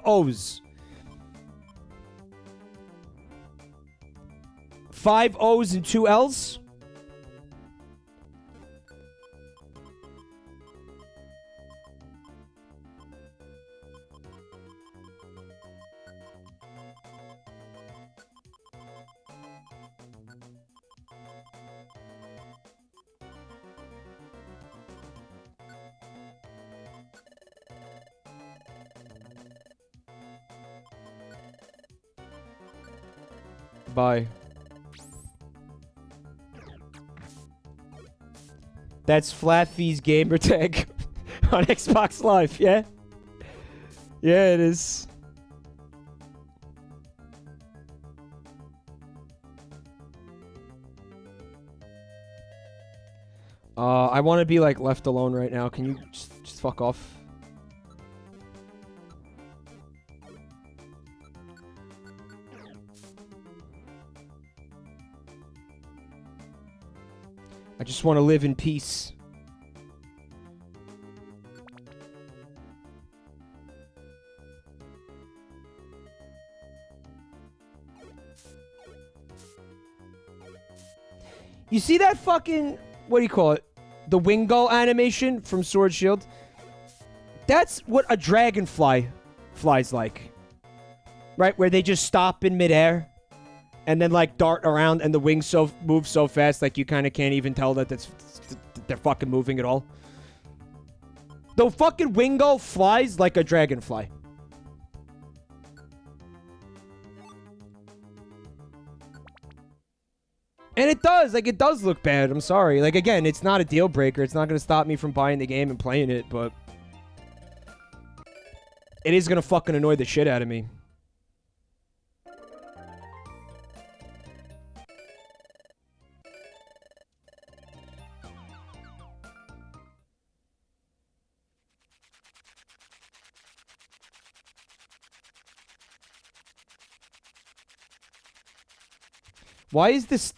[SPEAKER 1] O's. 5 O's and 2 L's? Bye. That's Flaffy's gamer tag on Xbox Live, yeah? Yeah, it is. I want to be like left alone right now. Can you just fuck off? I just want to live in peace. You see that fucking... What do you call it? The Wingull animation from Sword Shield? That's what a dragonfly flies like. Right? Where they just stop in midair. And then, like, dart around, and the wings move so fast, like, you kind of can't even tell that they're fucking moving at all. The fucking Wingull flies like a dragonfly. And it does. Like, it does look bad. I'm sorry. Like, again, it's not a deal breaker. It's not going to stop me from buying the game and playing it, but... It is going to fucking annoy the shit out of me. Why is this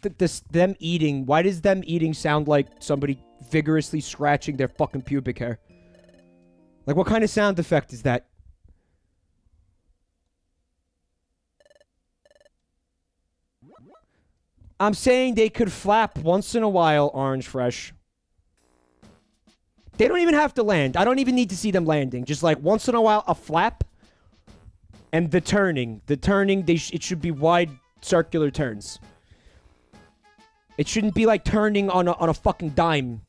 [SPEAKER 1] them eating? Why does them eating sound like somebody vigorously scratching their fucking pubic hair? Like, what kind of sound effect is that? I'm saying they could flap once in a while, Orange Fresh. They don't even have to land. I don't even need to see them landing. Just like once in a while, a flap. And the turning. The turning, it should be wide circular turns. It shouldn't be like turning on a fucking dime.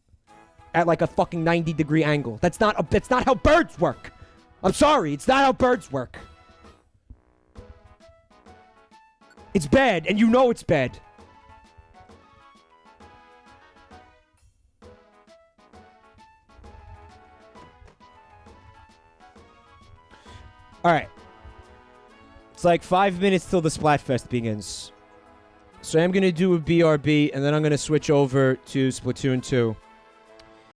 [SPEAKER 1] At like a fucking 90-degree angle. That's not how birds work. I'm sorry. It's not how birds work. It's bad, and you know it's bad. Alright. It's like 5 minutes till the Splatfest begins. So I'm going to do a BRB, and then I'm going to switch over to Splatoon 2.